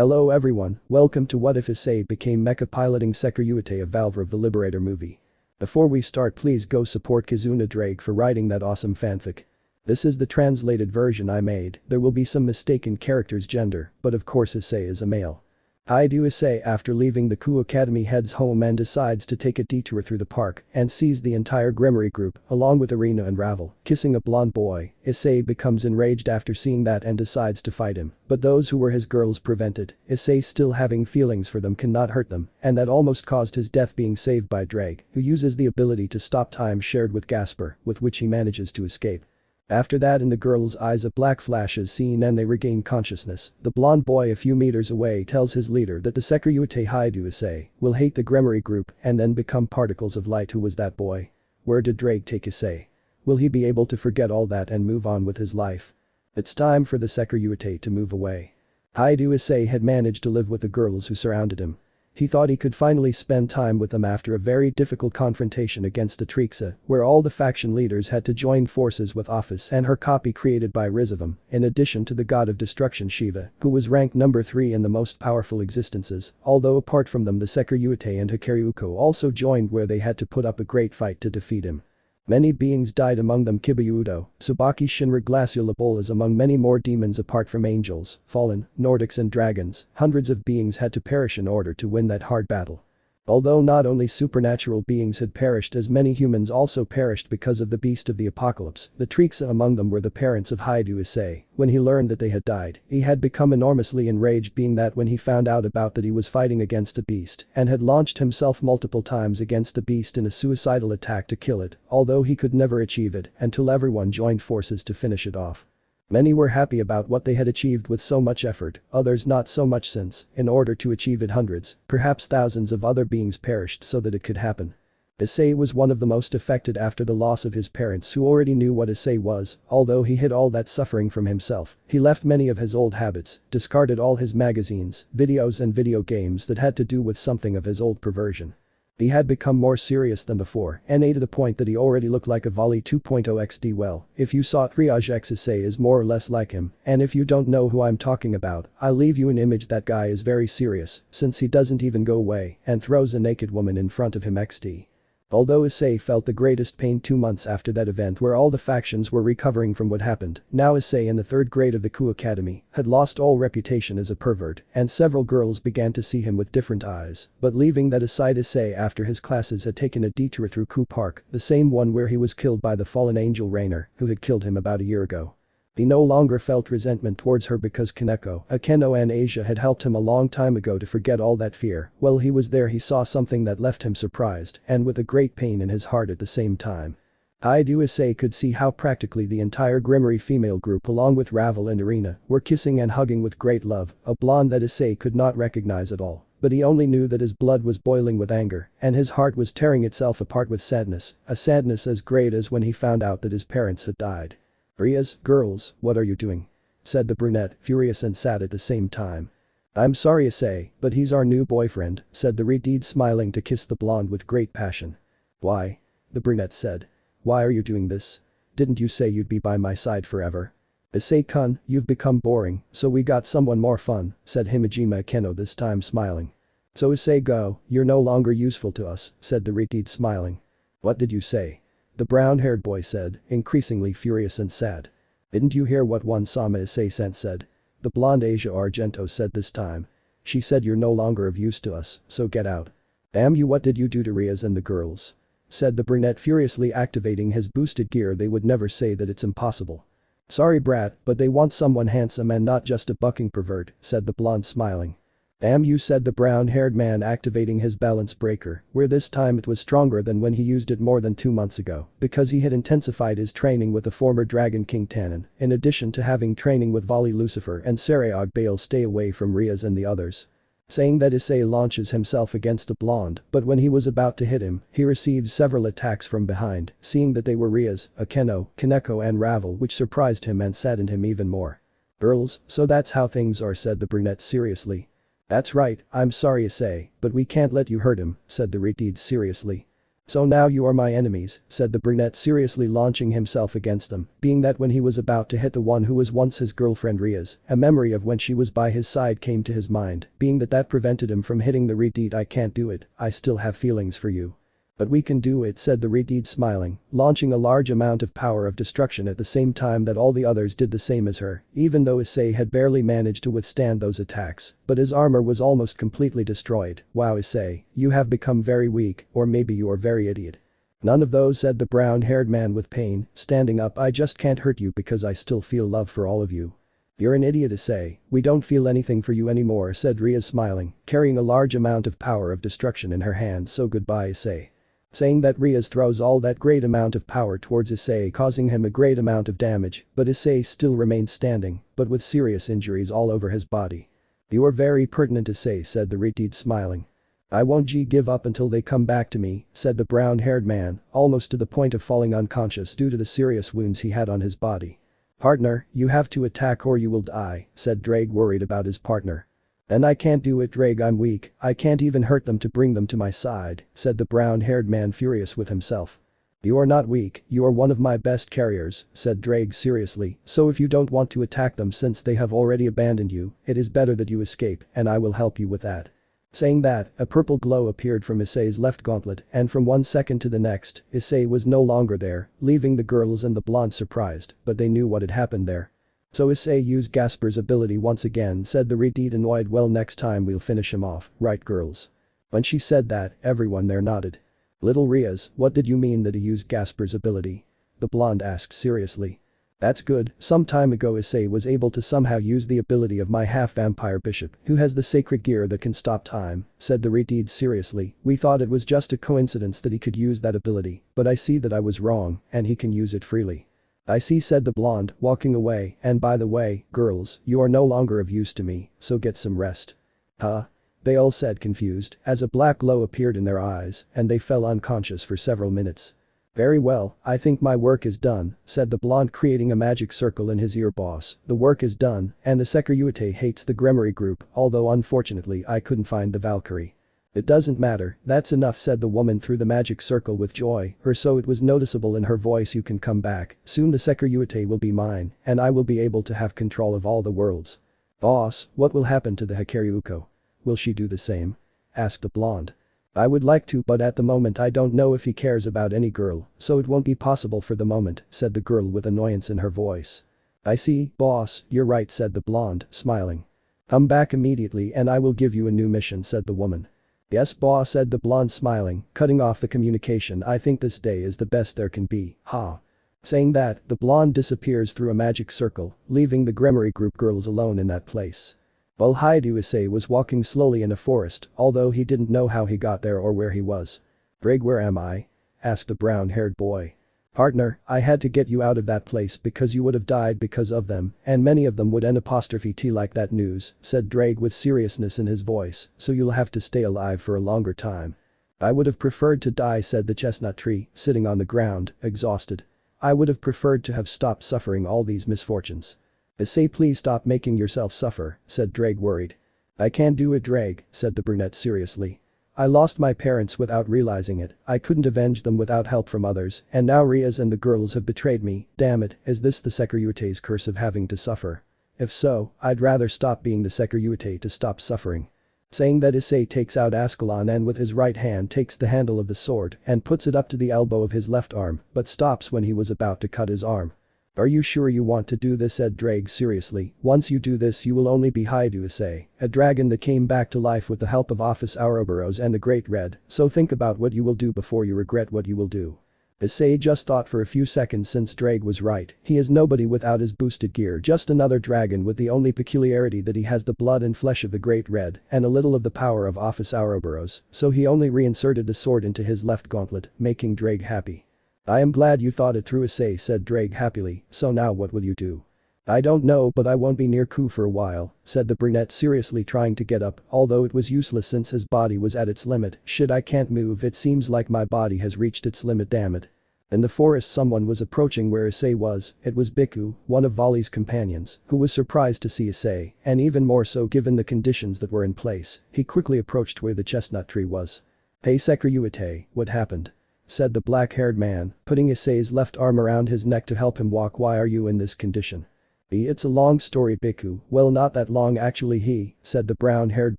Hello everyone, welcome to What If Issei became Mecha piloting Sekiryuutei of Valvrave the Liberator movie. Before we start, please go support kizunaddraig for writing that awesome fanfic. This is the translated version I made, there will be some mistaken character's gender, but of course Issei is a male. Hyoudou Issei, after leaving the Coup Academy, heads home and decides to take a detour through the park and sees the entire Gremory Group, along with Irina and Ravel, kissing a blonde boy. Issei becomes enraged after seeing that and decides to fight him, but those who were his girls prevent it. Issei, still having feelings for them, cannot hurt them, and that almost caused his death, being saved by Ddraig, who uses the ability to stop time shared with Gasper, with which he manages to escape. After that, in the girls' eyes, a black flash is seen and they regain consciousness. The blonde boy a few meters away tells his leader that the Sekiryuutei Hyoudou Issei will hate the Gremory Group and then become particles of light. Who was that boy? Where did Ddraig take Issei? Will he be able to forget all that and move on with his life? It's time for the Sekiryuutei to move away. Hyoudou Issei had managed to live with the girls who surrounded him. He thought he could finally spend time with them after a very difficult confrontation against the Ddraig, where all the faction leaders had to join forces with Office and her copy created by Rizavum, in addition to the god of destruction Shiva, who was ranked number 3 in the most powerful existences, although apart from them the Sekiryuutei and Sekiryuutei also joined, where they had to put up a great fight to defeat him. Many beings died, among them Kibayudo, Tsubaki Shinra Glacial Ebolas, among many more demons apart from angels, fallen, Nordics and dragons. Hundreds of beings had to perish in order to win that hard battle. Although not only supernatural beings had perished, as many humans also perished because of the beast of the apocalypse. The Ddraig among them were the parents of Hyoudou Issei. When he learned that they had died, he had become enormously enraged, being that when he found out about that he was fighting against a beast and had launched himself multiple times against the beast in a suicidal attack to kill it, although he could never achieve it until everyone joined forces to finish it off. Many were happy about what they had achieved with so much effort, others not so much, since, in order to achieve it, hundreds, perhaps thousands of other beings perished so that it could happen. Issei was one of the most affected after the loss of his parents, who already knew what Issei was. Although he hid all that suffering from himself, he left many of his old habits, discarded all his magazines, videos and video games that had to do with something of his old perversion. He had become more serious than before, and to the point that he already looked like a Volley 2.0 XD. Well, if you saw Triage X, Issei is more or less like him, and if you don't know who I'm talking about, I'll leave you an image. That guy is very serious, since he doesn't even go away and throws a naked woman in front of him XD. Although Issei felt the greatest pain 2 months after that event, where all the factions were recovering from what happened, now Issei, in the 3rd grade of the Coup Academy, had lost all reputation as a pervert, and several girls began to see him with different eyes. But leaving that aside, Issei, after his classes, had taken a detour through Coup Park, the same one where he was killed by the fallen angel Rainer, who had killed him about a year ago. He no longer felt resentment towards her because Kaneko, Akeno and Asia had helped him a long time ago to forget all that fear. While he was there, he saw something that left him surprised and with a great pain in his heart at the same time. Hyoudou Issei could see how practically the entire Gremory female group, along with Ravel and Irina, were kissing and hugging with great love, a blonde that Issei could not recognize at all. But he only knew that his blood was boiling with anger and his heart was tearing itself apart with sadness, a sadness as great as when he found out that his parents had died. "Rias, girls, what are you doing?" said the brunette, furious and sad at the same time. "I'm sorry, Issei, but he's our new boyfriend," said the redhead, smiling to kiss the blonde with great passion. "Why?" the brunette said. "Why are you doing this? Didn't you say you'd be by my side forever?" "Issei-kun, you've become boring, so we got someone more fun," said Himejima Akeno, this time smiling. "So Issei, go, you're no longer useful to us," said the redhead, smiling. "What did you say?" the brown-haired boy said, increasingly furious and sad. "Didn't you hear what one Sama Issei-san said?" the blonde Asia Argento said this time. "She said you're no longer of use to us, so get out." "Damn you, what did you do to Rias and the girls?" said the brunette, furiously activating his boosted gear. "They would never say that, it's impossible." "Sorry brat, but they want someone handsome and not just a bucking pervert," said the blonde, smiling. "Damn you," said the brown-haired man, activating his balance breaker, where this time it was stronger than when he used it more than 2 months ago, because he had intensified his training with the former Dragon King Tannen, in addition to having training with Volley Lucifer and Saraog Bale. "Stay away from Rias and the others," saying that Issei launches himself against the blonde, but when he was about to hit him, he received several attacks from behind, seeing that they were Rias, Akeno, Kaneko and Ravel, which surprised him and saddened him even more. "Girls, so that's how things are," said the brunette seriously. "That's right, I'm sorry Issei, but we can't let you hurt him," said the redhead seriously. So now you are my enemies, said the brunette seriously, launching himself against them, being that when he was about to hit the one who was once his girlfriend Ria's, a memory of when she was by his side came to his mind, being that prevented him from hitting the redeed. I can't do it, I still have feelings for you. But we can do it, said the redeed smiling, launching a large amount of power of destruction at the same time that all the others did the same as her, even though Issei had barely managed to withstand those attacks, but his armor was almost completely destroyed. Wow, Issei, you have become very weak, or maybe you are very idiot. None of those, said the brown-haired man with pain, standing up. I just can't hurt you because I still feel love for all of you. You're an idiot, Issei, we don't feel anything for you anymore, said Ria smiling, carrying a large amount of power of destruction in her hand. So goodbye, Issei. Saying that, Ria throws all that great amount of power towards Issei, causing him a great amount of damage, but Issei still remained standing, but with serious injuries all over his body. You are very pertinent, Issei, said the redeed smiling. I won't give up until they come back to me, said the brown-haired man, almost to the point of falling unconscious due to the serious wounds he had on his body. Partner, you have to attack or you will die, said Ddraig, worried about his partner. Then I can't do it, Ddraig, I'm weak, I can't even hurt them to bring them to my side, said the brown-haired man, furious with himself. You are not weak, you are one of my best carriers, said Ddraig seriously, so if you don't want to attack them since they have already abandoned you, it is better that you escape and I will help you with that. Saying that, a purple glow appeared from Issei's left gauntlet and from one second to the next, Issei was no longer there, leaving the girls and the blonde surprised, but they knew what had happened there. So Issei used Gasper's ability once again, said the redeed, annoyed. Well, next time we'll finish him off, right girls? When she said that, everyone there nodded. Little Riaz, what did you mean that he used Gasper's ability? The blonde asked seriously. That's good, some time ago Issei was able to somehow use the ability of my half-vampire bishop, who has the sacred gear that can stop time, said the redeed seriously. We thought it was just a coincidence that he could use that ability, but I see that I was wrong, and he can use it freely. I see, said the blonde, walking away, and by the way, girls, you are no longer of use to me, so get some rest. Huh? They all said, confused, as a black glow appeared in their eyes, and they fell unconscious for several minutes. Very well, I think my work is done, said the blonde, creating a magic circle in his ear. Boss, the work is done, and the Sekiryuutei hates the Gremory Group, although unfortunately I couldn't find the Valkyrie. It doesn't matter, that's enough, said the woman through the magic circle with joy, or so it was noticeable in her voice. You can come back, soon the Sekiryuutei will be mine, and I will be able to have control of all the worlds. Boss, what will happen to the Sekiryuutei? Will she do the same? Asked the blonde. I would like to, but at the moment I don't know if he cares about any girl, so it won't be possible for the moment, said the girl with annoyance in her voice. I see, boss, you're right, said the blonde, smiling. Come back immediately and I will give you a new mission, said the woman. Yes, boss, said the blonde, smiling, cutting off the communication. I think this day is the best there can be, ha. Saying that, the blonde disappears through a magic circle, leaving the Gremory Group girls alone in that place. While Hyoudou Issei was walking slowly in a forest, although he didn't know how he got there or where he was. Ddraig, where am I? Asked the brown-haired boy. Partner, I had to get you out of that place because you would have died because of them, and many of them would N''T like that news, said Ddraig with seriousness in his voice, so you'll have to stay alive for a longer time. I would have preferred to die, said the chestnut tree, sitting on the ground, exhausted. I would have preferred to have stopped suffering all these misfortunes. Issei, please stop making yourself suffer, said Ddraig, worried. I can't do it, Ddraig, said the brunette seriously. I lost my parents without realizing it, I couldn't avenge them without help from others, and now Riaz and the girls have betrayed me. Damn it, is this the Sekiryuutei's curse of having to suffer? If so, I'd rather stop being the Sekiryuutei to stop suffering. Saying that, Issei takes out Ascalon and with his right hand takes the handle of the sword and puts it up to the elbow of his left arm, but stops when he was about to cut his arm. Are you sure you want to do this, said Ddraig seriously. Once you do this you will only be Hyoudou Issei, a dragon that came back to life with the help of Office Ouroboros and the Great Red, so think about what you will do before you regret what you will do. Issei just thought for a few seconds since Ddraig was right, he is nobody without his boosted gear, just another dragon with the only peculiarity that he has the blood and flesh of the Great Red and a little of the power of Office Ouroboros, so he only reinserted the sword into his left gauntlet, making Ddraig happy. I am glad you thought it through, Issei, said Ddraig happily, so now what will you do? I don't know, but I won't be near Ku for a while, said the brunette seriously, trying to get up, although it was useless since his body was at its limit. Shit, I can't move, it seems like my body has reached its limit, damn it. In the forest someone was approaching where Issei was. It was Biku, one of Vali's companions, who was surprised to see Issei, and even more so given the conditions that were in place. He quickly approached where the chestnut tree was. Hey Sekiryuutei, what happened? said the black-haired man, putting Issei's left arm around his neck to help him walk. Why are you in this condition? It's a long story, Biku. Well, not that long actually, said the brown-haired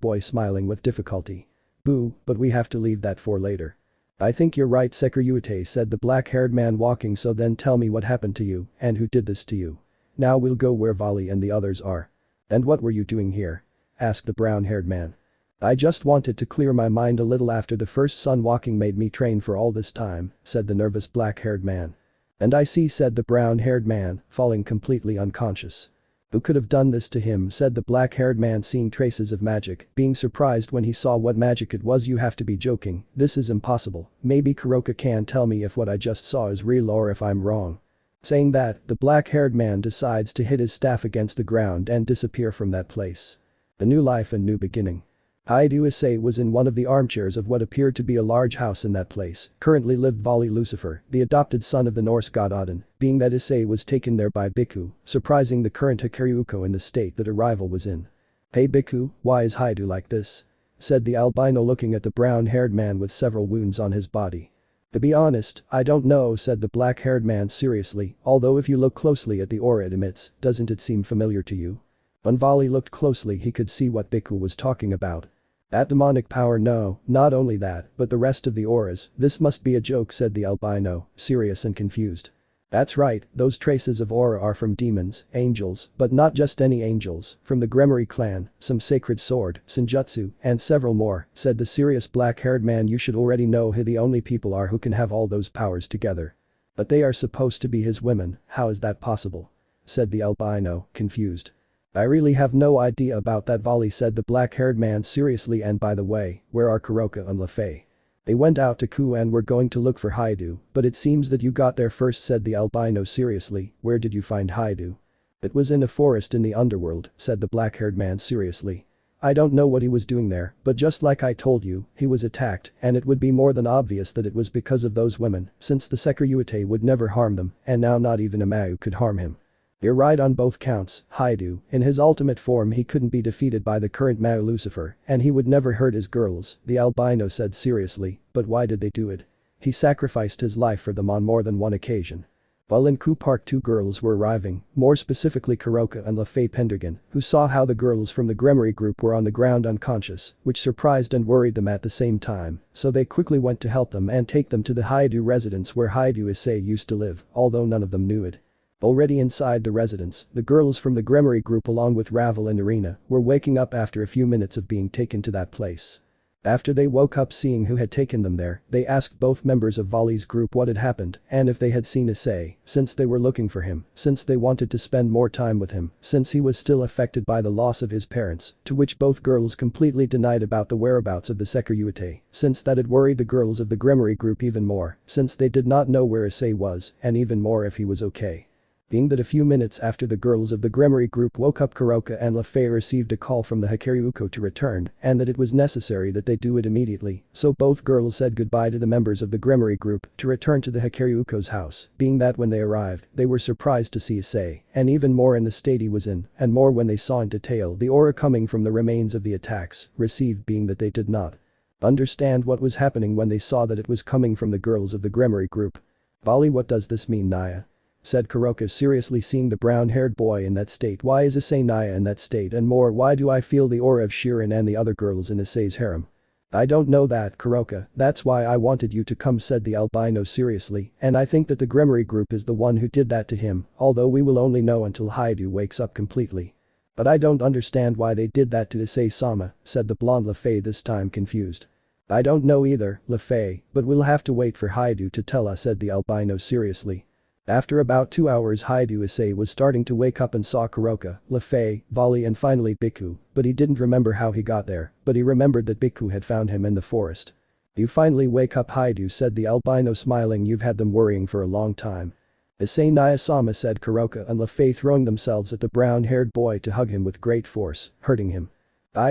boy, smiling with difficulty. Boo, but we have to leave that for later. I think you're right, Sekiryuutei, said the black-haired man, walking. So then tell me what happened to you and who did this to you. Now we'll go where Vali and the others are. And what were you doing here? Asked the brown-haired man. I just wanted to clear my mind a little after the first sun walking made me train for all this time, said the nervous black-haired man. And I see, said the brown-haired man, falling completely unconscious. Who could have done this to him, said the black-haired man, seeing traces of magic, being surprised when he saw what magic it was. You have to be joking, this is impossible. Maybe Kuroka can tell me if what I just saw is real or if I'm wrong. Saying that, the black-haired man decides to hit his staff against the ground and disappear from that place. The new life and new beginning. Hyoudou Issei was in one of the armchairs of what appeared to be a large house in that place. Currently lived Vali Lucifer, the adopted son of the Norse god Odin, being that Issei was taken there by Biku, surprising the current Sekiryuutei in the state that a rival was in. Hey Biku, why is Hyoudou like this? Said the albino, looking at the brown-haired man with several wounds on his body. To be honest, I don't know, said the black-haired man seriously, although if you look closely at the aura it emits, doesn't it seem familiar to you? When Vali looked closely he could see what Biku was talking about. That demonic power, no, not only that, but the rest of the auras. This must be a joke, said the albino, serious and confused. That's right, those traces of aura are from demons, angels, but not just any angels, from the Gremory clan, some sacred sword, senjutsu, and several more, said the serious black-haired man. You should already know who the only people are who can have all those powers together. But they are supposed to be his women, how is that possible? Said the albino, confused. I really have no idea about that, Vali, said the black-haired man seriously. And by the way, where are Kuroka and Lefei? They went out to Ku and were going to look for Hyoudou, but it seems that you got there first, said the albino seriously. Where did you find Hyoudou? It was in a forest in the underworld, said the black-haired man seriously. I don't know what he was doing there, but just like I told you, he was attacked, and it would be more than obvious that it was because of those women, since the Sekiryuutei would never harm them, and now not even a Mao could harm him. You're right on both counts, Hyoudou, in his ultimate form he couldn't be defeated by the current Mao Lucifer, and he would never hurt his girls, the albino said seriously. But why did they do it? He sacrificed his life for them on more than one occasion. While in Ku Park, two girls were arriving, more specifically Kuroka and Lefei Pendragon, who saw how the girls from the Gremory Group were on the ground unconscious, which surprised and worried them at the same time, so they quickly went to help them and take them to the Hyoudou residence where Hyoudou Issei used to live, although none of them knew it. Already inside the residence, the girls from the Gremory Group along with Ravel and Irina were waking up after a few minutes of being taken to that place. After they woke up seeing who had taken them there, they asked both members of Vali's group what had happened and if they had seen Issei, since they were looking for him, since they wanted to spend more time with him, since he was still affected by the loss of his parents, to which both girls completely denied about the whereabouts of the Sekiryuutei, since that had worried the girls of the Gremory Group even more, since they did not know where Issei was, and even more if he was okay. Being that a few minutes after the girls of the Gremory Group woke up, Kuroka and Lefei received a call from the Sekiryuutei to return and that it was necessary that they do it immediately, so both girls said goodbye to the members of the Gremory Group to return to the Sekiryuutei's house, being that when they arrived, they were surprised to see Issei, and even more in the state he was in, and more when they saw in detail the aura coming from the remains of the attacks received, being that they did not understand what was happening when they saw that it was coming from the girls of the Gremory Group. Vali, what does this mean, Naya? Said Kuroka seriously, seeing the brown-haired boy in that state. Why is Issei Naya in that state, and more, why do I feel the aura of Shirin and the other girls in Issei's harem? I don't know that, Kuroka, that's why I wanted you to come, said the albino seriously, and I think that the Gremory Group is the one who did that to him, although we will only know until Hyoudou wakes up completely. But I don't understand why they did that to Issei-sama, said the blonde Lefei, this time confused. I don't know either, Lefei, but we'll have to wait for Hyoudou to tell us, said the albino seriously. After about 2 hours, Hyoudou Issei was starting to wake up and saw Kuroka, Lefei, Vali and finally Biku, but he didn't remember how he got there, but he remembered that Biku had found him in the forest. You finally wake up, Hyoudou, said the albino smiling. You've had them worrying for a long time. Issei Naya-sama, said Kuroka and Lefei, throwing themselves at the brown-haired boy to hug him with great force, hurting him.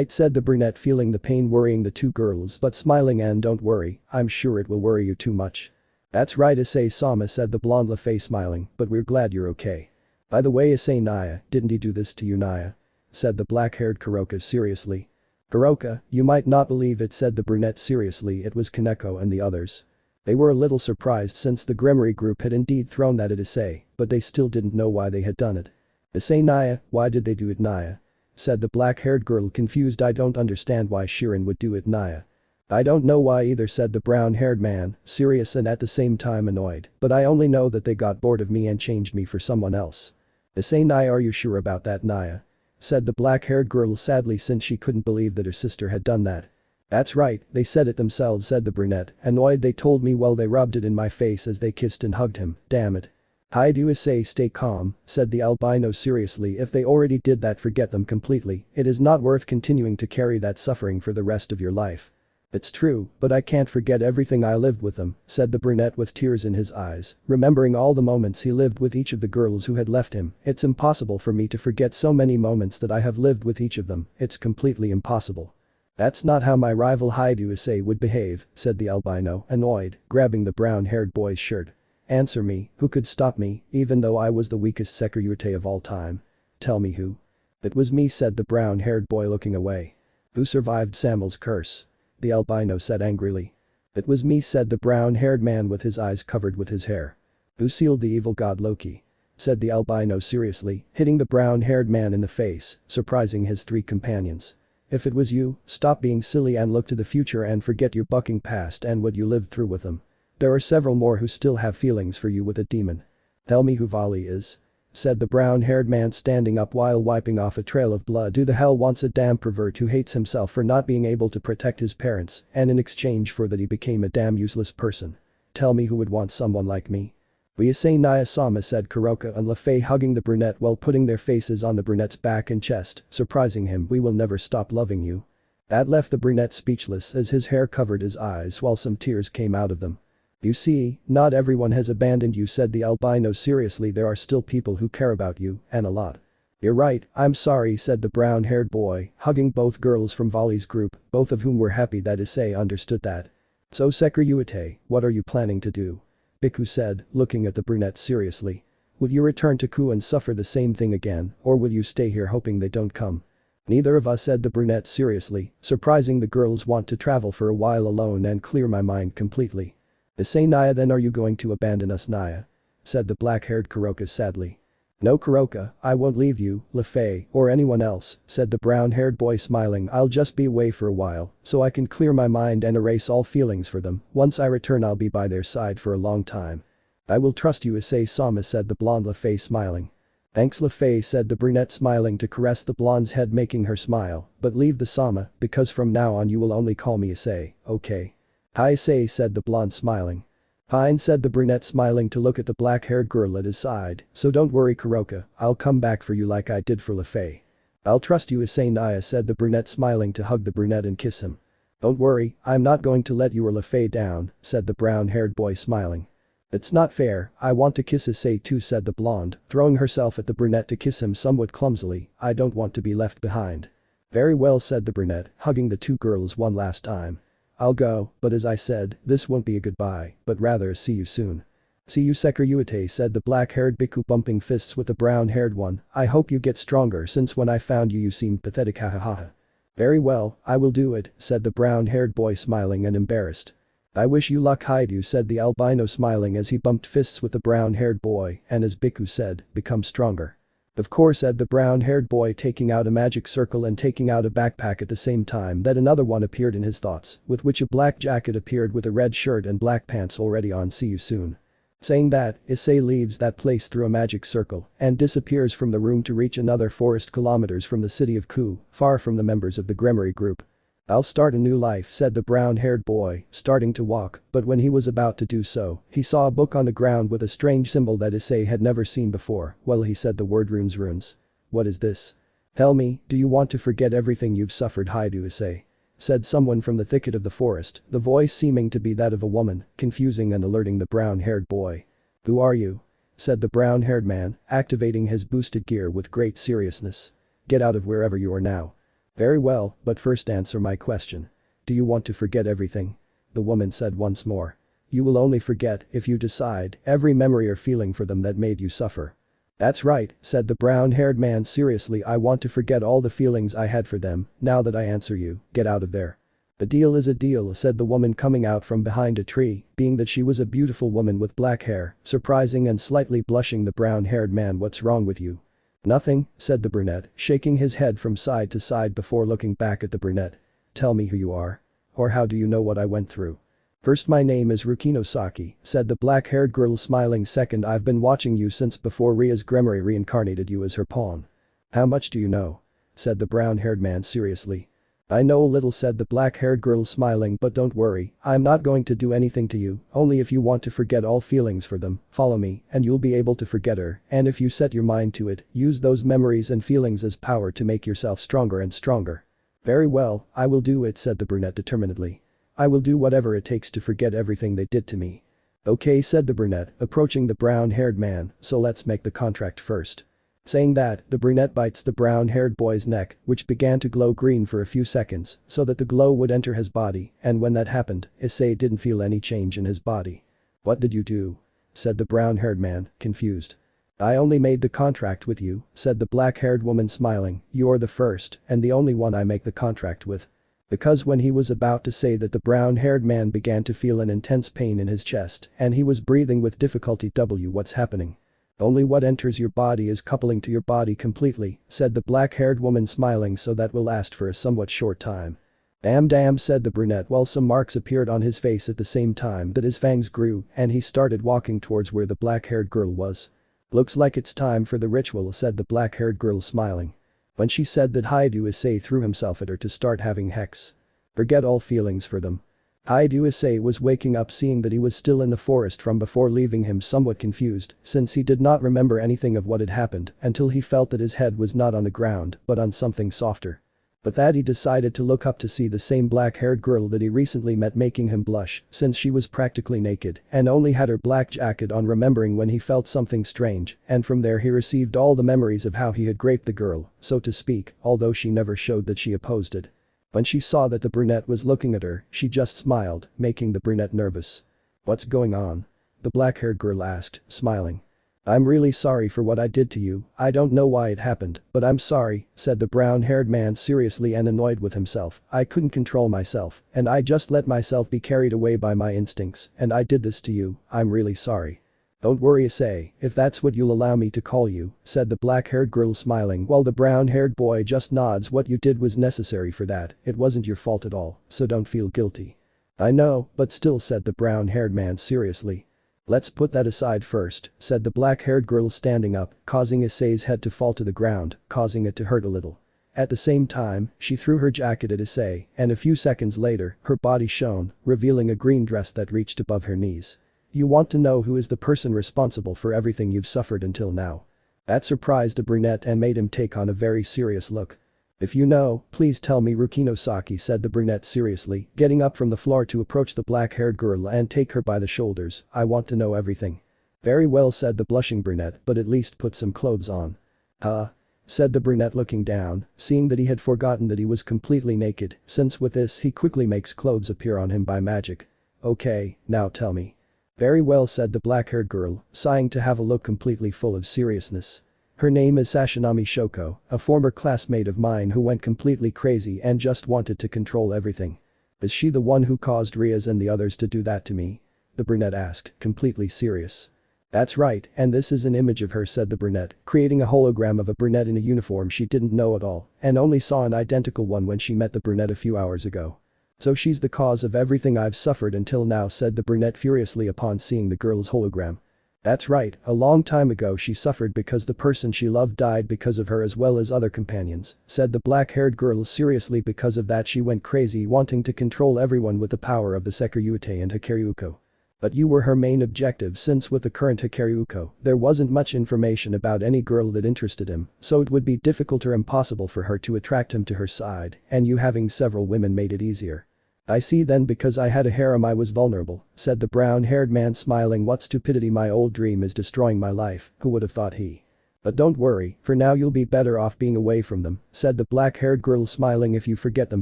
Said the brunette, feeling the pain worrying the two girls but smiling. And don't worry, I'm sure it will worry you too much. That's right, Issei-sama, said the blonde Lefei, smiling, but we're glad you're okay. By the way, Issei Naya, didn't he do this to you, Naya? Said the black-haired Kuroka seriously. Kuroka, you might not believe it, said the brunette seriously. It was Kaneko and the others. They were a little surprised since the Gremory Group had indeed thrown that at Issei, but they still didn't know why they had done it. "Issei Naya, why did they do it Naya?" said the black-haired girl confused. "I don't understand why Shirin would do it Naya." "I don't know why either," said the brown-haired man, serious and at the same time annoyed, "but I only know that they got bored of me and changed me for someone else." "Issei Naya, are you sure about that Naya?" said the black-haired girl sadly since she couldn't believe that her sister had done that. "That's right, they said it themselves," said the brunette, annoyed. "They told me, well, they rubbed it in my face as they kissed and hugged him, damn it." "Hyoudou Issei, stay calm," said the albino seriously. "If they already did that, forget them completely. It is not worth continuing to carry that suffering for the rest of your life." "It's true, but I can't forget everything I lived with them," said the brunette with tears in his eyes, remembering all the moments he lived with each of the girls who had left him. "It's impossible for me to forget so many moments that I have lived with each of them, it's completely impossible." "That's not how my rival Hyoudou Issei would behave," said the albino, annoyed, grabbing the brown-haired boy's shirt. "Answer me, who could stop me, even though I was the weakest Sekiryuutei of all time? Tell me who." "It was me," said the brown-haired boy looking away. "Who survived Samuel's curse?" the albino said angrily. "It was me," said the brown-haired man with his eyes covered with his hair. "Who sealed the evil god Loki?" said the albino seriously, hitting the brown-haired man in the face, surprising his three companions. "If it was you, stop being silly and look to the future and forget your bucking past and what you lived through with them. There are several more who still have feelings for you with a demon." "Tell me who Vali is," said the brown-haired man standing up while wiping off a trail of blood. "Who the hell wants a damn pervert who hates himself for not being able to protect his parents and in exchange for that he became a damn useless person? Tell me who would want someone like me?" "We say Naya-sama," said Kuroka and LaFay, hugging the brunette while putting their faces on the brunette's back and chest, surprising him. "We will never stop loving you." That left the brunette speechless as his hair covered his eyes while some tears came out of them. "You see, not everyone has abandoned you," said the albino seriously. "There are still people who care about you, and a lot." "You're right, I'm sorry," said the brown-haired boy, hugging both girls from Vali's group, both of whom were happy that Issei understood that. "So Sekiryuutei, what are you planning to do?" Biku said, looking at the brunette seriously. "Will you return to Ku and suffer the same thing again, or will you stay here hoping they don't come?" "Neither of us," said the brunette seriously, surprising the girls. "Want to travel for a while alone and clear my mind completely." "Issei Naya, then are you going to abandon us Naya?" said the black-haired Kuroka sadly. "No Kuroka, I won't leave you, LaFay, or anyone else," said the brown-haired boy smiling. "I'll just be away for a while, so I can clear my mind and erase all feelings for them. Once I return I'll be by their side for a long time." "I will trust you Issei-sama," said the blonde LaFay smiling. "Thanks LaFay," said the brunette smiling to caress the blonde's head making her smile, "but leave the sama, because from now on you will only call me Issei, okay?" "Hi Issei," said the blonde smiling. "Fine," said the brunette smiling to look at the black-haired girl at his side. "So don't worry Kuroka, I'll come back for you like I did for LaFay." "I'll trust you Issei Naya," said the brunette smiling to hug the brunette and kiss him. "Don't worry, I'm not going to let you or LaFay down," said the brown-haired boy smiling. "It's not fair, I want to kiss Issei too," said the blonde, throwing herself at the brunette to kiss him somewhat clumsily. "I don't want to be left behind." "Very well," said the brunette, hugging the two girls one last time. "I'll go, but as I said, this won't be a goodbye, but rather a see you soon." "See you Sekiryuutei," said the black-haired Biku bumping fists with the brown-haired one. "I hope you get stronger since when I found you seemed pathetic hahaha." "Very well, I will do it," said the brown-haired boy smiling and embarrassed. "I wish you luck Hyoudou," said the albino smiling as he bumped fists with the brown-haired boy and as Biku said, "become stronger." "Of course," said the brown-haired boy taking out a magic circle and taking out a backpack at the same time that another one appeared in his thoughts, with which a black jacket appeared with a red shirt and black pants already on. "See you soon." Saying that, Issei leaves that place through a magic circle and disappears from the room to reach another forest kilometers from the city of Ku, far from the members of the Gremory Group. "I'll start a new life," said the brown-haired boy, starting to walk, but when he was about to do so, he saw a book on the ground with a strange symbol that Issei had never seen before. Well, he said the word runes. "What is this?" "Tell me, do you want to forget everything you've suffered Hyoudou Issei?" said someone from the thicket of the forest, the voice seeming to be that of a woman, confusing and alerting the brown-haired boy. "Who are you?" said the brown-haired man, activating his boosted gear with great seriousness. "Get out of wherever you are now." "Very well, but first answer my question. Do you want to forget everything?" the woman said once more. "You will only forget if you decide every memory or feeling for them that made you suffer." "That's right," said the brown-haired man seriously. "I want to forget all the feelings I had for them. Now that I answer you, get out of there." "A deal is a deal," said the woman coming out from behind a tree, being that she was a beautiful woman with black hair, surprising and slightly blushing the brown-haired man. "What's wrong with you?" "Nothing," said the brunette, shaking his head from side to side before looking back at the brunette. "Tell me who you are. Or how do you know what I went through?" "First, my name is Rukino Saki," said the black-haired girl, smiling. "Second, I've been watching you since before Ria's Gremory reincarnated you as her pawn." "How much do you know?" said the brown-haired man seriously. "I know a little," said the black-haired girl, smiling, "but don't worry, I'm not going to do anything to you, only if you want to forget all feelings for them, follow me, and you'll be able to forget her, and if you set your mind to it, use those memories and feelings as power to make yourself stronger and stronger." "Very well, I will do it," said the brunette determinedly. "I will do whatever it takes to forget everything they did to me." "Okay," said the brunette, approaching the brown-haired man, "so let's make the contract first." Saying that, the brunette bites the brown-haired boy's neck, which began to glow green for a few seconds, so that the glow would enter his body, and when that happened, Issei didn't feel any change in his body. "What did you do?" said the brown-haired man, confused. "I only made the contract with you," said the black-haired woman, smiling. "You're the first and the only one I make the contract with." Because when he was about to say that, the brown-haired man began to feel an intense pain in his chest and he was breathing with difficulty. "What's happening?" "Only what enters your body is coupling to your body completely," said the black-haired woman, smiling, "so that will last for a somewhat short time." Damn," said the brunette while some marks appeared on his face at the same time that his fangs grew and he started walking towards where the black-haired girl was. "Looks like it's time for the ritual," said the black-haired girl, smiling. When she said that, Hyoudou Issei threw himself at her to start having hex. "Forget all feelings for them." Hyoudou Issei was waking up, seeing that he was still in the forest from before leaving him somewhat confused since he did not remember anything of what had happened until he felt that his head was not on the ground but on something softer. But that he decided to look up to see the same black-haired girl that he recently met, making him blush since she was practically naked and only had her black jacket on, remembering when he felt something strange, and from there he received all the memories of how he had raped the girl, so to speak, although she never showed that she opposed it. When she saw that the brunette was looking at her, she just smiled, making the brunette nervous. "What's going on?" the black-haired girl asked, smiling. "I'm really sorry for what I did to you, I don't know why it happened, but I'm sorry," said the brown-haired man seriously and annoyed with himself. "I couldn't control myself, and I just let myself be carried away by my instincts, and I did this to you, I'm really sorry." "Don't worry, Issei, if that's what you'll allow me to call you," said the black-haired girl, smiling, while the brown-haired boy just nods. "What you did was necessary for that, it wasn't your fault at all, so don't feel guilty." "I know, but still," said the brown-haired man seriously. "Let's put that aside first," said the black-haired girl, standing up, causing Issei's head to fall to the ground, causing it to hurt a little. At the same time, she threw her jacket at Issei, and a few seconds later, her body shone, revealing a green dress that reached above her knees. "You want to know who is the person responsible for everything you've suffered until now?" That surprised the brunette and made him take on a very serious look. "If you know, please tell me, Rukino Saki," said the brunette seriously, getting up from the floor to approach the black-haired girl and take her by the shoulders. "I want to know everything." "Very well," said the blushing brunette, "but at least put some clothes on." "Huh?" said the brunette, looking down, seeing that he had forgotten that he was completely naked, since with this he quickly makes clothes appear on him by magic. "Okay, now tell me." "Very well," said the black-haired girl, sighing to have a look completely full of seriousness. "Her name is Sashinami Shoko, a former classmate of mine who went completely crazy and just wanted to control everything." "Is she the one who caused Ria's and the others to do that to me?" the brunette asked, completely serious. "That's right, and this is an image of her," said the brunette, creating a hologram of a brunette in a uniform she didn't know at all and only saw an identical one when she met the brunette a few hours ago. "So she's the cause of everything I've suffered until now," said the brunette furiously upon seeing the girl's hologram. "That's right, a long time ago she suffered because the person she loved died because of her as well as other companions," said the black-haired girl seriously. "Because of that she went crazy, wanting to control everyone with the power of the Sekiryuutei and Sekiryuutei. But you were her main objective, since with the current Sekiryuutei, there wasn't much information about any girl that interested him, so it would be difficult or impossible for her to attract him to her side, and you having several women made it easier." "I see, then because I had a harem I was vulnerable," said the brown-haired man, smiling. "What stupidity, my old dream is destroying my life, who would have thought he. But don't worry, for now you'll be better off being away from them," said the black-haired girl, smiling. "If you forget them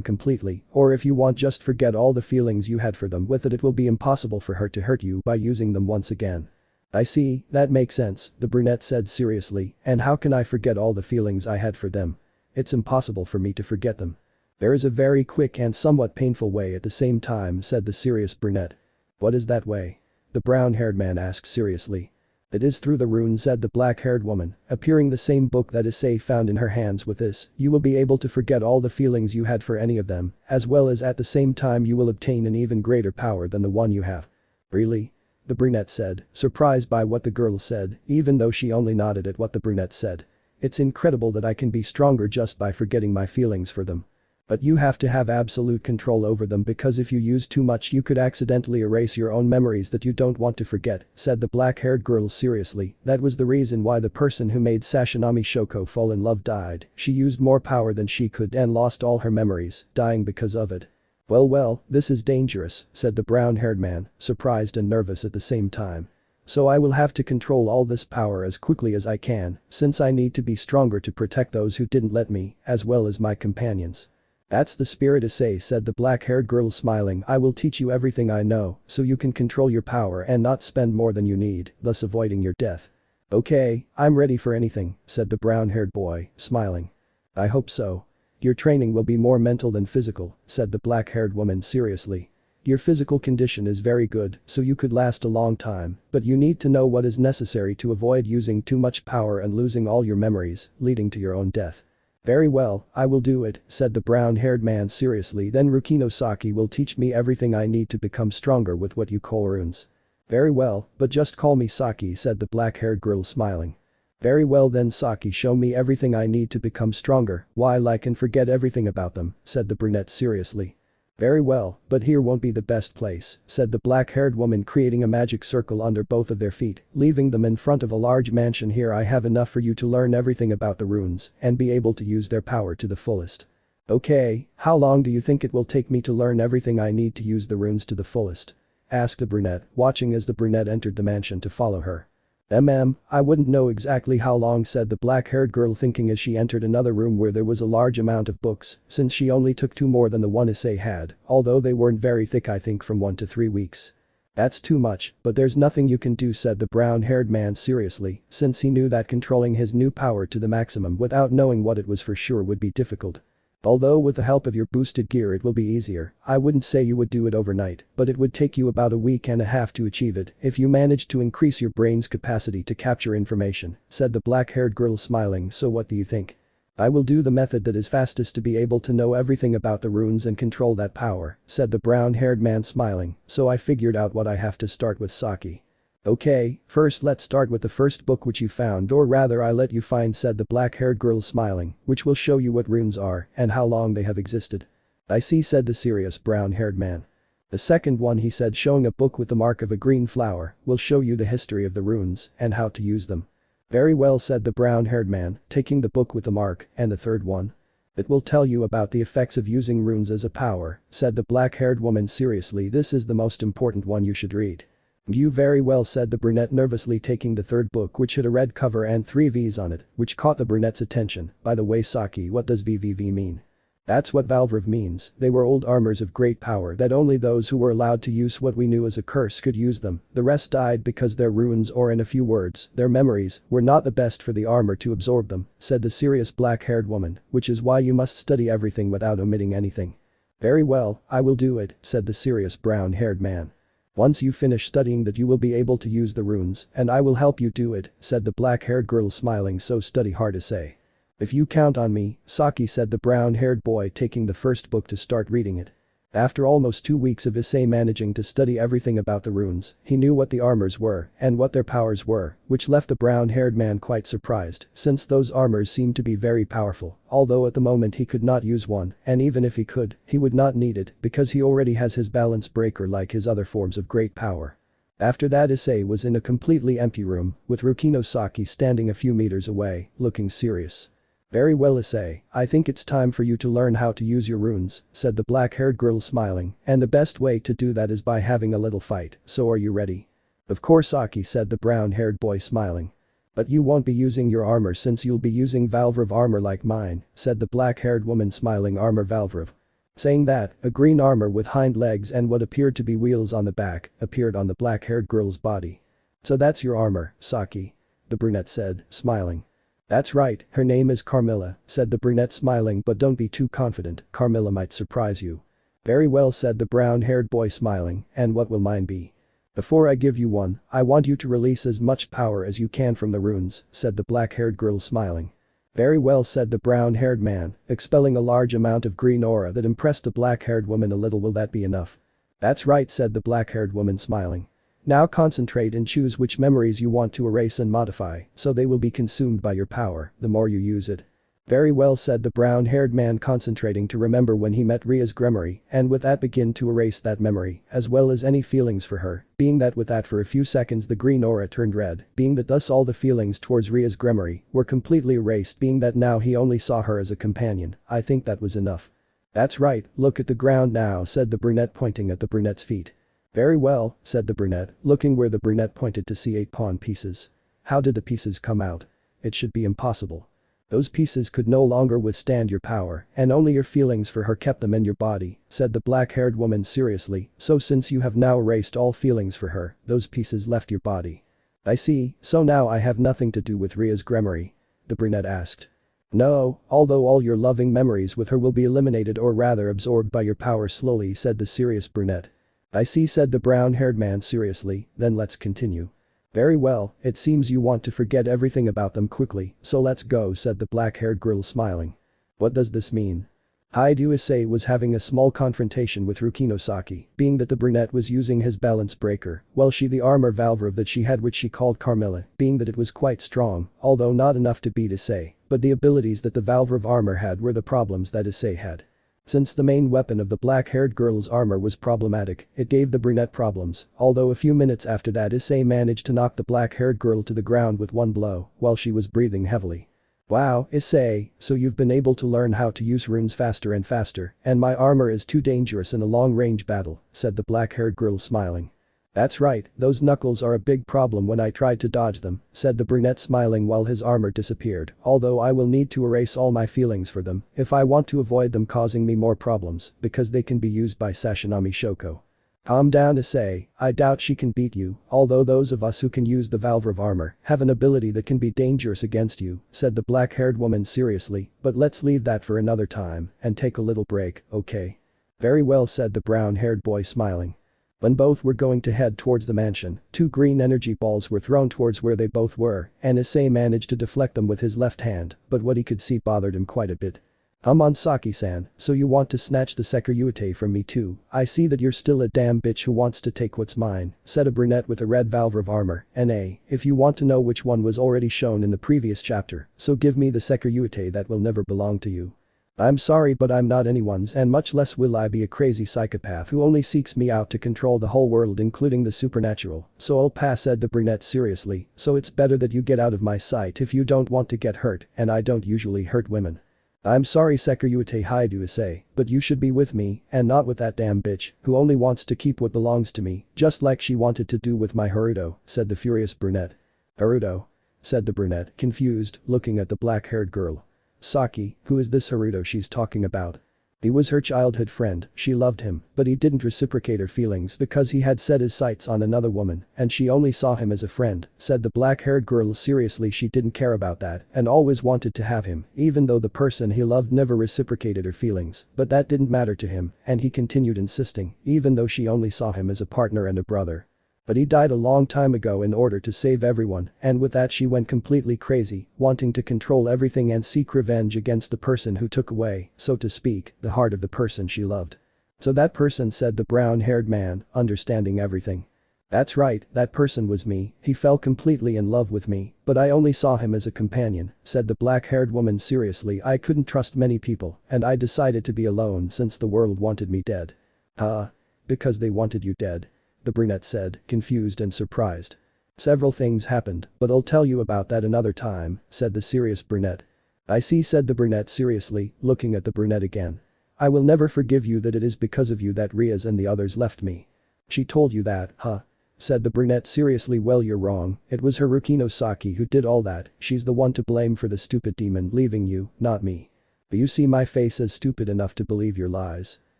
completely, or if you want just forget all the feelings you had for them, with it will be impossible for her to hurt you by using them once again." "I see, that makes sense," the brunette said seriously, "and how can I forget all the feelings I had for them? It's impossible for me to forget them." There is a very quick and somewhat painful way at the same time, said the serious brunette. What is that way? The brown-haired man asked seriously. It is through the runes, said the black-haired woman, appearing the same book that Issei found in her hands. With this, you will be able to forget all the feelings you had for any of them, as well as at the same time you will obtain an even greater power than the one you have. Really? The brunette said, surprised by what the girl said, even though she only nodded at what the brunette said. It's incredible that I can be stronger just by forgetting my feelings for them. But you have to have absolute control over them, because if you use too much you could accidentally erase your own memories that you don't want to forget, said the black-haired girl seriously. That was the reason why the person who made Sashinami Shoko fall in love died. She used more power than she could and lost all her memories, dying because of it. Well, this is dangerous, said the brown-haired man, surprised and nervous at the same time. So I will have to control all this power as quickly as I can, since I need to be stronger to protect those who didn't let me, as well as my companions. That's the spirit, Issei, said the black-haired girl smiling. I will teach you everything I know, so you can control your power and not spend more than you need, thus avoiding your death. Okay, I'm ready for anything, said the brown-haired boy, smiling. I hope so. Your training will be more mental than physical, said the black-haired woman seriously. Your physical condition is very good, so you could last a long time, but you need to know what is necessary to avoid using too much power and losing all your memories, leading to your own death. Very well, I will do it, said the brown-haired man seriously. Then Rukino Saki will teach me everything I need to become stronger with what you call runes. Very well, but just call me Saki, said the black-haired girl smiling. Very well then, Saki, show me everything I need to become stronger, while I can forget everything about them, said the brunette seriously. Very well, but here won't be the best place, said the black-haired woman, creating a magic circle under both of their feet, leaving them in front of a large mansion. Here I have enough for you to learn everything about the runes and be able to use their power to the fullest. Okay, how long do you think it will take me to learn everything I need to use the runes to the fullest? Asked the brunette, watching as the brunette entered the mansion to follow her. I wouldn't know exactly how long, said the black-haired girl, thinking as she entered another room where there was a large amount of books, since she only took 2 more than the one Issei had, although they weren't very thick, I think from 1 to 3 weeks. That's too much, but there's nothing you can do, said the brown-haired man seriously, since he knew that controlling his new power to the maximum without knowing what it was for sure would be difficult. Although with the help of your boosted gear it will be easier. I wouldn't say you would do it overnight, but it would take you about a week and a half to achieve it if you managed to increase your brain's capacity to capture information, said the black-haired girl smiling. So what do you think? I will do the method that is fastest to be able to know everything about the runes and control that power, said the brown-haired man smiling. So I figured out what I have to start with, Saki. Okay, first let's start with the first book which you found, or rather I let you find, said the black-haired girl smiling, which will show you what runes are and how long they have existed. I see, said the serious brown-haired man. The second one, he said, showing a book with the mark of a green flower, will show you the history of the runes and how to use them. Very well, said the brown-haired man, taking the book with the mark. And the third one? It will tell you about the effects of using runes as a power, said the black-haired woman seriously. This is the most important one, you should read. You very well, said the brunette nervously, taking the third book, which had a red cover and 3 V's on it, which caught the brunette's attention. By the way, Saki, what does VVV mean? That's what Valvrave means. They were old armors of great power that only those who were allowed to use what we knew as a curse could use them. The rest died because their runes, or in a few words, their memories, were not the best for the armor to absorb them, said the serious black-haired woman, which is why you must study everything without omitting anything. Very well, I will do it, said the serious brown-haired man. Once you finish studying that you will be able to use the runes, and I will help you do it, said the black-haired girl smiling. So study hard, Issei. If you count on me, Saki, said the brown-haired boy, taking the first book to start reading it. After almost 2 weeks of Issei managing to study everything about the runes, he knew what the armors were and what their powers were, which left the brown-haired man quite surprised, since those armors seemed to be very powerful, although at the moment he could not use one, and even if he could, he would not need it because he already has his balance breaker like his other forms of great power. After that, Issei was in a completely empty room, with Rukino Saki standing a few meters away, looking serious. Very well, Issei, I think it's time for you to learn how to use your runes, said the black-haired girl smiling, and the best way to do that is by having a little fight, so are you ready? Of course, Saki, said the brown-haired boy smiling. But you won't be using your armor since you'll be using Valvrave armor like mine, said the black-haired woman smiling. Armor Valvrave. Saying that, a green armor with hind legs and what appeared to be wheels on the back appeared on the black-haired girl's body. So that's your armor, Saki? The brunette said, smiling. That's right, her name is Carmilla, said the brunette smiling, but don't be too confident, Carmilla might surprise you. Very well, said the brown-haired boy smiling, and what will mine be? Before I give you one, I want you to release as much power as you can from the runes, said the black-haired girl smiling. Very well, said the brown-haired man, expelling a large amount of green aura that impressed the black-haired woman a little. Will that be enough? That's right, said the black-haired woman smiling. Now concentrate and choose which memories you want to erase and modify, so they will be consumed by your power, the more you use it. Very well, said the brown-haired man, concentrating to remember when he met Ria's Gremory, and with that begin to erase that memory, as well as any feelings for her, being that with that for a few seconds the green aura turned red, being that thus all the feelings towards Ria's Gremory were completely erased, being that now he only saw her as a companion. I think that was enough. That's right, look at the ground now, said the brunette, pointing at the brunette's feet. Very well, said the brunette, looking where the brunette pointed to see 8 pawn pieces. How did the pieces come out? It should be impossible. Those pieces could no longer withstand your power, and only your feelings for her kept them in your body, said the black-haired woman seriously, so since you have now erased all feelings for her, those pieces left your body. I see, so now I have nothing to do with Ria's Gremory? The brunette asked. No, although all your loving memories with her will be eliminated, or rather absorbed by your power slowly, said the serious brunette. I see, said the brown-haired man seriously, then let's continue. Very well, it seems you want to forget everything about them quickly, so let's go, said the black-haired girl smiling. What does this mean? Hyoudou Issei was having a small confrontation with Rukinosaki, being that the brunette was using his balance breaker, while she the armor Valvrave that she had, which she called Carmilla, being that it was quite strong, although not enough to beat Issei, but the abilities that the Valvrave armor had were the problems that Issei had. Since the main weapon of the black-haired girl's armor was problematic, it gave the brunette problems, although a few minutes after that Issei managed to knock the black-haired girl to the ground with one blow, while she was breathing heavily. Wow, Issei, so you've been able to learn how to use runes faster and faster, and my armor is too dangerous in a long-range battle, said the black-haired girl smiling. That's right, those knuckles are a big problem when I tried to dodge them, said the brunette smiling while his armor disappeared, although I will need to erase all my feelings for them if I want to avoid them causing me more problems, because they can be used by Sashinami Shoko. Calm down, Issei, I doubt she can beat you, although those of us who can use the Valvrave armor have an ability that can be dangerous against you, said the black-haired woman seriously, but let's leave that for another time and take a little break, okay? Very well, said the brown-haired boy smiling. When both were going to head towards the mansion, 2 green energy balls were thrown towards where they both were, and Issei managed to deflect them with his left hand, but what he could see bothered him quite a bit. Come on, Saki-san, so you want to snatch the Sekiryuutei from me too? I see that you're still a damn bitch who wants to take what's mine, said a brunette with a red Valvrave armor, if you want to know which one was already shown in the previous chapter, so give me the Sekiryuutei that will never belong to you. I'm sorry, but I'm not anyone's, and much less will I be a crazy psychopath who only seeks me out to control the whole world including the supernatural, so I'll pass, said the brunette seriously, so it's better that you get out of my sight if you don't want to get hurt, and I don't usually hurt women. I'm sorry, Sekiryuutei Hyoudou Issei, but you should be with me and not with that damn bitch who only wants to keep what belongs to me, just like she wanted to do with my Hyoudou, said the furious brunette. Hyoudou? Said the brunette, confused, looking at the black-haired girl. Saki, who is this Hyoudou she's talking about? He was her childhood friend, she loved him, but he didn't reciprocate her feelings because he had set his sights on another woman and she only saw him as a friend, said the black-haired girl seriously. She didn't care about that and always wanted to have him, even though the person he loved never reciprocated her feelings, but that didn't matter to him and he continued insisting, even though she only saw him as a partner and a brother. But he died a long time ago in order to save everyone, and with that she went completely crazy, wanting to control everything and seek revenge against the person who took away, so to speak, the heart of the person she loved. So that person, said the brown-haired man, understanding everything. That's right, that person was me, he fell completely in love with me, but I only saw him as a companion, said the black-haired woman seriously. I couldn't trust many people, and I decided to be alone since the world wanted me dead. Huh? Because they wanted you dead? The brunette said, confused and surprised. Several things happened, but I'll tell you about that another time, said the serious brunette. I see, said the brunette seriously, looking at the brunette again. I will never forgive you. That it is because of you that Rias and the others left me. She told you that, huh? Said the brunette seriously. Well, you're wrong, it was her Rukinosaki who did all that, she's the one to blame for the stupid demon leaving you, not me. But you see my face as stupid enough to believe your lies?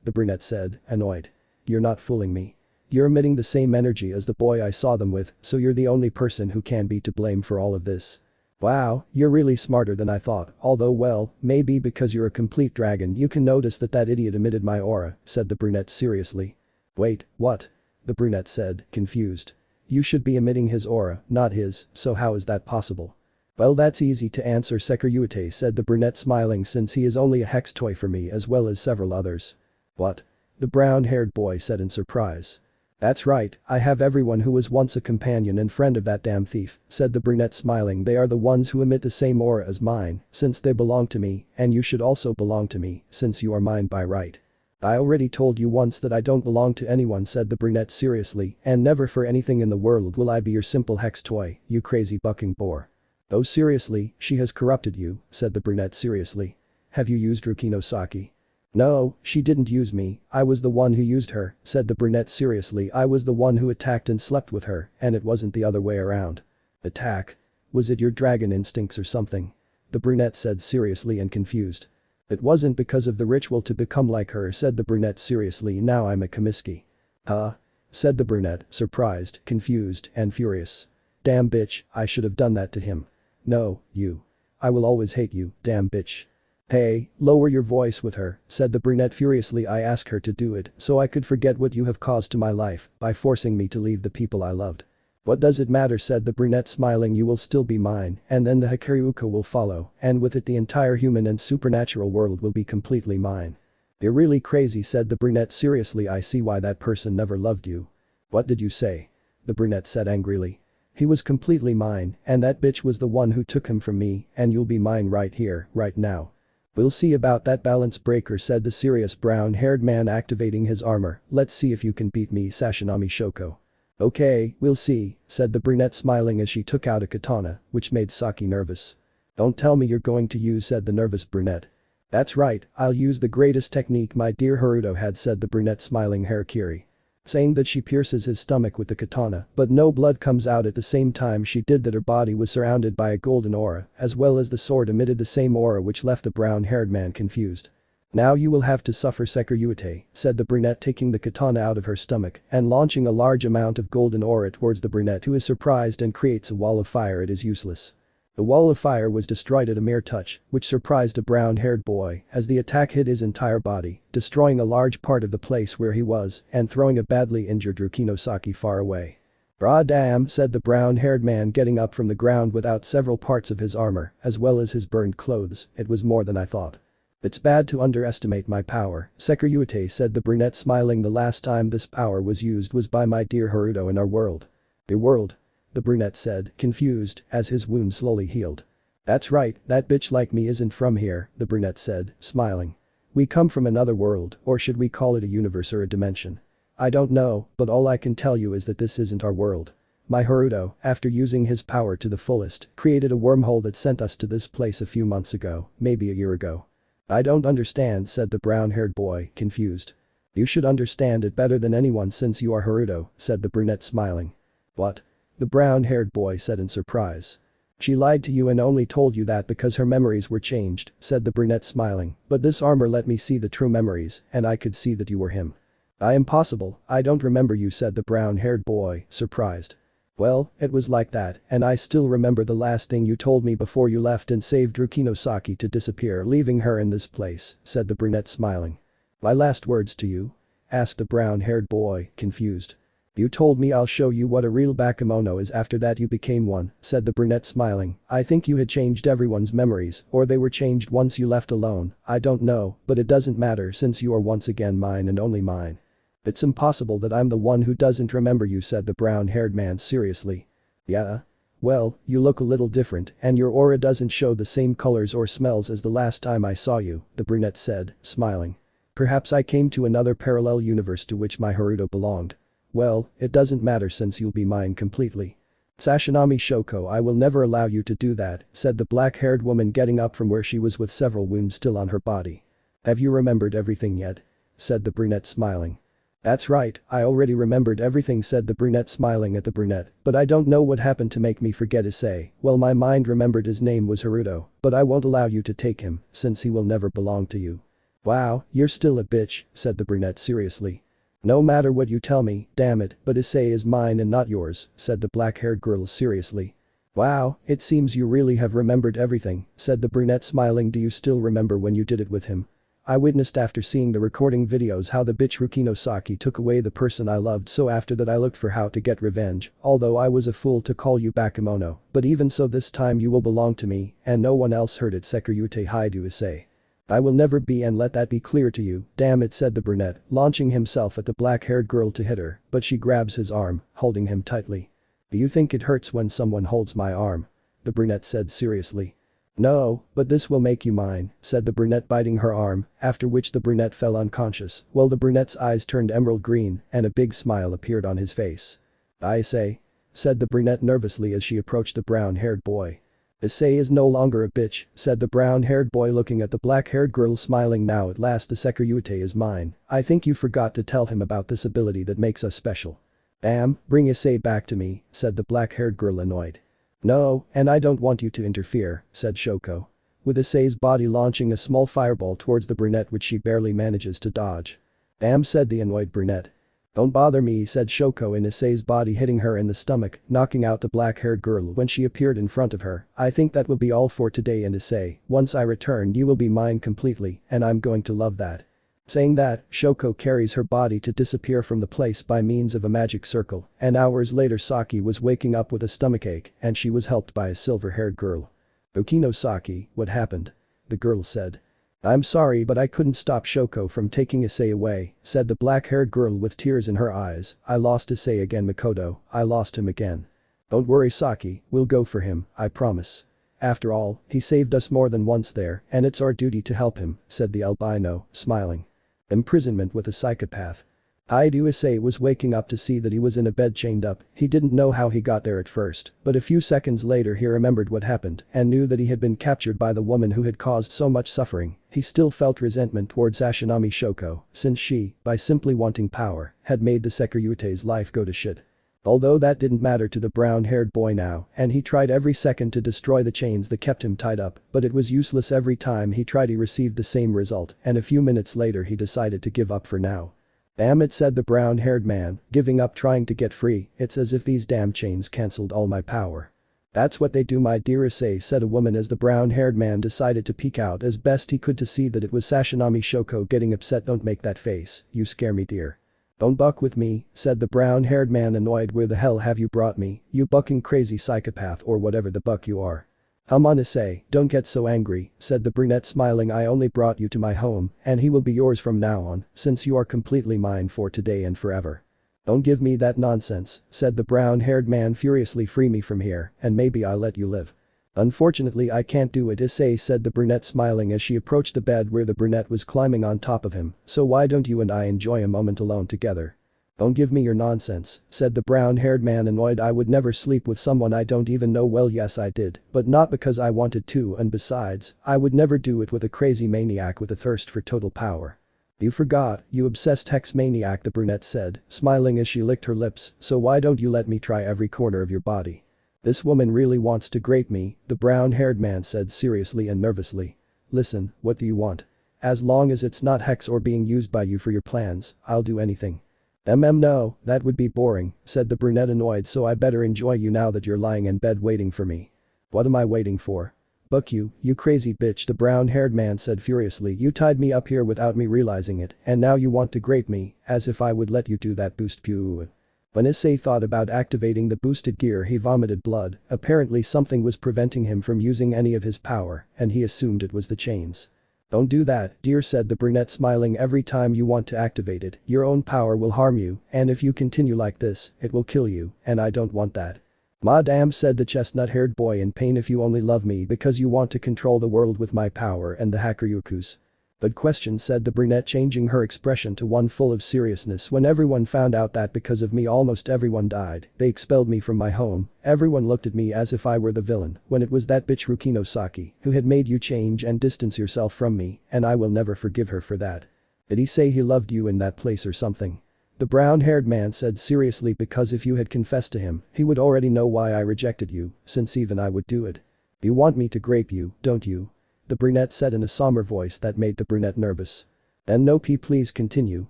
The brunette said, annoyed. You're not fooling me. You're emitting the same energy as the boy I saw them with, so you're the only person who can be to blame for all of this. Wow, you're really smarter than I thought, although well, maybe because you're a complete dragon you can notice that that idiot emitted my aura, said the brunette seriously. Wait, what? The brunette said, confused. You should be emitting his aura, not his, so how is that possible? Well, that's easy to answer, Sekiryuutei, said the brunette, smiling, since he is only a hex toy for me as well as several others. What? The brown-haired boy said in surprise. That's right, I have everyone who was once a companion and friend of that damn thief, said the brunette, smiling. They are the ones who emit the same aura as mine, since they belong to me, and you should also belong to me, since you are mine by right. I already told you once that I don't belong to anyone, said the brunette seriously, and never for anything in the world will I be your simple hex toy, you crazy bucking boar. Oh seriously, she has corrupted you, said the brunette seriously. Have you used Rukinosaki? No, she didn't use me, I was the one who used her, said the brunette seriously. I was the one who attacked and slept with her, and it wasn't the other way around. Attack? Was it your dragon instincts or something? The brunette said seriously and confused. It wasn't because of the ritual to become like her, said the brunette seriously. Now I'm a Kamiski. Huh? Said the brunette, surprised, confused, and furious. Damn bitch, I should have done that to him. No, you. I will always hate you, damn bitch. Hey, lower your voice with her, said the brunette furiously. I asked her to do it so I could forget what you have caused to my life by forcing me to leave the people I loved. What does it matter, said the brunette, smiling. You will still be mine, and then the Sekiryuutei will follow, and with it the entire human and supernatural world will be completely mine. You're really crazy, said the brunette seriously. I see why that person never loved you. What did you say? The brunette said angrily. He was completely mine, and that bitch was the one who took him from me, and you'll be mine right here, right now. We'll see about that, balance breaker, said the serious brown-haired man, activating his armor. Let's see if you can beat me, Sashinami Shoko. Okay, we'll see, said the brunette, smiling as she took out a katana, which made Saki nervous. Don't tell me you're going to use, said the nervous brunette. That's right, I'll use the greatest technique my dear Hyoudou had, said the brunette, smiling. Harakiri. Saying that she pierces his stomach with the katana, but no blood comes out at the same time she did that. Her body was surrounded by a golden aura, as well as the sword emitted the same aura, which left the brown-haired man confused. Now you will have to suffer, Sekiryuutei, said the brunette, taking the katana out of her stomach and launching a large amount of golden aura towards the brunette, who is surprised and creates a wall of fire. It is useless. The wall of fire was destroyed at a mere touch, which surprised a brown-haired boy as the attack hit his entire body, destroying a large part of the place where he was and throwing a badly injured Rukinosaki far away. Brah damn, said the brown-haired man, getting up from the ground without several parts of his armor as well as his burned clothes. It was more than I thought. It's bad to underestimate my power, Sekiryuutei, said the brunette, smiling. The last time this power was used was by my dear Hyoudou in our world. The world? The brunette said, confused, as his wound slowly healed. That's right, that bitch like me isn't from here, the brunette said, smiling. We come from another world, or should we call it a universe or a dimension? I don't know, but all I can tell you is that this isn't our world. My Hyoudou, after using his power to the fullest, created a wormhole that sent us to this place a few months ago, maybe a year ago. I don't understand, said the brown-haired boy, confused. You should understand it better than anyone since you are Hyoudou, said the brunette, smiling. What? The brown-haired boy said in surprise. She lied to you and only told you that because her memories were changed, said the brunette, smiling, but this armor let me see the true memories, and I could see that you were him. Impossible, I don't remember you, said the brown-haired boy, surprised. Well, it was like that, and I still remember the last thing you told me before you left and saved Rukinosaki to disappear, leaving her in this place, said the brunette, smiling. My last words to you? Asked the brown-haired boy, confused. You told me I'll show you what a real bakemono is. After that you became one, said the brunette, smiling. I think you had changed everyone's memories, or they were changed once you left alone, I don't know, but it doesn't matter since you are once again mine and only mine. It's impossible that I'm the one who doesn't remember you, said the brown-haired man seriously. Yeah? Well, you look a little different and your aura doesn't show the same colors or smells as the last time I saw you, the brunette said, smiling. Perhaps I came to another parallel universe to which my Hyoudou belonged. Well, it doesn't matter since you'll be mine completely. Sashinami Shoko, I will never allow you to do that, said the black-haired woman, getting up from where she was with several wounds still on her body. Have you remembered everything yet? Said the brunette, smiling. That's right, I already remembered everything, said the brunette, smiling at the brunette, but I don't know what happened to make me forget Issei. Well, my mind remembered his name was Hyoudou, but I won't allow you to take him, since he will never belong to you. Wow, you're still a bitch, said the brunette seriously. No matter what you tell me, damn it, but Issei is mine and not yours, said the black-haired girl seriously. Wow, it seems you really have remembered everything, said the brunette smiling. Do you still remember when you did it with him? I witnessed after seeing the recording videos how the bitch Rukino Saki took away the person I loved, so after that I looked for how to get revenge, although I was a fool to call you Bakemono, but even so this time you will belong to me, and no one else. Heard it, Sekiryuutei Hyoudou Issei. I will never be, and let that be clear to you. Damn it, said the brunette, launching himself at the black-haired girl to hit her, but she grabs his arm, holding him tightly. Do you think it hurts when someone holds my arm? The brunette said seriously. No, but this will make you mine, said the brunette, biting her arm, after which the brunette fell unconscious, while the brunette's eyes turned emerald green and a big smile appeared on his face. I say, said the brunette nervously as she approached the brown-haired boy. Issei is no longer a bitch, said the brown-haired boy looking at the black-haired girl, smiling. Now at last the Sekiryuutei is mine. I think you forgot to tell him about this ability that makes us special. Bam, bring Issei back to me, said the black-haired girl, annoyed. No, and I don't want you to interfere, said Shoko. With Issei's body launching a small fireball towards the brunette which she barely manages to dodge. Damn, said the annoyed brunette. Don't bother me, said Shoko, in Issei's body hitting her in the stomach, knocking out the black-haired girl when she appeared in front of her. I think that will be all for today, and Issei, once I return you will be mine completely, and I'm going to love that. Saying that, Shoko carries her body to disappear from the place by means of a magic circle, and hours later Saki was waking up with a stomachache and she was helped by a silver-haired girl. Ukino Saki, what happened? The girl said. I'm sorry, but I couldn't stop Shoko from taking Issei away, said the black-haired girl with tears in her eyes. I lost Issei again, Makoto, I lost him again. Don't worry Saki, we'll go for him, I promise. After all, he saved us more than once there and it's our duty to help him, said the albino, smiling. Imprisonment with a psychopath. Hyoudou Issei was waking up to see that he was in a bed chained up. He didn't know how he got there at first, but a few seconds later he remembered what happened and knew that he had been captured by the woman who had caused so much suffering. He still felt resentment towards Sashinami Shoko, since she, by simply wanting power, had made the Sekiryuutei's life go to shit. Although that didn't matter to the brown-haired boy now, and he tried every second to destroy the chains that kept him tied up, but it was useless. Every time he tried he received the same result, and a few minutes later he decided to give up for now. Damn it, said the brown-haired man, giving up trying to get free. It's as if these damn chains cancelled all my power. That's what they do, my dear Issei, said a woman as the brown-haired man decided to peek out as best he could to see that it was Sashinami Shoko getting upset. Don't make that face, you scare me, dear. Don't buck with me, said the brown-haired man, annoyed. Where the hell have you brought me, you bucking crazy psychopath or whatever the buck you are? Come on Issei, don't get so angry, said the brunette, smiling. I only brought you to my home and he will be yours from now on, since you are completely mine for today and forever. Don't give me that nonsense, said the brown-haired man furiously. Free me from here and maybe I'll let you live. Unfortunately I can't do it, Issei, said the brunette, smiling as she approached the bed where the brunette was climbing on top of him. So why don't you and I enjoy a moment alone together? Don't give me your nonsense, said the brown-haired man, annoyed. I would never sleep with someone I don't even know. Well, yes I did, but not because I wanted to, and besides, I would never do it with a crazy maniac with a thirst for total power. You forgot, you obsessed hex maniac, the brunette said, smiling as she licked her lips. So why don't you let me try every corner of your body? This woman really wants to grape me, the brown-haired man said seriously and nervously. Listen, what do you want? As long as it's not hex or being used by you for your plans, I'll do anything. No, that would be boring, said the brunette, annoyed. So I better enjoy you now that you're lying in bed waiting for me. What am I waiting for? Buck you crazy bitch, the brown-haired man said furiously. You tied me up here without me realizing it, and now you want to grape me, as if I would let you do that. Boost pew. When Issei thought about activating the boosted gear he vomited blood. Apparently something was preventing him from using any of his power, and he assumed it was the chains. Don't do that, dear, said the brunette, smiling. Every time you want to activate it, your own power will harm you, and if you continue like this, it will kill you, and I don't want that. Madam, said the chestnut-haired boy in pain. If you only love me because you want to control the world with my power and the Hakuryuku's. Good question, said the brunette, changing her expression to one full of seriousness. When everyone found out that because of me almost everyone died, they expelled me from my home, everyone looked at me as if I were the villain, when it was that bitch Rukino Saki who had made you change and distance yourself from me, and I will never forgive her for that. Did he say he loved you in that place or something? The brown-haired man said seriously. Because if you had confessed to him, he would already know why I rejected you, since even I would do it. You want me to grape you, don't you? The brunette said in a somber voice that made the brunette nervous. Then no, please continue,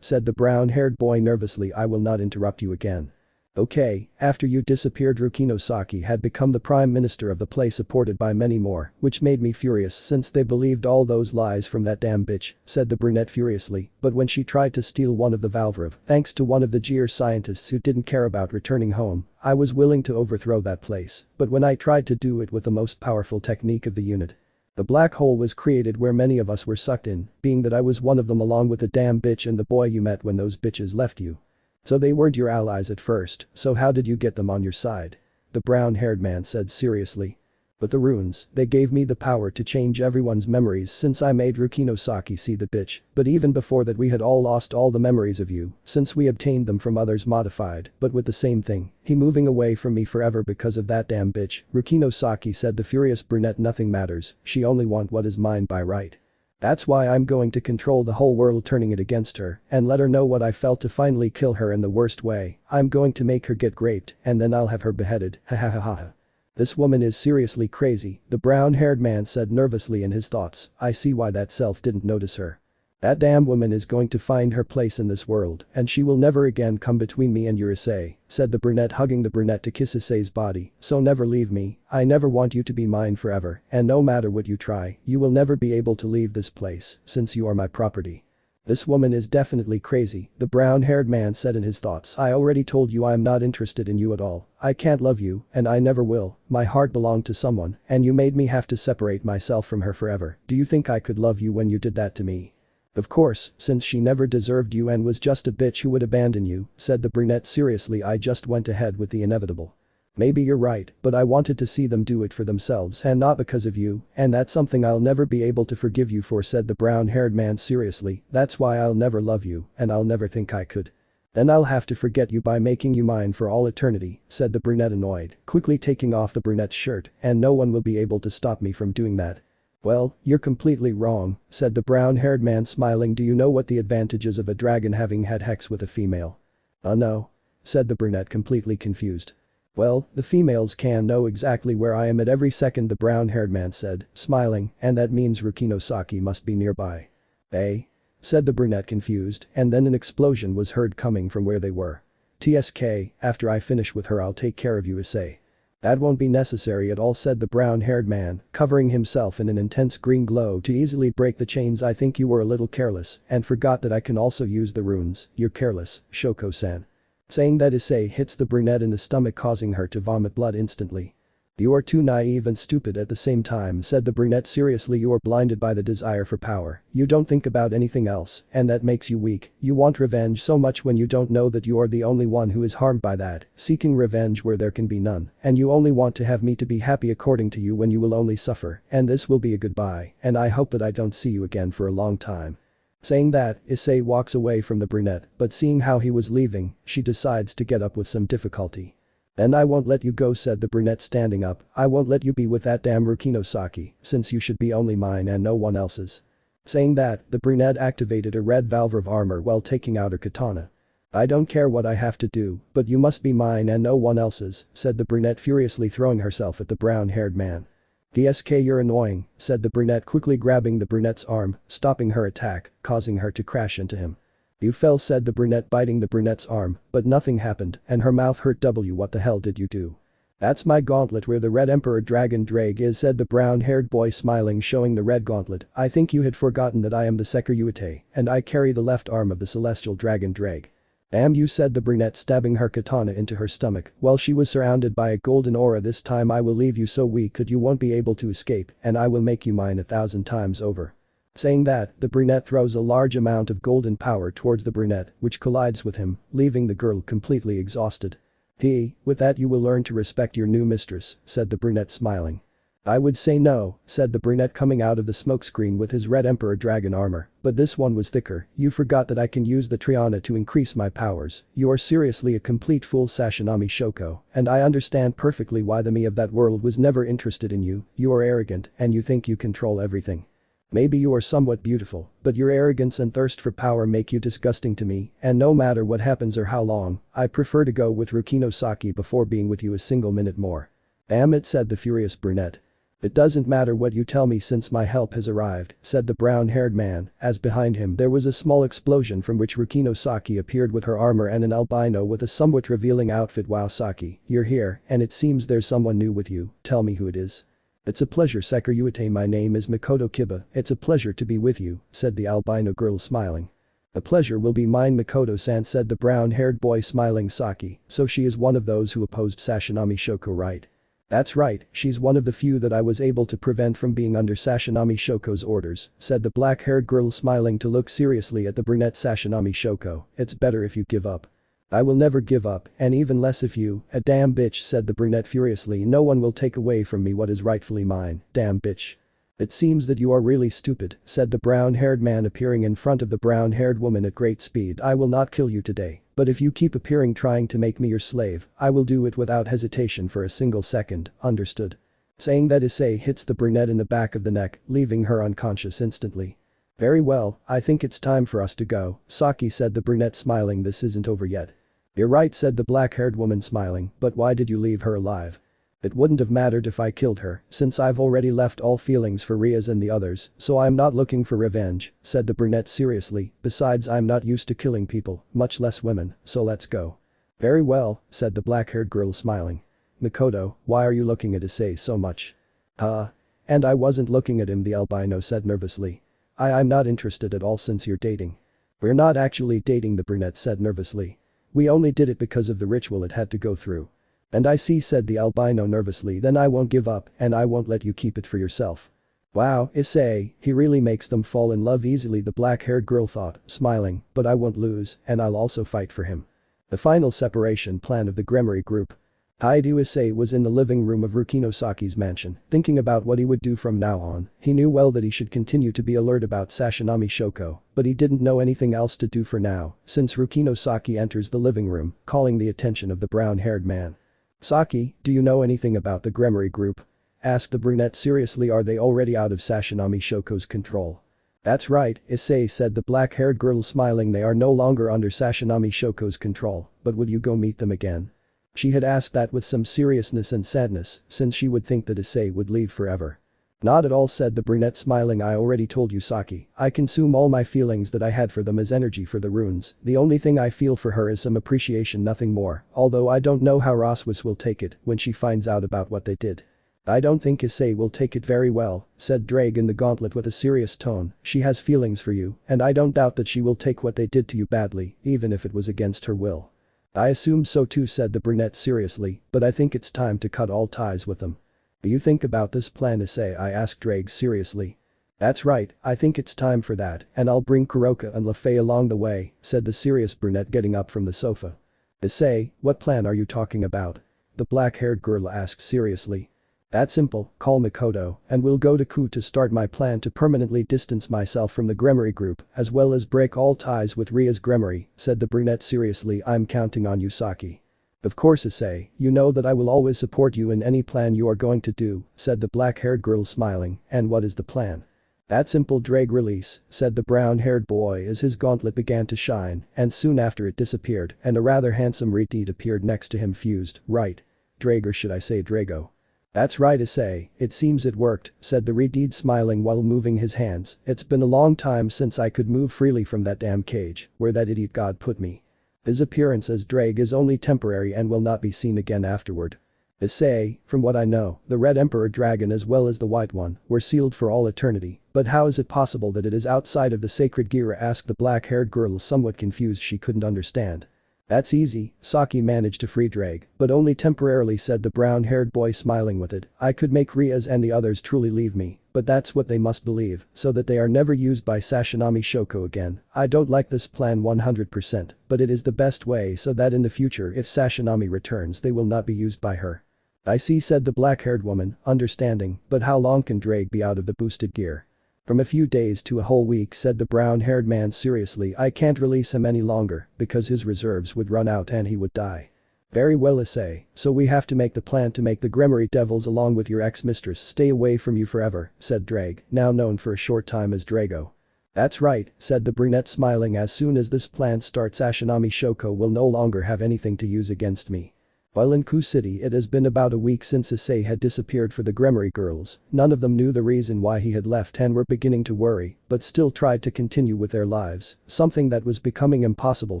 said the brown-haired boy nervously. I will not interrupt you again. Okay, after you disappeared Rukinosaki had become the prime minister of the place supported by many more, which made me furious since they believed all those lies from that damn bitch, said the brunette furiously, but when she tried to steal one of the Valvrave, thanks to one of the Gear scientists who didn't care about returning home, I was willing to overthrow that place, but when I tried to do it with the most powerful technique of the unit. The black hole was created where many of us were sucked in, being that I was one of them along with the damn bitch and the boy you met when those bitches left you. So they weren't your allies at first, so how did you get them on your side? The brown-haired man said seriously. But the runes, they gave me the power to change everyone's memories since I made Rukinosaki see the bitch, but even before that we had all lost all the memories of you, since we obtained them from others modified, but with the same thing, he moving away from me forever because of that damn bitch, Rukinosaki said the furious brunette nothing matters, she only want what is mine by right. That's why I'm going to control the whole world turning it against her and let her know what I felt to finally kill her in the worst way, I'm going to make her get raped and then I'll have her beheaded, ha ha ha ha. This woman is seriously crazy, the brown-haired man said nervously in his thoughts, I see why that self didn't notice her. That damn woman is going to find her place in this world and she will never again come between me and your Issei, said the brunette hugging the brunette to kiss Issei's body, so never leave me, I never want you to be mine forever and no matter what you try, you will never be able to leave this place since you are my property. This woman is definitely crazy, the brown-haired man said in his thoughts. I already told you I am not interested in you at all, I can't love you and I never will, my heart belonged to someone and you made me have to separate myself from her forever, do you think I could love you when you did that to me? Of course, since she never deserved you and was just a bitch who would abandon you, said the brunette seriously I just went ahead with the inevitable. Maybe you're right, but I wanted to see them do it for themselves and not because of you, and that's something I'll never be able to forgive you for said the brown-haired man seriously, that's why I'll never love you and I'll never think I could. Then I'll have to forget you by making you mine for all eternity, said the brunette annoyed, quickly taking off the brunette's shirt, and no one will be able to stop me from doing that. Well, you're completely wrong, said the brown-haired man smiling. Do you know what the advantages of a dragon having had sex with a female? No, said the brunette completely confused. Well, the females can know exactly where I am at every second, the brown-haired man said, smiling, and that means Rukinosaki must be nearby. Eh? Said the brunette confused, and then an explosion was heard coming from where they were. TSK, after I finish with her I'll take care of you, Issei. That won't be necessary at all, said the brown-haired man, covering himself in an intense green glow to easily break the chains. I think you were a little careless and forgot that I can also use the runes. You're careless, Shoko-san. Saying that, Issei hits the brunette in the stomach, causing her to vomit blood instantly. You are too naive and stupid at the same time, said the brunette seriously. You are blinded by the desire for power, you don't think about anything else, and that makes you weak. You want revenge so much when you don't know that you are the only one who is harmed by that, seeking revenge where there can be none, and you only want to have me to be happy according to you when you will only suffer, and this will be a goodbye, and I hope that I don't see you again for a long time. Saying that, Issei walks away from the brunette, but seeing how he was leaving, she decides to get up with some difficulty. Then I won't let you go, said the brunette standing up, I won't let you be with that damn Rukinosaki, since you should be only mine and no one else's. Saying that, the brunette activated a red Valvrave armor while taking out her katana. I don't care what I have to do, but you must be mine and no one else's, said the brunette furiously, throwing herself at the brown-haired man. DSK, you're annoying, said the brunette, quickly grabbing the brunette's arm, stopping her attack, causing her to crash into him. You fell, said the brunette, biting the brunette's arm, but nothing happened and her mouth hurt. What the hell did you do? That's my gauntlet where the red emperor dragon Ddraig is, said the brown-haired boy smiling, showing the red gauntlet. I think you had forgotten that I am the Sekiryuutei and I carry the left arm of the celestial dragon Ddraig. Damn you, said the brunette, stabbing her katana into her stomach while she was surrounded by a golden aura. This time I will leave you so weak that you won't be able to escape and I will make you mine 1,000 times over. Saying that, the brunette throws a large amount of golden power towards the brunette, which collides with him, leaving the girl completely exhausted. With that you will learn to respect your new mistress, said the brunette, smiling. I would say no, said the brunette, coming out of the smokescreen with his red emperor dragon armor, but this one was thicker. You forgot that I can use the Triana to increase my powers. You are seriously a complete fool, Sashinami Shoko, and I understand perfectly why the me of that world was never interested in you. You are arrogant and you think you control everything. Maybe you are somewhat beautiful, but your arrogance and thirst for power make you disgusting to me, and no matter what happens or how long, I prefer to go with Rukinosaki before being with you a single minute more. Damn it, said the furious brunette. "It doesn't matter what you tell me since my help has arrived," said the brown-haired man, as behind him there was a small explosion from which Rukino Saki appeared with her armor and an albino with a somewhat revealing outfit. "Wow Saki, you're here, and it seems there's someone new with you, tell me who it is." "It's a pleasure Sekiryuutei, my name is Makoto Kiba, it's a pleasure to be with you," said the albino girl smiling. "The pleasure will be mine Makoto-san," said the brown-haired boy smiling. "Saki, so she is one of those who opposed Sashinami Shoko, right?" "That's right, she's one of the few that I was able to prevent from being under Sashinami Shoko's orders," said the black-haired girl smiling to look seriously at the brunette. "Sashinami Shoko, it's better if you give up." "I will never give up, and even less if you, a damn bitch," said the brunette furiously. "No one will take away from me what is rightfully mine, damn bitch." "It seems that you are really stupid," said the brown-haired man appearing in front of the brown-haired woman at great speed. "I will not kill you today, but if you keep appearing trying to make me your slave, I will do it without hesitation for a single second, understood?" Saying that Issei hits the brunette in the back of the neck, leaving her unconscious instantly. "Very well, I think it's time for us to go," Saki said the brunette smiling. "This isn't over yet." "You're right," said the black-haired woman smiling, "but why did you leave her alive?" "It wouldn't have mattered if I killed her, since I've already left all feelings for Riaz and the others, so I'm not looking for revenge," said the brunette seriously. "Besides, I'm not used to killing people, much less women, so let's go." "Very well," said the black-haired girl smiling. "Makoto, why are you looking at Issei so much?" And I wasn't looking at him," the albino said nervously. I'm not interested at all since you're dating." "We're not actually dating," the brunette said nervously. "We only did it because of the ritual it had to go through." "And I see," said the albino nervously. "Then I won't give up and I won't let you keep it for yourself." "Wow, Issei, he really makes them fall in love easily," the black-haired girl thought, smiling, "but I won't lose and I'll also fight for him." The final separation plan of the Gremory Group. Hyoudou Issei was in the living room of Rukino Saki's mansion, thinking about what he would do from now on. He knew well that he should continue to be alert about Sashinami Shoko, but he didn't know anything else to do for now, since Rukino Saki enters the living room, calling the attention of the brown-haired man. "Saki, do you know anything about the Gremory Group?" asked the brunette seriously. "Are they already out of Sashinami Shoko's control?" "That's right," Issei said the black-haired girl smiling. "They are no longer under Sashinami Shoko's control, but would you go meet them again?" She had asked that with some seriousness and sadness, since she would think that Issei would leave forever. "Not at all," said the brunette smiling. "I already told you Saki, I consume all my feelings that I had for them as energy for the runes. The only thing I feel for her is some appreciation, nothing more, although I don't know how Roswas will take it when she finds out about what they did." "I don't think Issei will take it very well," said Ddraig in the gauntlet with a serious tone. "She has feelings for you, and I don't doubt that she will take what they did to you badly, even if it was against her will." "I assumed so too," said the brunette seriously, "but I think it's time to cut all ties with them." "Do you think about this plan, Issei?" I asked Ddraig seriously. "That's right, I think it's time for that, and I'll bring Kuroka and Lafay along the way," said the serious brunette getting up from the sofa. "Issei, what plan are you talking about?" the black-haired girl asked seriously. "That's simple, call Makoto, and we'll go to Ku to start my plan to permanently distance myself from the Gremory Group, as well as break all ties with Riaz Gremory," said the brunette seriously. "I'm counting on you Saki." "Of course Issei, you know that I will always support you in any plan you are going to do," said the black-haired girl smiling. "And what is the plan?" "That's simple Ddraig release," said the brown-haired boy as his gauntlet began to shine, and soon after it disappeared and a rather handsome Redeed appeared next to him. "Fused, right? Ddraig, or should I say Drago?" "That's right Issei, it seems it worked," said the Redeed smiling while moving his hands. "It's been a long time since I could move freely from that damn cage where that idiot god put me." His appearance as Ddraig is only temporary and will not be seen again afterward. "Issei, from what I know, the Red Emperor Dragon as well as the White One were sealed for all eternity, but how is it possible that it is outside of the sacred Gira?" asked the black-haired girl somewhat confused. She couldn't understand. "That's easy, Saki managed to free Ddraig, but only temporarily," said the brown-haired boy smiling with it. "I could make Riaz and the others truly leave me, but that's what they must believe, so that they are never used by Sashinami Shoko again. I don't like this plan 100%, but it is the best way so that in the future if Sashinami returns they will not be used by her." "I see," said the black-haired woman, understanding, "but how long can Ddraig be out of the boosted gear?" "From a few days to a whole week," said the brown-haired man seriously. "I can't release him any longer because his reserves would run out and he would die." "Very well Issei, so we have to make the plan to make the Gremory Devils along with your ex-mistress stay away from you forever," said Ddraig, now known for a short time as Drago. "That's right," said the brunette smiling. "As soon as this plan starts Sashinami Shoko will no longer have anything to use against me." While in Ku City it has been about a week since Issei had disappeared for the Gremory girls, none of them knew the reason why he had left and were beginning to worry, but still tried to continue with their lives, something that was becoming impossible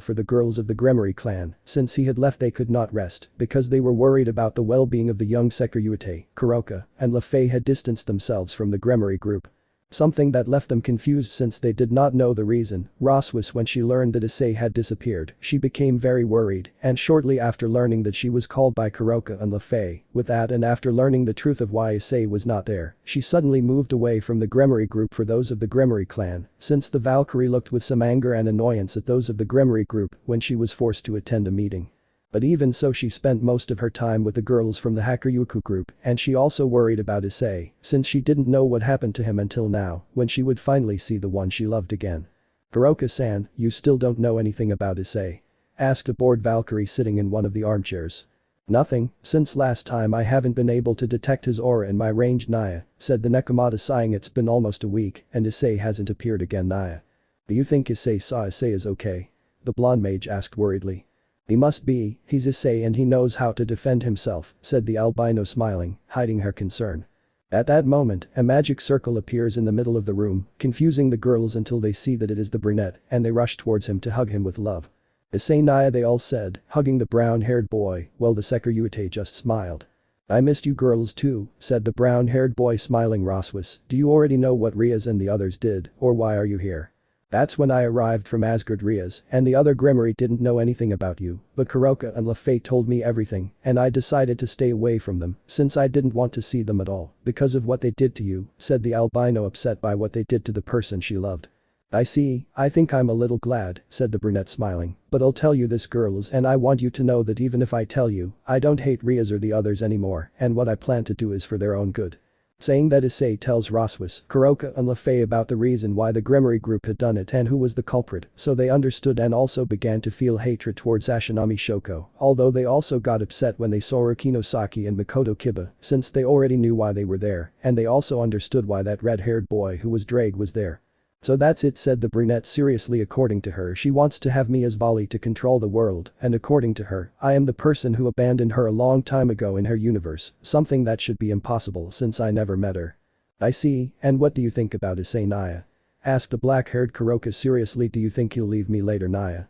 for the girls of the Gremory clan, since he had left they could not rest, because they were worried about the well-being of the young Sekiryuutei, Kuroka, and Lefei had distanced themselves from the Gremory Group. Something that left them confused since they did not know the reason. Roswis, when she learned that Issei had disappeared, she became very worried, and shortly after learning that she was called by Kuroka and Lefei, with that and after learning the truth of why Issei was not there, she suddenly moved away from the Gremory Group for those of the Gremory clan, since the Valkyrie looked with some anger and annoyance at those of the Gremory Group when she was forced to attend a meeting. But even so, she spent most of her time with the girls from the Sekiryuutei group, and she also worried about Issei, since she didn't know what happened to him until now, when she would finally see the one she loved again. Kuroka-san, you still don't know anything about Issei? Asked a bored Valkyrie sitting in one of the armchairs. Nothing, since last time I haven't been able to detect his aura in my range, Naya, said the Nekomata, sighing. It's been almost a week, and Issei hasn't appeared again, Naya. Do you think Issei saw Issei is okay? The blonde mage asked worriedly. He must be, he's Issei and he knows how to defend himself, said the albino, smiling, hiding her concern. At that moment, a magic circle appears in the middle of the room, confusing the girls until they see that it is the brunette, and they rush towards him to hug him with love. Issei, Naya, they all said, hugging the brown-haired boy, while the Sekiryuutei just smiled. I missed you girls too, said the brown-haired boy, smiling. Roswis, do you already know what Riaz and the others did, or why are you here? That's when I arrived from Asgard. Riaz and the other Gremory didn't know anything about you, but Kuroka and Lefei told me everything, and I decided to stay away from them, since I didn't want to see them at all, because of what they did to you, said the albino, upset by what they did to the person she loved. I see, I think I'm a little glad, said the brunette, smiling, but I'll tell you this, girls, and I want you to know that even if I tell you, I don't hate Riaz or the others anymore, and what I plan to do is for their own good. Saying that, Issei tells Roswis, Kuroka and Lefei about the reason why the Gremory Group had done it and who was the culprit, so they understood and also began to feel hatred towards Ashinami Shoko, although they also got upset when they saw Rukinosaki and Mikoto Kiba, since they already knew why they were there, and they also understood why that red-haired boy who was Ddraig was there. So that's it, said the brunette seriously. According to her, she wants to have me as Vali to control the world, and according to her, I am the person who abandoned her a long time ago in her universe, something that should be impossible since I never met her. I see, and what do you think about Issei, Naya? Asked the black-haired Kuroka seriously. Do you think he'll leave me later, Naya?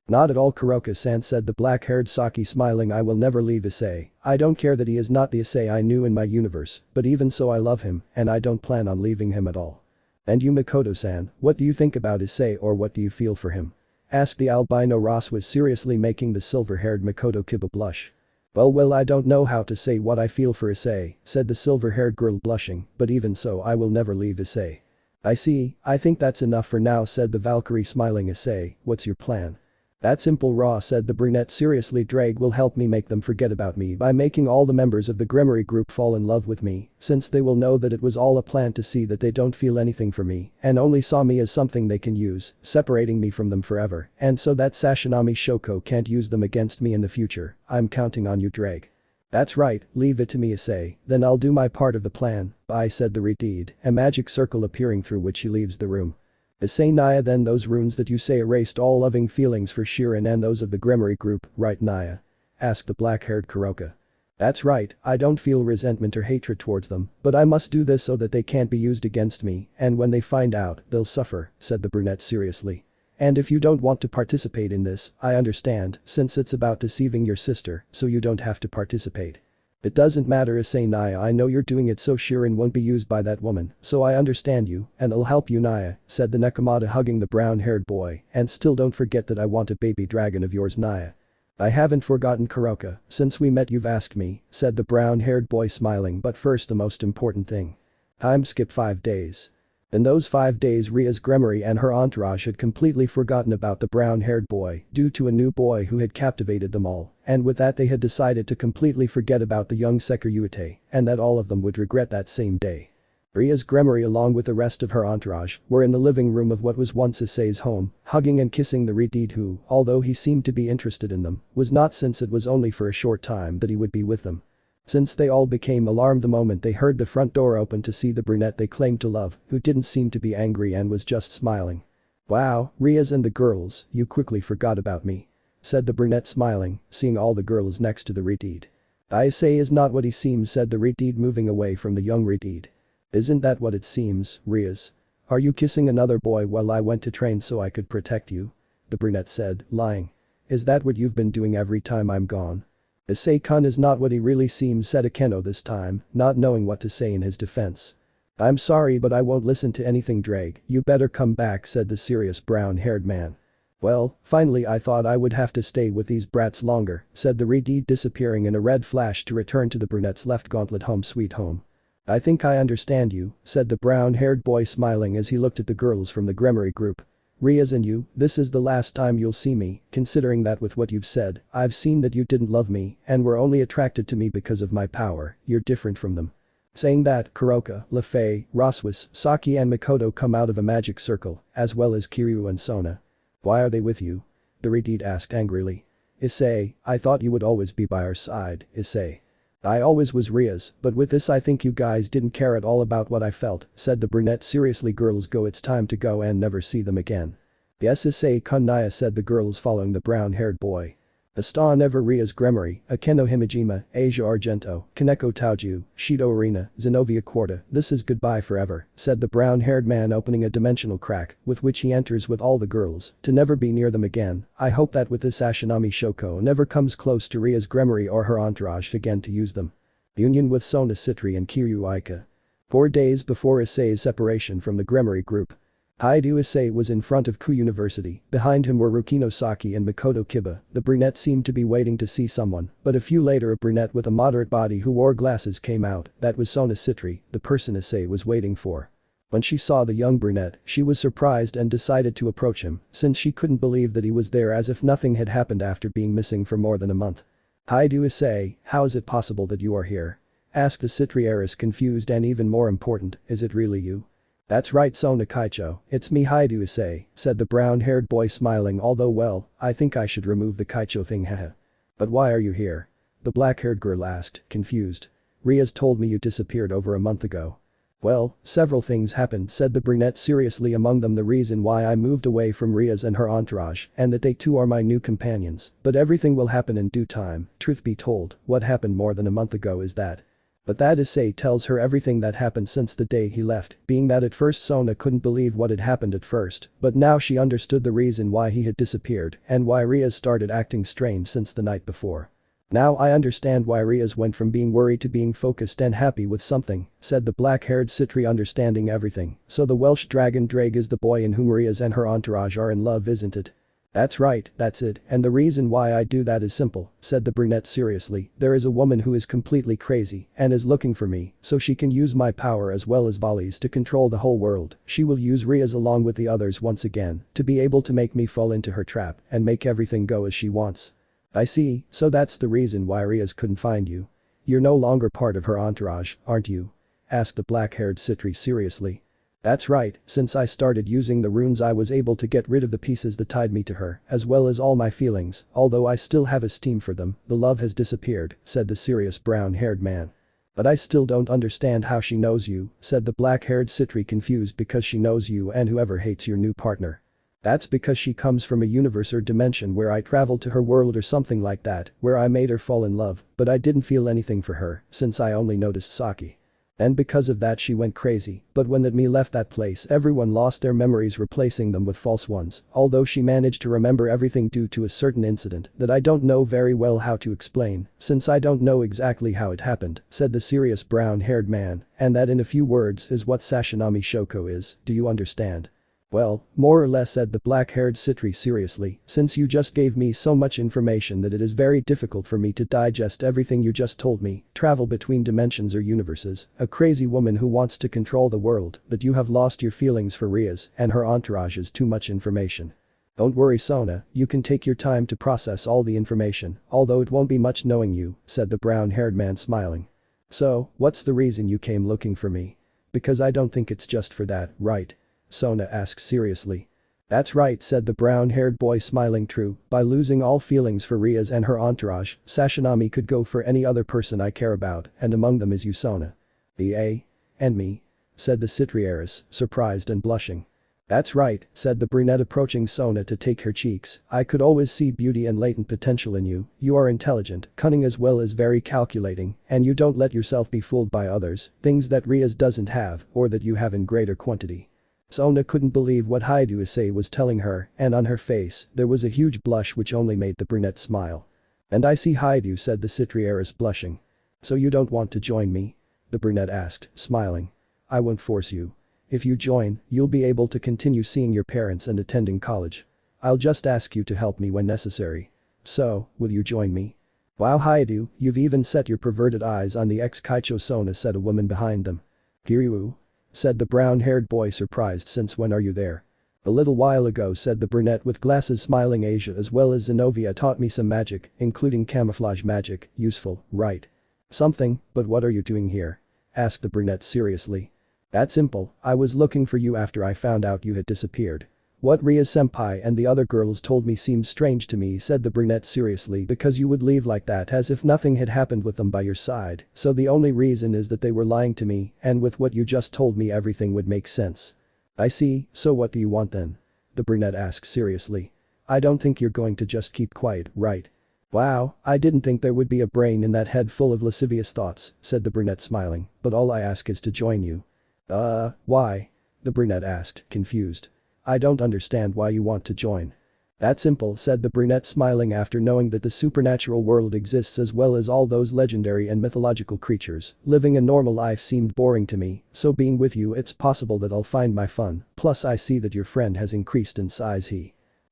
Not at all, Kuroka-san, said the black-haired Saki, smiling. I will never leave Issei. I don't care that he is not the Issei I knew in my universe, but even so I love him, and I don't plan on leaving him at all. And you, Mikoto-san, what do you think about Issei, or what do you feel for him? Asked the albino Roswis seriously, making the silver-haired Mikoto Kiba blush. Well, I don't know how to say what I feel for Issei, said the silver-haired girl, blushing, but even so I will never leave Issei. I see, I think that's enough for now, said the Valkyrie, smiling. Issei, what's your plan? That's simple, Raw, said the brunette seriously. Ddraig will help me make them forget about me by making all the members of the Gremory Group fall in love with me, since they will know that it was all a plan to see that they don't feel anything for me and only saw me as something they can use, separating me from them forever, and so that Sashinami Shoko can't use them against me in the future. I'm counting on you, Ddraig. That's right, leave it to me, Issei, then I'll do my part of the plan. Bye, said the redeed, a magic circle appearing through which he leaves the room. Issei, Naya, then those runes that you say erased all loving feelings for Shirin and those of the Gremory Group, right, Naya? Asked the black-haired Kuroka. That's right, I don't feel resentment or hatred towards them, but I must do this so that they can't be used against me, and when they find out, they'll suffer, said the brunette seriously. And if you don't want to participate in this, I understand, since it's about deceiving your sister, so you don't have to participate. It doesn't matter, Issei, Naya, I know you're doing it so Shirin won't be used by that woman, so I understand you, and I'll help you, Naya, said the Nekomata, hugging the brown-haired boy, and still don't forget that I want a baby dragon of yours, Naya. I haven't forgotten, Kuroka, since we met you've asked me, said the brown-haired boy, smiling, but first the most important thing. Time skip 5 days. In those 5 days, Riaz Gremory and her entourage had completely forgotten about the brown-haired boy due to a new boy who had captivated them all, and with that they had decided to completely forget about the young Sekiryuutei, and that all of them would regret that same day. Riaz Gremory along with the rest of her entourage were in the living room of what was once Issei's home, hugging and kissing the redeed who, although he seemed to be interested in them, was not, since it was only for a short time that he would be with them. Since they all became alarmed the moment they heard the front door open to see the brunette they claimed to love, who didn't seem to be angry and was just smiling. Wow, Riaz and the girls, you quickly forgot about me. said the brunette smiling, seeing all the girls next to the retard. Issei is not what he seems, said the retard, moving away from the young retard. Isn't that what it seems, Riaz? Are you kissing another boy while I went to train so I could protect you? The brunette said, lying. Is that what you've been doing every time I'm gone? Issei-kun is not what he really seems, said Akeno this time, not knowing what to say in his defense. I'm sorry but I won't listen to anything, Ddraig, you better come back, said the serious brown-haired man. Well, finally I thought I would have to stay with these brats longer, said the retard, disappearing in a red flash to return to the brunette's left gauntlet. Home sweet home. I think I understand you, said the brown-haired boy, smiling as he looked at the girls from the Gremory Group. Riaz and you, this is the last time you'll see me, considering that with what you've said, I've seen that you didn't love me and were only attracted to me because of my power, you're different from them. Saying that, Kuroka, Lefei, Roswis, Saki and Mikoto come out of a magic circle, as well as Kiryu and Sona. Why are they with you? The retard asked angrily. Issei, I thought you would always be by our side, Issei. I always was, Riaz, but with this I think you guys didn't care at all about what I felt, said the brunette seriously. Girls, go, it's time to go and never see them again. Yes, Issei-kun, Naya, said the girls following the brown-haired boy. Hasta never, Riaz. Gremory, Akeno Himejima, Asia Argento, Kaneko Taoju, Shido Arena, Zenobia Quarta, this is goodbye forever, said the brown-haired man, opening a dimensional crack, with which he enters with all the girls, to never be near them again. I hope that with this Ashinami Shoko never comes close to Riaz Gremory or her entourage again to use them. Union with Sona Citri and Kiryu Ika. 4 days before Issei's separation from the Gremory Group. Hyoudou Issei was in front of Ku University, behind him were Rukino Saki and Mikoto Kiba. The brunette seemed to be waiting to see someone, but a few later a brunette with a moderate body who wore glasses came out. That was Sona Citri, the person Issei was waiting for. When she saw the young brunette, she was surprised and decided to approach him, since she couldn't believe that he was there, as if nothing had happened after being missing for more than a month. Hyoudou Issei, how is it possible that you are here? Asked the Citri heiress, confused, and even more important, is it really you? That's right, Sona Kaicho, it's me, Hyoudou Issei, said the brown-haired boy, smiling, although well, I think I should remove the Kaicho thing, haha. But why are you here? The black-haired girl asked, confused. Riaz told me you disappeared over a month ago. Well, several things happened, said the brunette seriously, among them the reason why I moved away from Riaz and her entourage, and that they too are my new companions, but everything will happen in due time. Truth be told, what happened more than a month ago is that. But that Issei tells her everything that happened since the day he left, being that at first Sona couldn't believe what had happened at first, but now she understood the reason why he had disappeared and why Riaz started acting strange since the night before. Now I understand why Riaz went from being worried to being focused and happy with something, said the black-haired Citri, understanding everything. So the Welsh dragon Ddraig is the boy in whom Riaz and her entourage are in love, isn't it? That's right, that's it, and the reason why I do that is simple, said the brunette seriously. There is a woman who is completely crazy and is looking for me so she can use my power as well as volleys to control the whole world. She will use Riaz along with the others once again to be able to make me fall into her trap and make everything go as she wants. I see, so that's the reason why Riaz couldn't find you. You're no longer part of her entourage, aren't you? Asked the black-haired Citri seriously. That's right, since I started using the runes I was able to get rid of the pieces that tied me to her, as well as all my feelings, although I still have esteem for them, the love has disappeared, said the serious brown-haired man. But I still don't understand how she knows you, said the black-haired Citri, confused. Because she knows you and whoever hates your new partner. That's because she comes from a universe or dimension where I traveled to her world or something like that, where I made her fall in love, but I didn't feel anything for her, since I only noticed Saki. And because of that she went crazy, but when that me left that place everyone lost their memories, replacing them with false ones, although she managed to remember everything due to a certain incident that I don't know very well how to explain, since I don't know exactly how it happened, said the serious brown-haired man, and that in a few words is what Sashinami Shoko is, do you understand? Well, more or less, said the black-haired Citri seriously, since you just gave me so much information that it is very difficult for me to digest everything you just told me. Travel between dimensions or universes, a crazy woman who wants to control the world, that you have lost your feelings for Riaz and her entourage is too much information. Don't worry, Sona, you can take your time to process all the information, although it won't be much knowing you, said the brown-haired man, smiling. So, what's the reason you came looking for me? Because I don't think it's just for that, right? Sona asked seriously. That's right, said the brown-haired boy, smiling. True, by losing all feelings for Riaz and her entourage, Sashinami could go for any other person I care about, and among them is you, Sona. And me? Said the Citri heiress, surprised and blushing. That's right, said the brunette approaching Sona to take her cheeks. I could always see beauty and latent potential in you. You are intelligent, cunning as well as very calculating, and you don't let yourself be fooled by others, things that Riaz doesn't have or that you have in greater quantity. Sona couldn't believe what Hyoudou Issei was telling her, and on her face, there was a huge blush which only made the brunette smile. And I see Hyoudou, said the citriheiress blushing. So you don't want to join me? The brunette asked, smiling. I won't force you. If you join, you'll be able to continue seeing your parents and attending college. I'll just ask you to help me when necessary. So, will you join me? Wow Hyoudou, you've even set your perverted eyes on the ex-Kaicho Sona, said a woman behind them. Kiryu? Said the brown-haired boy, surprised. Since when are you there? A little while ago, said the brunette with glasses, smiling. Asia as well as Zenobia taught me some magic, including camouflage magic. Useful, right? Something, but what are you doing here? Asked the brunette seriously. That's simple, I was looking for you after I found out you had disappeared. What Ria-senpai and the other girls told me seemed strange to me, said the brunette seriously, because you would leave like that as if nothing had happened with them by your side, so the only reason is that they were lying to me, and with what you just told me everything would make sense. I see, so what do you want then? The brunette asked seriously. I don't think you're going to just keep quiet, right? Wow, I didn't think there would be a brain in that head full of lascivious thoughts, said the brunette smiling, but all I ask is to join you. Why? The brunette asked, confused. I don't understand why you want to join. That's simple, said the brunette smiling. After knowing that the supernatural world exists as well as all those legendary and mythological creatures, living a normal life seemed boring to me, so being with you it's possible that I'll find my fun, plus I see that your friend has increased in size.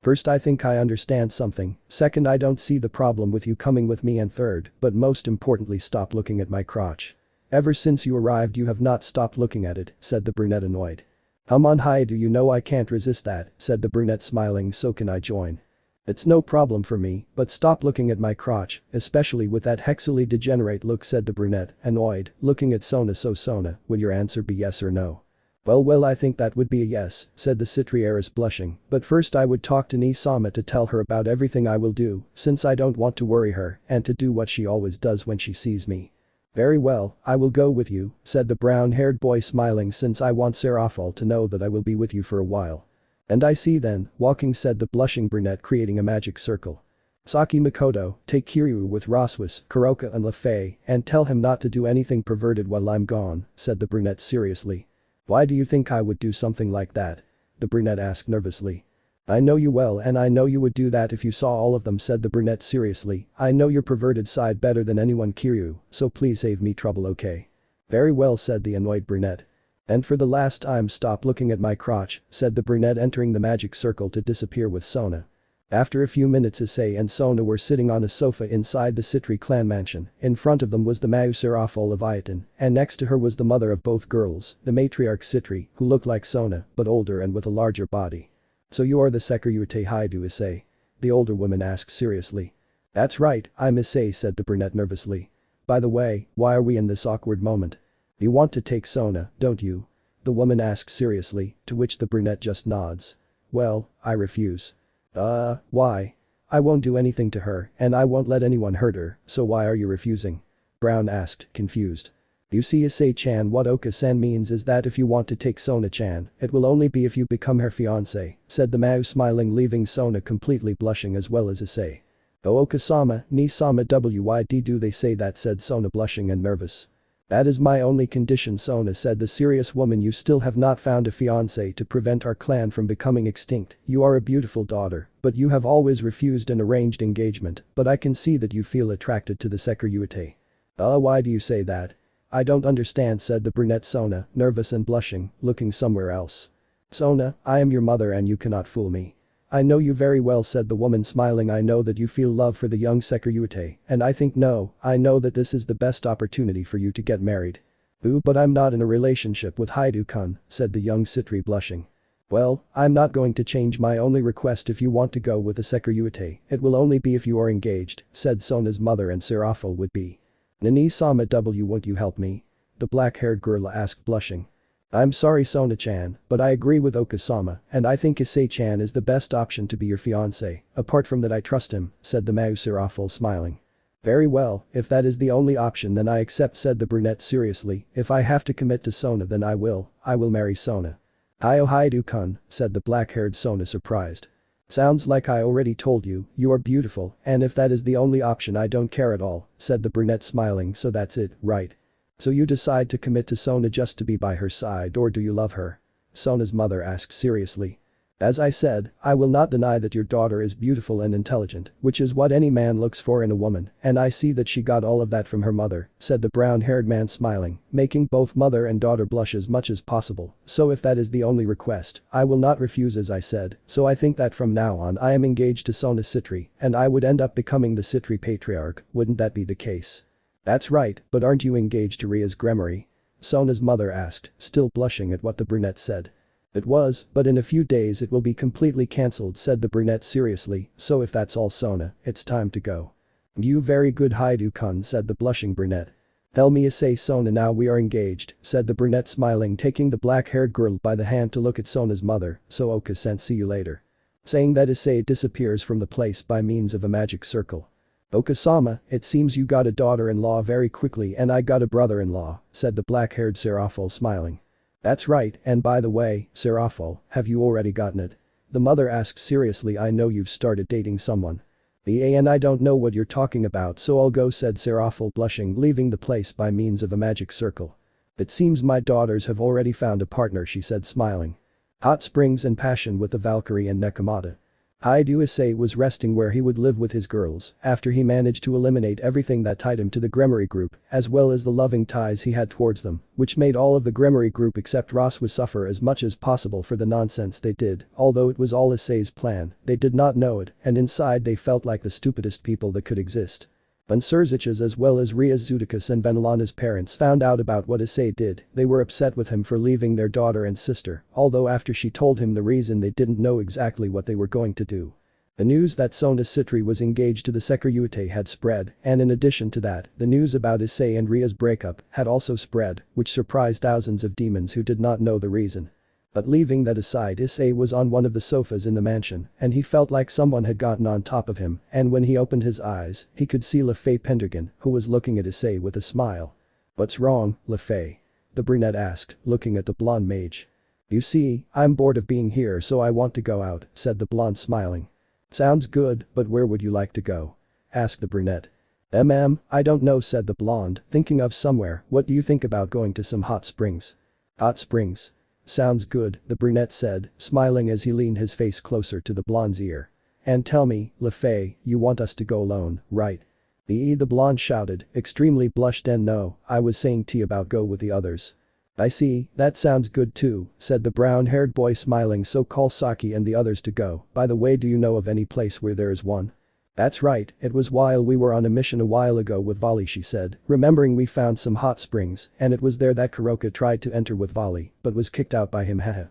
First, I think I understand something, second, I don't see the problem with you coming with me, and third, but most importantly, stop looking at my crotch. Ever since you arrived you have not stopped looking at it, said the brunette annoyed. Come on Hyoudou, you know I can't resist that, said the brunette smiling, so can I join? It's no problem for me, but stop looking at my crotch, especially with that hexily degenerate look, said the brunette, annoyed, looking at Sona. So Sona, will your answer be yes or no? Well I think that would be a yes, said the citriheiress blushing, but first I would talk to Nisama to tell her about everything I will do, since I don't want to worry her, and to do what she always does when she sees me. Very well, I will go with you, said the brown-haired boy smiling, since I want Serafal to know that I will be with you for a while. And I see then, walking, said the blushing brunette, creating a magic circle. Saki Makoto, take Kiryu with Roswis, Kuroka and Lefei, and tell him not to do anything perverted while I'm gone, said the brunette seriously. Why do you think I would do something like that? The brunette asked nervously. I know you well and I know you would do that if you saw all of them, said the brunette seriously. I know your perverted side better than anyone, Kiryu, so please save me trouble, okay? Very well, said the annoyed brunette. And for the last time, stop looking at my crotch, said the brunette, entering the magic circle to disappear with Sona. After a few minutes, Issei and Sona were sitting on a sofa inside the Citri clan mansion. In front of them was the Mau Serafal Leviathan, and next to her was the mother of both girls, the matriarch Citri, who looked like Sona, but older and with a larger body. So you are the Sekiryuutei Hyoudou Issei? The older woman asked seriously. That's right, I'm Issei, said the brunette nervously. By the way, why are we in this awkward moment? You want to take Sona, don't you? The woman asked seriously, to which the brunette just nods. Well, I refuse. Why? I won't do anything to her, and I won't let anyone hurt her, so why are you refusing? Brown asked, confused. You see, Issei-chan, what Oka-san means is that if you want to take Sona-chan, it will only be if you become her fiancé, said the Mau, smiling, leaving Sona completely blushing as well as Issei. Oh, Oka-sama, ni-sama, why do they say that, said Sona, blushing and nervous. That is my only condition, Sona, said the serious woman. You still have not found a fiancé to prevent our clan from becoming extinct. You are a beautiful daughter, but you have always refused an arranged engagement, but I can see that you feel attracted to the Sekiryuutei. Why do you say that? I don't understand, said the brunette Sona, nervous and blushing, looking somewhere else. Sona, I am your mother and you cannot fool me. I know you very well, said the woman, smiling. I know that you feel love for the young Sekiryuutei, and I know that this is the best opportunity for you to get married. But I'm not in a relationship with Hyoudou-kun, said the young Citri, blushing. Well, I'm not going to change my only request. If you want to go with the Sekiryuutei, it will only be if you are engaged, said Sona's mother, and Serafal would be. Nani-sama, won't you help me? The black-haired girl asked, blushing. I'm sorry, Sona-chan, but I agree with Oka-sama, and I think Issei-chan is the best option to be your fiancé. Apart from that, I trust him, said the Mau Serafal, smiling. Very well, if that is the only option then I accept, said the brunette seriously. If I have to commit to Sona then I will marry Sona. Hyo Hyoudou-kun, said the black-haired Sona surprised. Sounds like I already told you, you are beautiful, and if that is the only option I don't care at all, said the brunette smiling. So that's it, right? So you decide to commit to Sona just to be by her side, or do you love her? Sona's mother asked seriously. As I said, I will not deny that your daughter is beautiful and intelligent, which is what any man looks for in a woman, and I see that she got all of that from her mother, said the brown-haired man smiling, making both mother and daughter blush as much as possible. So if that is the only request, I will not refuse as I said, so I think that from now on I am engaged to Sona Sitri, and I would end up becoming the Sitri patriarch, wouldn't that be the case? That's right, but aren't you engaged to Ria's Gremory? Sona's mother asked, still blushing at what the brunette said. It was, but in a few days it will be completely cancelled, said the brunette seriously, so if that's all Sona, it's time to go. You very good Hyoudou-kun, said the blushing brunette. Tell me Issei Sona now we are engaged, said the brunette smiling, taking the black-haired girl by the hand to look at Sona's mother, so Oka-san see you later. Saying that Issei disappears from the place by means of a magic circle. Oka-sama, it seems you got a daughter-in-law very quickly and I got a brother-in-law, said the black-haired Serafol smiling. That's right, and by the way, Serafol, have you already gotten it? The mother asked seriously. I know you've started dating someone. And I don't know what you're talking about, so I'll go, said Serafol blushing, leaving the place by means of a magic circle. It seems my daughters have already found a partner, she said smiling. Hot springs and passion with the Valkyrie and Nekomata. Hyoudou Issei was resting where he would live with his girls after he managed to eliminate everything that tied him to the Gremory Group as well as the loving ties he had towards them, which made all of the Gremory Group except Roswa suffer as much as possible for the nonsense they did. Although it was all Issei's plan, they did not know it, and inside they felt like the stupidest people that could exist. When Surzich's as well as Ria's Zudikas and Benelana's parents found out about what Issei did, they were upset with him for leaving their daughter and sister, although after she told him the reason they didn't know exactly what they were going to do. The news that Sona Sitri was engaged to the Sekiryuutei had spread, and in addition to that, the news about Issei and Ria's breakup had also spread, which surprised thousands of demons who did not know the reason. But leaving that aside, Issei was on one of the sofas in the mansion, and he felt like someone had gotten on top of him, and when he opened his eyes, he could see LeFay Pendragon, who was looking at Issei with a smile. What's wrong, LeFay? The brunette asked, looking at the blonde mage. You see, I'm bored of being here so I want to go out, said the blonde smiling. Sounds good, but where would you like to go? Asked the brunette. I don't know, said the blonde, thinking of somewhere. What do you think about going to some hot springs? Hot springs? Sounds good, the brunette said, smiling as he leaned his face closer to the blonde's ear. And tell me, LeFay, you want us to go alone, right? The blonde shouted, extremely blushed. And no, I was saying about go with the others. I see, that sounds good too, said the brown-haired boy smiling. So call Saki and the others to go. By the way, do you know of any place where there is one? That's right, it was while we were on a mission a while ago with Vali, she said, remembering we found some hot springs and it was there that Kuroka tried to enter with Vali but was kicked out by him. Haha.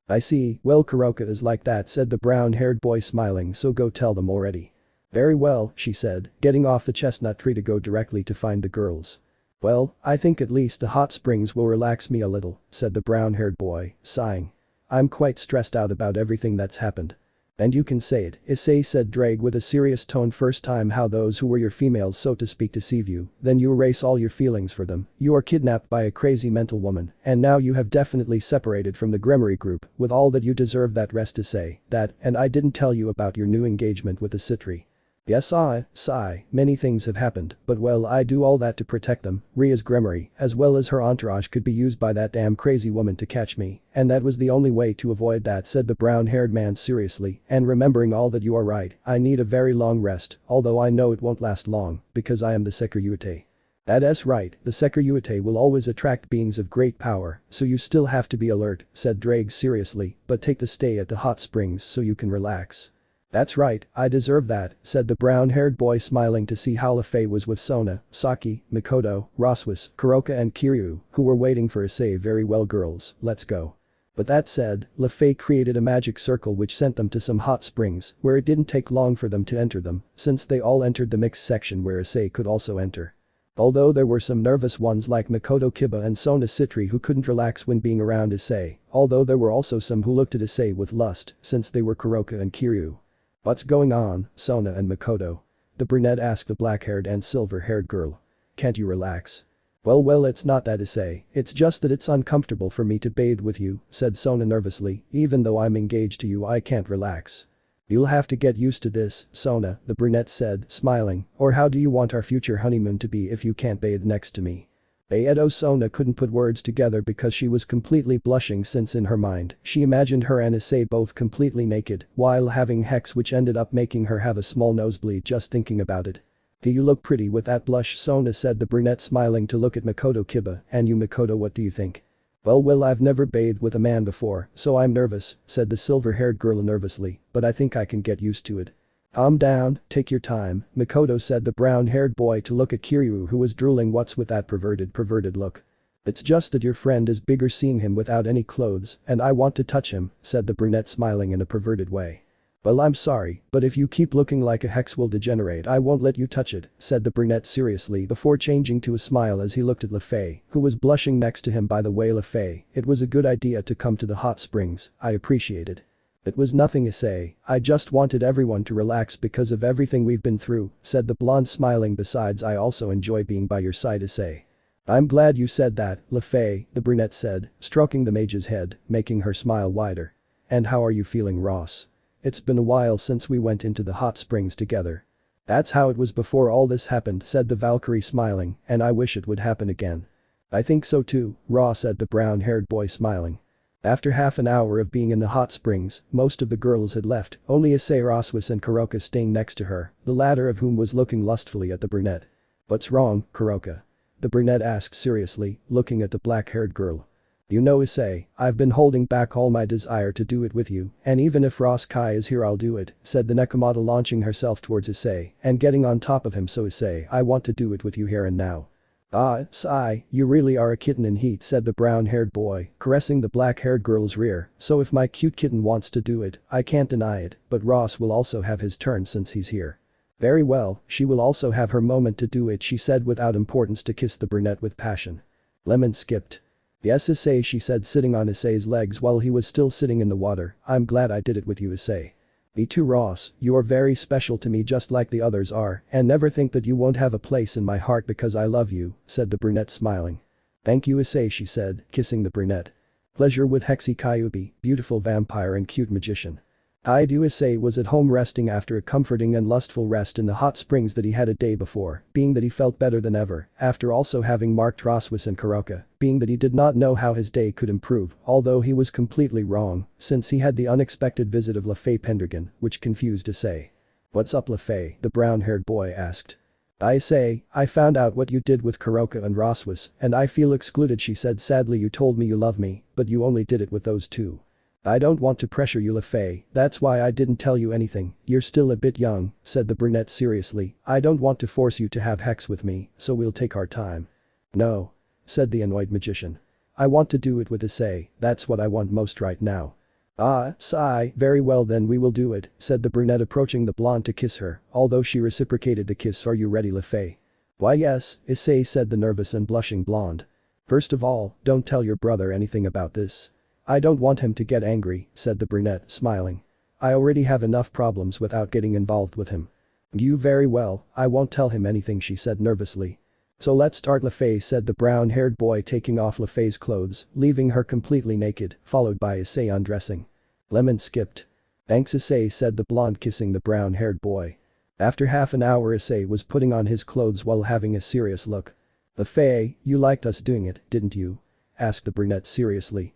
I see, well Kuroka is like that, said the brown-haired boy smiling, so go tell them already. Very well, she said, getting off the chestnut tree to go directly to find the girls. Well, I think at least the hot springs will relax me a little, said the brown-haired boy, sighing. I'm quite stressed out about everything that's happened. And you can say it, Issei, said Ddraig with a serious tone. First time how those who were your females so to speak deceive you, then you erase all your feelings for them, you are kidnapped by a crazy mental woman, and now you have definitely separated from the Gremory Group, with all that you deserve that rest Issei, that, and I didn't tell you about your new engagement with the Sitri. Yes sigh, many things have happened, but well I do all that to protect them. Ria's Gremory, as well as her entourage could be used by that damn crazy woman to catch me, and that was the only way to avoid that, said the brown-haired man seriously, and remembering all that you are right, I need a very long rest, although I know it won't last long, because I am the Sekiryuutei. That's right, the Sekiryuutei will always attract beings of great power, so you still have to be alert, said Ddraig seriously, but take the stay at the hot springs so you can relax. That's right, I deserve that, said the brown-haired boy smiling to see how LeFay was with Sona, Saki, Mikoto, Roswas, Kuroka and Kiryu, who were waiting for Issei. Very well girls, let's go. But that said, LeFay created a magic circle which sent them to some hot springs where it didn't take long for them to enter them, since they all entered the mixed section where Issei could also enter. Although there were some nervous ones like Mikoto Kiba and Sona Sitri who couldn't relax when being around Issei, although there were also some who looked at Issei with lust since they were Kuroka and Kiryu. What's going on, Sona and Mikoto? The brunette asked the black-haired and silver-haired girl. Can't you relax? Well, it's not that Issei, it's just that it's uncomfortable for me to bathe with you, said Sona nervously, even though I'm engaged to you I can't relax. You'll have to get used to this, Sona, the brunette said, smiling, or how do you want our future honeymoon to be if you can't bathe next to me? Edo Sona couldn't put words together because she was completely blushing since in her mind, she imagined her and Issei both completely naked while having sex which ended up making her have a small nosebleed just thinking about it. You look pretty with that blush, Sona said, the brunette smiling to look at Makoto Kiba, and you Makoto, what do you think? Well, I've never bathed with a man before, so I'm nervous, said the silver-haired girl nervously, but I think I can get used to it. Calm down, take your time, Makoto said the brown-haired boy to look at Kiryu who was drooling. What's with that perverted look? It's just that your friend is bigger seeing him without any clothes, and I want to touch him, said the brunette smiling in a perverted way. Well, I'm sorry, but if you keep looking like a hex will degenerate I won't let you touch it, said the brunette seriously before changing to a smile as he looked at LeFei, who was blushing next to him. By the way LeFei, it was a good idea to come to the hot springs, I appreciate it. It was nothing Issei, I just wanted everyone to relax because of everything we've been through, said the blonde smiling. Besides I also enjoy being by your side Issei. I'm glad you said that, LeFei, the brunette said, stroking the mage's head, making her smile wider. And how are you feeling, Ross? It's been a while since we went into the hot springs together. That's how it was before all this happened, said the Valkyrie smiling, and I wish it would happen again. I think so too, Ross said the brown-haired boy smiling. After half an hour of being in the hot springs, most of the girls had left, only Issei, Roswis and Kuroka staying next to her, the latter of whom was looking lustfully at the brunette. What's wrong, Kuroka? The brunette asked seriously, looking at the black-haired girl. You know Issei, I've been holding back all my desire to do it with you, and even if Ross Kai is here I'll do it, said the Nekomata launching herself towards Issei and getting on top of him. So Issei, I want to do it with you here and now. Ah, Sai, you really are a kitten in heat, said the brown-haired boy, caressing the black-haired girl's rear, so if my cute kitten wants to do it, I can't deny it, but Ross will also have his turn since he's here. Very well, she will also have her moment to do it, she said without importance to kiss the brunette with passion. Lemon skipped. Yes Issei, she said sitting on Issei's legs while he was still sitting in the water, I'm glad I did it with you Issei. Me too Ross, you are very special to me just like the others are, and never think that you won't have a place in my heart because I love you, said the brunette smiling. Thank you Issei, she said, kissing the brunette. Pleasure with Hexi Kyubi, beautiful vampire and cute magician. Hyoudou Issei was at home resting after a comforting and lustful rest in the hot springs that he had a day before, being that he felt better than ever, after also having marked Roswis and Kuroka, being that he did not know how his day could improve, although he was completely wrong, since he had the unexpected visit of LeFei Pendragon, which confused Issei. What's up LeFei, the brown-haired boy asked. Issei, I found out what you did with Kuroka and Roswis, and I feel excluded, she said sadly. You told me you love me, but you only did it with those two. I don't want to pressure you LeFei, that's why I didn't tell you anything, you're still a bit young, said the brunette seriously, I don't want to force you to have sex with me, so we'll take our time. No. Said the annoyed magician. I want to do it with Issei, that's what I want most right now. Ah, sigh, very well then we will do it, said the brunette approaching the blonde to kiss her, although she reciprocated the kiss. Are you ready LeFei? Why yes, Issei said the nervous and blushing blonde. First of all, don't tell your brother anything about this. I don't want him to get angry, said the brunette, smiling. I already have enough problems without getting involved with him. You very well, I won't tell him anything, she said nervously. So let's start LeFei, said the brown-haired boy taking off LeFei's clothes, leaving her completely naked, followed by Issei undressing. Lemon skipped. Thanks Issei, said the blonde kissing the brown-haired boy. After half an hour Issei was putting on his clothes while having a serious look. LeFei, you liked us doing it, didn't you? Asked the brunette seriously.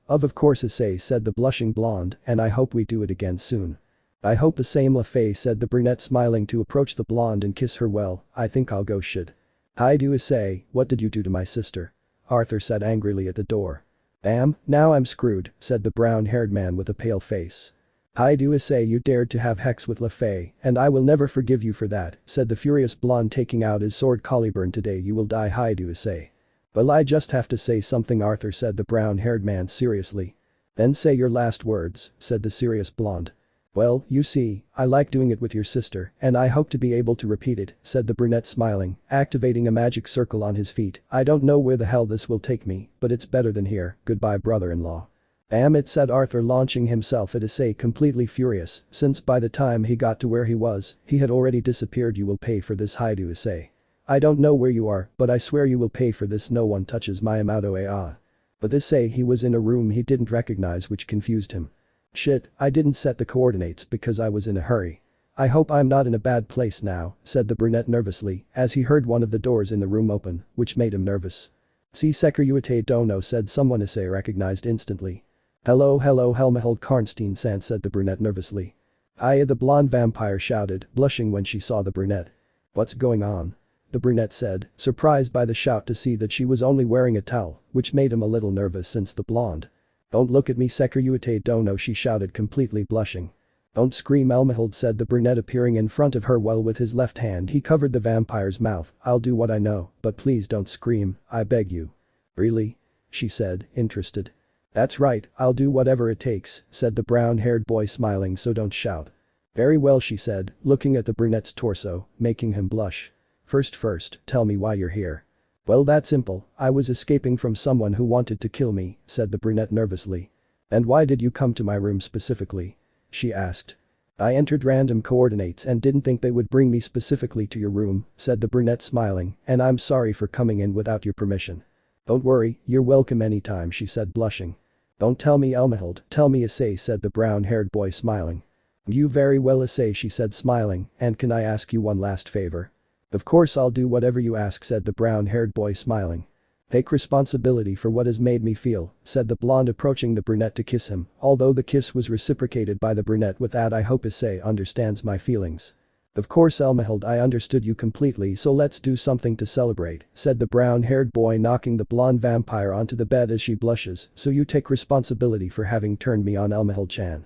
Of course Issei, said the blushing blonde, and I hope we do it again soon. I hope the same LeFei, said the brunette smiling to approach the blonde and kiss her. Well, I think I'll go shit. Hyoudou Issei, what did you do to my sister? Arthur said angrily at the door. Damn, now I'm screwed, said the brown-haired man with a pale face. Hyoudou Issei, you dared to have sex with LeFei, and I will never forgive you for that, said the furious blonde taking out his sword. Caliburn, today you will die Hyoudou Issei. Well, I just have to say something, Arthur, said the brown-haired man seriously. Then say your last words, said the serious blonde. Well, you see, I like doing it with your sister, and I hope to be able to repeat it, said the brunette smiling, activating a magic circle on his feet. I don't know where the hell this will take me, but it's better than here, goodbye brother-in-law. Damn it, said Arthur, launching himself at Issei, completely furious, since by the time he got to where he was, he had already disappeared. You will pay for this Hyoudou Issei. I don't know where you are, but I swear you will pay for this. No one touches my Amato A. But Issei he was in a room he didn't recognize, which confused him. Shit, I didn't set the coordinates because I was in a hurry. I hope I'm not in a bad place now, said the brunette nervously as he heard one of the doors in the room open, which made him nervous. See Sekiryuutei Dono, said someone Issei recognized instantly. Hello Helmhold Karnstein-san, said the brunette nervously. Aya, the blonde vampire shouted, blushing when she saw the brunette. What's going on? The brunette said, surprised by the shout to see that she was only wearing a towel, which made him a little nervous since the blonde. Don't look at me Sekiryuutei Dono, she shouted, completely blushing. Don't scream Helmhold, said the brunette, appearing in front of her while with his left hand he covered the vampire's mouth. I'll do what I know, but please don't scream, I beg you. Really? She said, interested. That's right, I'll do whatever it takes, said the brown-haired boy smiling, so don't shout. Very well, she said, looking at the brunette's torso, making him blush. First, tell me why you're here. Well, that's simple, I was escaping from someone who wanted to kill me, said the brunette nervously. And why did you come to my room specifically? She asked. I entered random coordinates and didn't think they would bring me specifically to your room, said the brunette smiling, and I'm sorry for coming in without your permission. Don't worry, you're welcome anytime, she said, blushing. Don't tell me Helmhold, tell me Issei, said the brown-haired boy smiling. You very well Issei, she said smiling, and can I ask you one last favor? Of course I'll do whatever you ask, said the brown-haired boy smiling. Take responsibility for what has made me feel, said the blonde, approaching the brunette to kiss him, although the kiss was reciprocated by the brunette with that I hope Issei understands my feelings. Of course Helmhold, I understood you completely, so let's do something to celebrate, said the brown-haired boy, knocking the blonde vampire onto the bed as she blushes, so you take responsibility for having turned me on Helmhold-chan.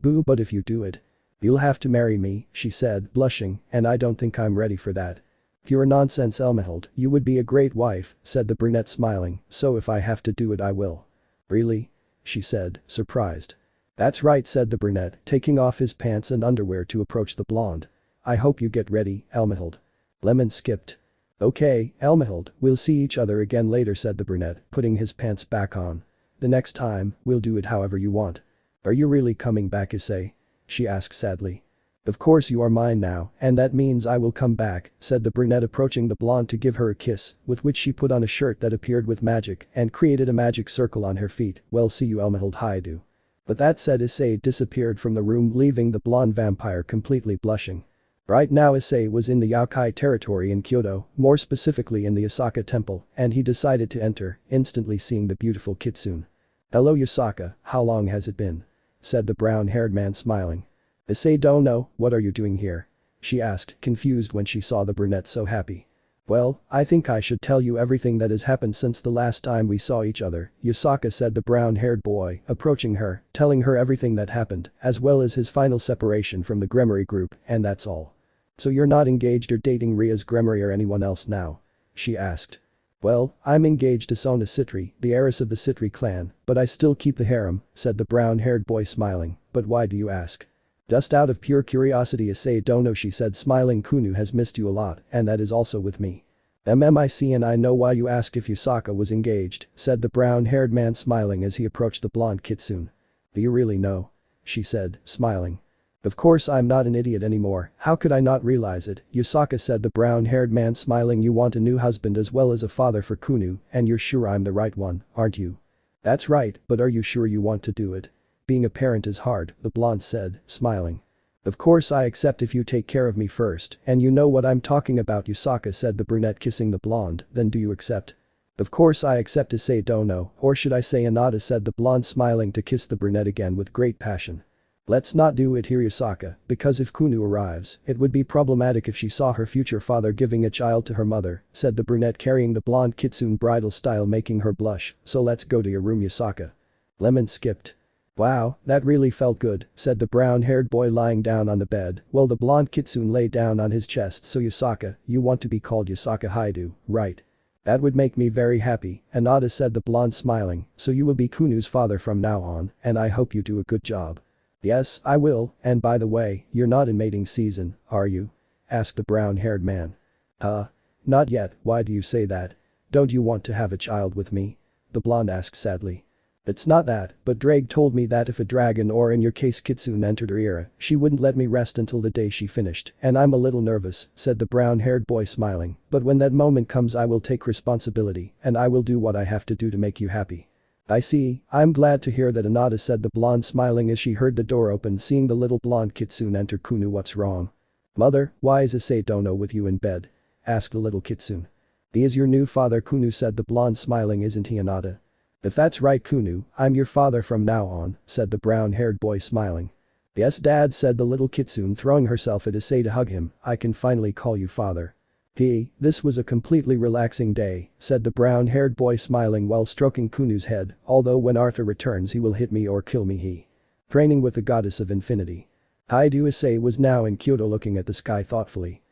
Boo, but if you do it. You'll have to marry me, she said, blushing, and I don't think I'm ready for that. Pure nonsense Helmhold, you would be a great wife, said the brunette smiling, so if I have to do it I will. Really? She said, surprised. That's right, said the brunette, taking off his pants and underwear to approach the blonde. I hope you get ready, Helmhold. Lemon skipped. Okay, Helmhold, we'll see each other again later, said the brunette, putting his pants back on. The next time, we'll do it however you want. Are you really coming back, Issei? She asked sadly. Of course you are mine now, and that means I will come back, said the brunette, approaching the blonde to give her a kiss, with which she put on a shirt that appeared with magic and created a magic circle on her feet. Well, see you Helmhold Hyoudou. But that said, Issei disappeared from the room, leaving the blonde vampire completely blushing. Right now Issei was in the Yokai territory in Kyoto, more specifically in the Osaka temple, and he decided to enter, instantly seeing the beautiful Kitsune. Hello Yosaka, how long has it been? Said the brown-haired man smiling. Issei don't know, what are you doing here? She asked, confused when she saw the brunette so happy. Well, I think I should tell you everything that has happened since the last time we saw each other, Yosaka, said the brown-haired boy, approaching her, telling her everything that happened, as well as his final separation from the Gremory Group, and that's all. So you're not engaged or dating Ria's Gremory or anyone else now? She asked. Well, I'm engaged to Sona Citri, the heiress of the Citri clan, but I still keep the harem, said the brown-haired boy smiling, but why do you ask? Just out of pure curiosity, Issei don't know, she said smiling. Kunu has missed you a lot, and that is also with me. MMIC, and I know why you asked if Yosaka was engaged, said the brown-haired man smiling as he approached the blonde Kitsune. Do you really know? She said, smiling. Of course I'm not an idiot anymore, how could I not realize it, Yosaka, said the brown-haired man smiling. You want a new husband as well as a father for Kunu, and you're sure I'm the right one, aren't you? That's right, but are you sure you want to do it? Being a parent is hard, the blonde said, smiling. Of course I accept if you take care of me first, and you know what I'm talking about, Yosaka, said the brunette, kissing the blonde. Then do you accept? Of course I accept, Issei don't know, or should I say Anata, said the blonde, smiling to kiss the brunette again with great passion. Let's not do it here, Yosaka, because if Kunu arrives, it would be problematic if she saw her future father giving a child to her mother, said the brunette, carrying the blonde Kitsune bridal style, making her blush. So let's go to your room, Yosaka. Lemon skipped. Wow, that really felt good, said the brown-haired boy, lying down on the bed, while the blonde Kitsune lay down on his chest. So Yosaka, you want to be called Yosaka Hyoudou, right? That would make me very happy, Anata, said the blonde, smiling. So you will be Kunu's father from now on, and I hope you do a good job. Yes, I will, and by the way, you're not in mating season, are you? Asked the brown-haired man. Not yet, why do you say that? Don't you want to have a child with me? The blonde asked sadly. It's not that, but Ddraig told me that if a dragon or in your case Kitsune entered her era, she wouldn't let me rest until the day she finished, and I'm a little nervous, said the brown-haired boy smiling, but when that moment comes I will take responsibility, and I will do what I have to do to make you happy. I see, I'm glad to hear that Anata, said the blonde smiling as she heard the door open, seeing the little blonde Kitsune enter. Kunu, what's wrong? Mother, why is Issei Dono with you in bed? Asked the little Kitsune. He is your new father, Kunu, said the blonde smiling, isn't he, Anata? If that's right, Kunu, I'm your father from now on, said the brown-haired boy smiling. Yes, Dad, said the little Kitsune, throwing herself at Issei to hug him, I can finally call you father. This was a completely relaxing day, said the brown-haired boy smiling while stroking Kunu's head, although when Arthur returns he will hit me or kill me. Training with the goddess of infinity. Hyoudou Issei was now in Kyoto looking at the sky thoughtfully.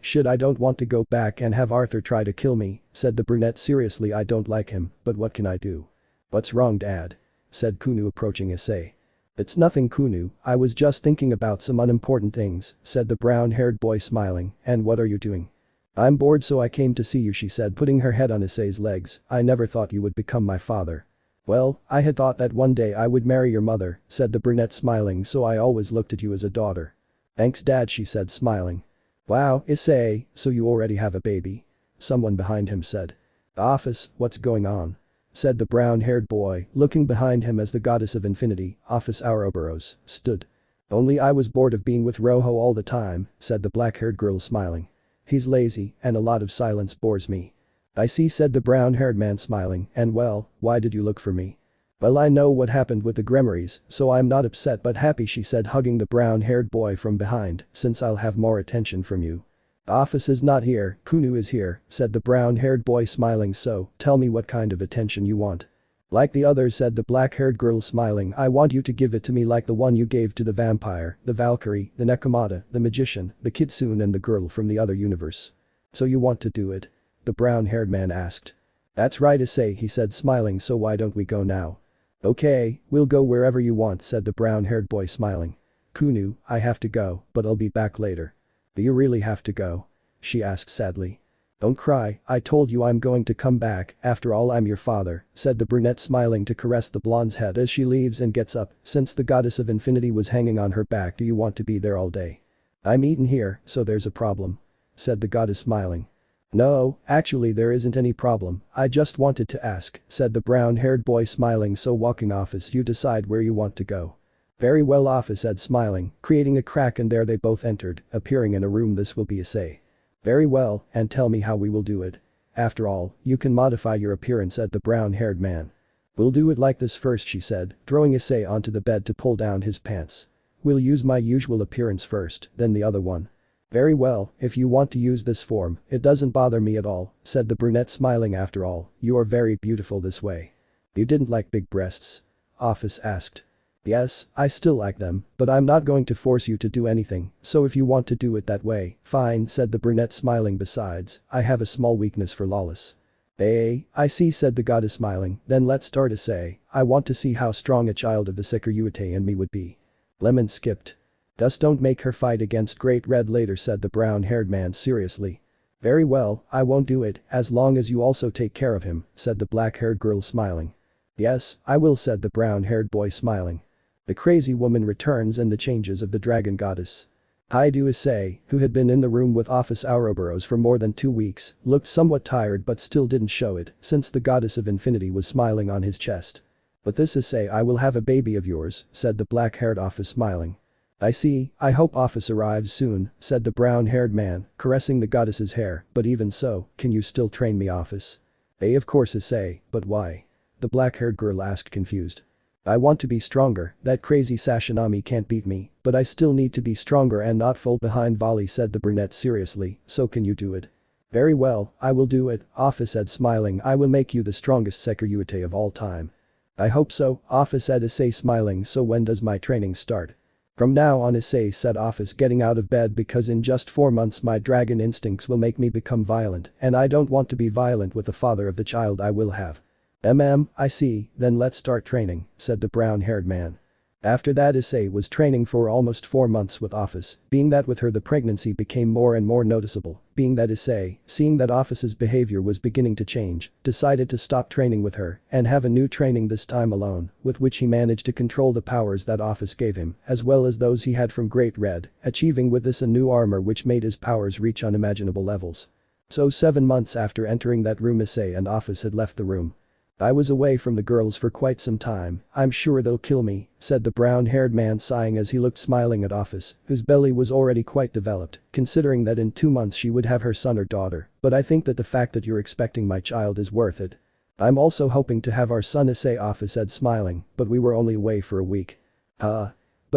Shit, I don't want to go back and have Arthur try to kill me, said the brunette seriously. I don't like him, but what can I do? What's wrong, Dad? Said Kunu approaching Issei. It's nothing, Kunu, I was just thinking about some unimportant things, said the brown-haired boy smiling, and what are you doing? I'm bored so I came to see you, she said, putting her head on Issei's legs. I never thought you would become my father. Well, I had thought that one day I would marry your mother, said the brunette smiling, so I always looked at you as a daughter. Thanks, Dad, she said smiling. Wow, Issei, so you already have a baby? Someone behind him said. Office, what's going on? Said the brown-haired boy, looking behind him as the goddess of infinity, Office Ouroboros, stood. Only I was bored of being with Rojo all the time, said the black-haired girl smiling. He's lazy, and a lot of silence bores me. I see, said the brown-haired man smiling, and well, why did you look for me? Well, I know what happened with the Gremorys, so I'm not upset but happy, she said, hugging the brown-haired boy from behind, since I'll have more attention from you. Office is not here, Kunu is here, said the brown-haired boy smiling, so, tell me what kind of attention you want. Like the others, said the black-haired girl smiling, I want you to give it to me like the one you gave to the vampire, the Valkyrie, the Nekomata, the magician, the Kitsune and the girl from the other universe. So you want to do it? The brown-haired man asked. That's right, Issei, he said smiling, so why don't we go now? Okay, we'll go wherever you want, said the brown-haired boy smiling. Kunu, I have to go, but I'll be back later. Do you really have to go? She asked sadly. Don't cry, I told you I'm going to come back, after all I'm your father, said the brunette smiling to caress the blonde's head as she leaves and gets up, since the goddess of infinity was hanging on her back. Do you want to be there all day? I'm eaten here, so there's a problem. Said the goddess smiling. No, actually there isn't any problem, I just wanted to ask, said the brown-haired boy smiling, so walking Office, you decide where you want to go. Very well, Office said smiling, creating a crack, and there they both entered, appearing in a room. This will be Issei. Very well, and tell me how we will do it. After all, you can modify your appearance, said the brown-haired man. We'll do it like this first, she said, throwing Issei onto the bed to pull down his pants. We'll use my usual appearance first, then the other one. Very well, if you want to use this form, it doesn't bother me at all, said the brunette smiling. After all, you are very beautiful this way. You didn't like big breasts? Office asked. Yes, I still like them, but I'm not going to force you to do anything, so if you want to do it that way, fine, said the brunette smiling. Besides, I have a small weakness for lawless. I see, said the goddess smiling, then let's start. Issei, I want to see how strong a child of the Sekiryuutei and me would be. Lemon skipped. Just don't make her fight against Great Red later, said the brown-haired man seriously. Very well, I won't do it, as long as you also take care of him, said the black-haired girl smiling. Yes, I will, said the brown-haired boy smiling. The crazy woman returns and the changes of the dragon goddess. Hyoudou Issei, who had been in the room with Office Ouroboros for more than 2 weeks, looked somewhat tired but still didn't show it, since the goddess of infinity was smiling on his chest. But this Issei, I will have a baby of yours, said the black-haired Office smiling. I see, I hope Office arrives soon, said the brown-haired man, caressing the goddess's hair, but even so, can you still train me, Office? Of course, Issei, but why? The black-haired girl asked, confused. I want to be stronger, that crazy Sashinami can't beat me, but I still need to be stronger and not fall behind volley, said the brunette seriously, so can you do it? Very well, I will do it, Office said smiling. I will make you the strongest Sekiryuutei of all time. I hope so, Office said Issei smiling. So when does my training start? From now on, Issei said Office, getting out of bed, because in just 4 months my dragon instincts will make me become violent, and I don't want to be violent with the father of the child I will have. I see, then let's start training, said the brown-haired man. After that Issei was training for almost 4 months with Office, being that with her the pregnancy became more and more noticeable, being that Issei, seeing that Office's behavior was beginning to change, decided to stop training with her and have a new training this time alone, with which he managed to control the powers that Office gave him, as well as those he had from Great Red, achieving with this a new armor which made his powers reach unimaginable levels. So 7 months after entering that room Issei and Office had left the room. I was away from the girls for quite some time, I'm sure they'll kill me, said the brown-haired man sighing as he looked smiling at Office, whose belly was already quite developed, considering that in 2 months she would have her son or daughter, but I think that the fact that you're expecting my child is worth it. I'm also hoping to have our son Issei, Office said smiling, but we were only away for a week. But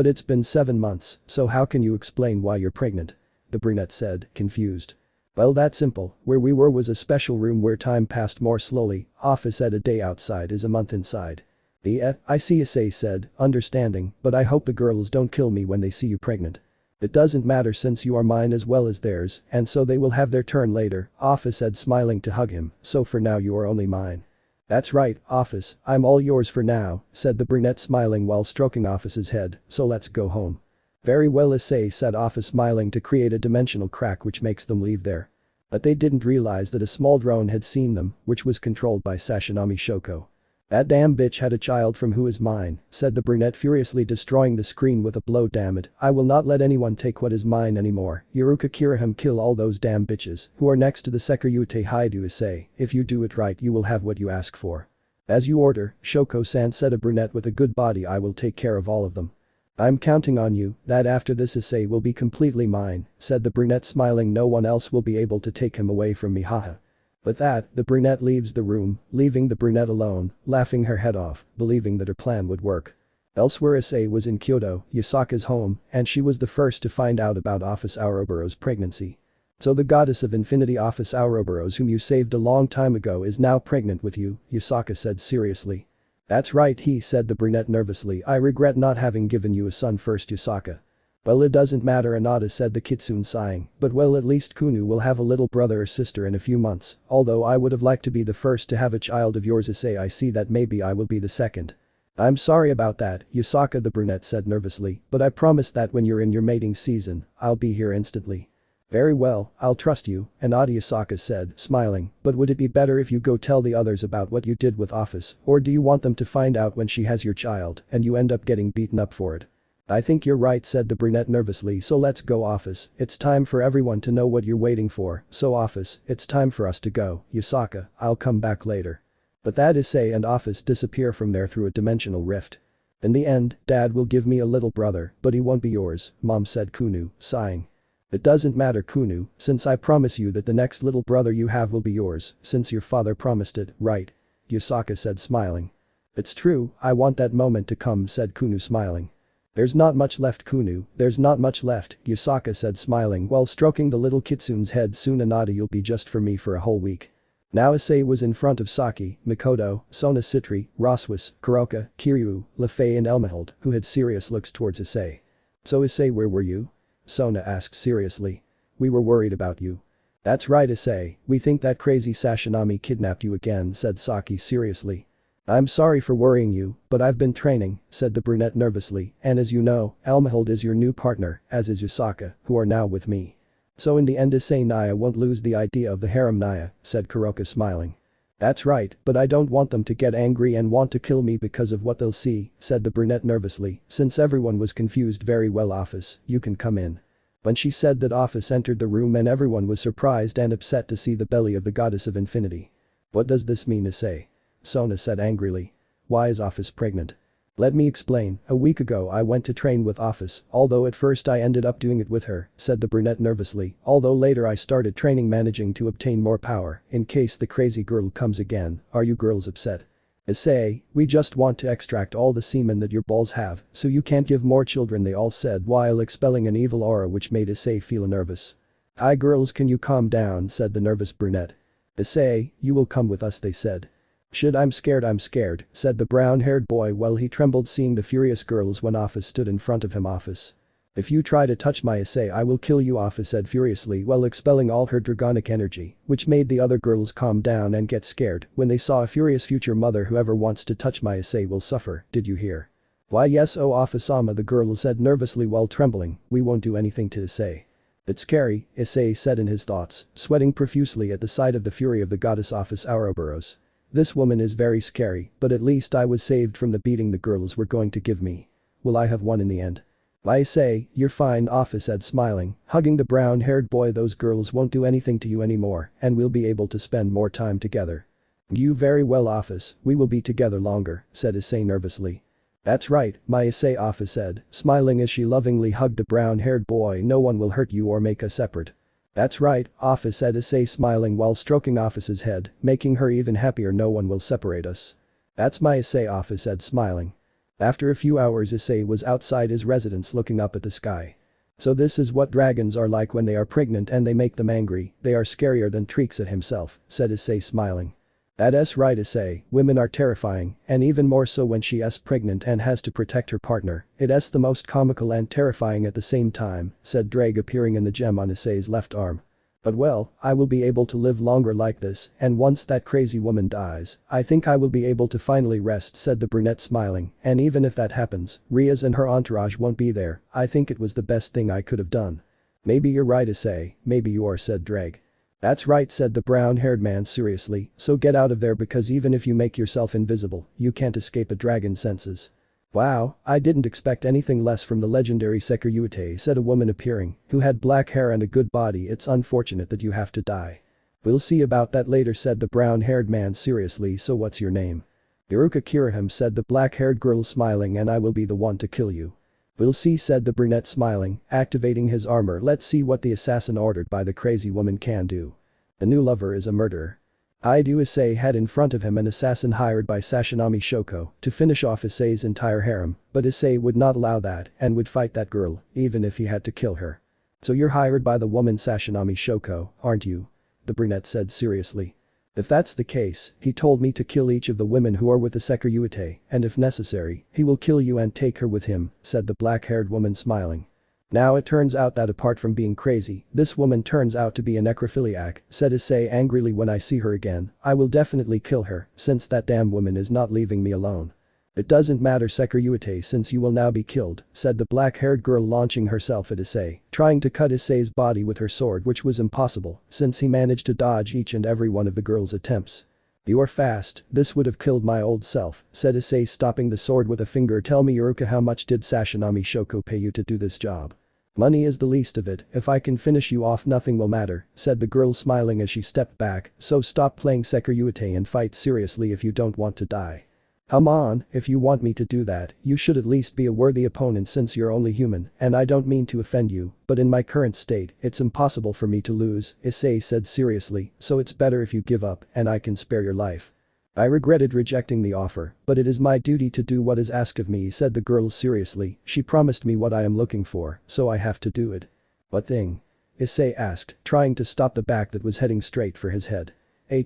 it's been 7 months, so how can you explain why you're pregnant? The brunette said, confused. Well, that's simple, where we were was a special room where time passed more slowly, Office said a day outside is a month inside. I see Issei said, understanding, but I hope the girls don't kill me when they see you pregnant. It doesn't matter since you are mine as well as theirs, and so they will have their turn later, Office said smiling to hug him, so for now you are only mine. That's right, Office, I'm all yours for now, said the brunette smiling while stroking Office's head, so let's go home. Very well Issei said Office smiling to create a dimensional crack which makes them leave there. But they didn't realize that a small drone had seen them, which was controlled by Sashinami Shoko. That damn bitch had a child from who is mine, said the brunette furiously destroying the screen with a blow. Damn it, I will not let anyone take what is mine anymore, Yuruka Kiriham kill all those damn bitches who are next to the Sekiryuutei Hyoudou Issei, if you do it right you will have what you ask for. As you order, Shoko-san said a brunette with a good body I will take care of all of them. I'm counting on you, that after this Issei will be completely mine, said the brunette smiling no one else will be able to take him away from me haha. With that, the brunette leaves the room, leaving the brunette alone, laughing her head off, believing that her plan would work. Elsewhere Issei was in Kyoto, Yasaka's home, and she was the first to find out about Office Ouroboros' pregnancy. So the goddess of infinity Office Ouroboros whom you saved a long time ago is now pregnant with you, Yasaka said seriously. That's right he said the brunette nervously I regret not having given you a son first Yasaka. Well it doesn't matter Anata said the kitsune sighing, but well at least Kunu will have a little brother or sister in a few months, although I would have liked to be the first to have a child of yours Issei I see that maybe I will be the second. I'm sorry about that, Yasaka the brunette said nervously, but I promise that when you're in your mating season, I'll be here instantly. Very well, I'll trust you, Anata Yasaka said, smiling, but would it be better if you go tell the others about what you did with Office, or do you want them to find out when she has your child and you end up getting beaten up for it? I think you're right said the brunette nervously so let's go Office, it's time for everyone to know what you're waiting for, so Office, it's time for us to go, Yasaka, I'll come back later. But that Issei and Office disappear from there through a dimensional rift. In the end, Dad will give me a little brother, but he won't be yours, Mom said Kunu, sighing. It doesn't matter Kunu, since I promise you that the next little brother you have will be yours, since your father promised it, right? Yasaka said smiling. It's true, I want that moment to come said Kunu smiling. There's not much left Kunu, there's not much left, Yasaka said smiling while stroking the little kitsune's head soon Anata you'll be just for me for a whole week. Now Issei was in front of Saki, Mikoto, Sona Citri, Roswis, Kuroka, Kiryu, Lefei and Elmahuld, who had serious looks towards Issei. So Issei where were you? Sona asked seriously. We were worried about you. That's right Issei, we think that crazy Sashinami kidnapped you again said Saki seriously. I'm sorry for worrying you, but I've been training, said the brunette nervously, and as you know, Elmahuld is your new partner, as is Yasaka, who are now with me. So in the end Issei Naya won't lose the idea of the harem Naya, said Kuroka smiling. That's right, but I don't want them to get angry and want to kill me because of what they'll see, said the brunette nervously, since everyone was confused very well Office, you can come in. When she said that Office entered the room and everyone was surprised and upset to see the belly of the goddess of infinity. What does this mean Issei? Sona said angrily. Why is Office pregnant? Let me explain, a week ago I went to train with Office, although at first I ended up doing it with her, said the brunette nervously, although later I started training managing to obtain more power, in case the crazy girl comes again, are you girls upset? Issei, we just want to extract all the semen that your balls have, so you can't give more children they all said while expelling an evil aura which made Issei feel nervous. Hi girls can you calm down said the nervous brunette. Issei, you will come with us they said. Shit I'm scared, said the brown-haired boy while he trembled seeing the furious girls when Office stood in front of him Office. If you try to touch my Issei I will kill you Office said furiously while expelling all her dragonic energy, which made the other girls calm down and get scared when they saw a furious future mother whoever wants to touch my Issei will suffer, did you hear? Why yes oh Office-sama, the girl said nervously while trembling, we won't do anything to Issei. It's scary, Issei said in his thoughts, sweating profusely at the sight of the fury of the goddess Office Ouroboros. This woman is very scary, but at least I was saved from the beating the girls were going to give me. Will I have won in the end? I say, you're fine, Office said smiling, hugging the brown-haired boy. Those girls won't do anything to you anymore, and we'll be able to spend more time together. You very well, Office, we will be together longer, said Issei nervously. That's right, my Issei, Office said, smiling as she lovingly hugged the brown-haired boy. No one will hurt you or make us separate. That's right, Office said Issei, smiling while stroking Office's head, making her even happier. No one will separate us. That's my Issei, Office said smiling. After a few hours, Issei was outside his residence looking up at the sky. So this is what dragons are like when they are pregnant and they make them angry. They are scarier than Trixie himself, said Issei smiling. That's right, Issei, women are terrifying, and even more so when she's pregnant and has to protect her partner. It's the most comical and terrifying at the same time, said Ddraig, appearing in the gem on Issei's left arm. But well, I will be able to live longer like this, and once that crazy woman dies, I think I will be able to finally rest, said the brunette smiling, and even if that happens, Riaz and her entourage won't be there. I think it was the best thing I could have done. Maybe you're right, Issei, maybe you are, said Ddraig. That's right, said the brown-haired man seriously, so get out of there, because even if you make yourself invisible, you can't escape a dragon's senses. Wow, I didn't expect anything less from the legendary Sekiryuutei, said a woman appearing, who had black hair and a good body. It's unfortunate that you have to die. We'll see about that later, said the brown-haired man seriously. So what's your name? Iruka Kirihime, said the black-haired girl smiling, and I will be the one to kill you. We'll see, said the brunette smiling, activating his armor. Let's see what the assassin ordered by the crazy woman can do. The new lover is a murderer. Issei had in front of him an assassin hired by Sashinami Shoko to finish off Issei's entire harem, but Issei would not allow that and would fight that girl, even if he had to kill her. So you're hired by the woman Sashinami Shoko, aren't you? The brunette said seriously. If that's the case, he told me to kill each of the women who are with the Sekiryuutei, and if necessary, he will kill you and take her with him, said the black-haired woman smiling. Now it turns out that apart from being crazy, this woman turns out to be a necrophiliac, said Issei angrily. When I see her again, I will definitely kill her, since that damn woman is not leaving me alone. It doesn't matter, Sekiryuutei, since you will now be killed, said the black-haired girl, launching herself at Issei, trying to cut Issei's body with her sword, which was impossible, since he managed to dodge each and every one of the girl's attempts. You are fast, this would have killed my old self, said Issei, stopping the sword with a finger. Tell me, Iruka, how much did Sashinami Shoko pay you to do this job? Money is the least of it. If I can finish you off, nothing will matter, said the girl smiling as she stepped back. So stop playing Sekiryuutei and fight seriously if you don't want to die. Come on, if you want me to do that, you should at least be a worthy opponent, since you're only human, and I don't mean to offend you, but in my current state, it's impossible for me to lose, Issei said seriously, so it's better if you give up and I can spare your life. I regretted rejecting the offer, but it is my duty to do what is asked of me, said the girl seriously. She promised me what I am looking for, so I have to do it. What thing? Issei asked, trying to stop the back that was heading straight for his head.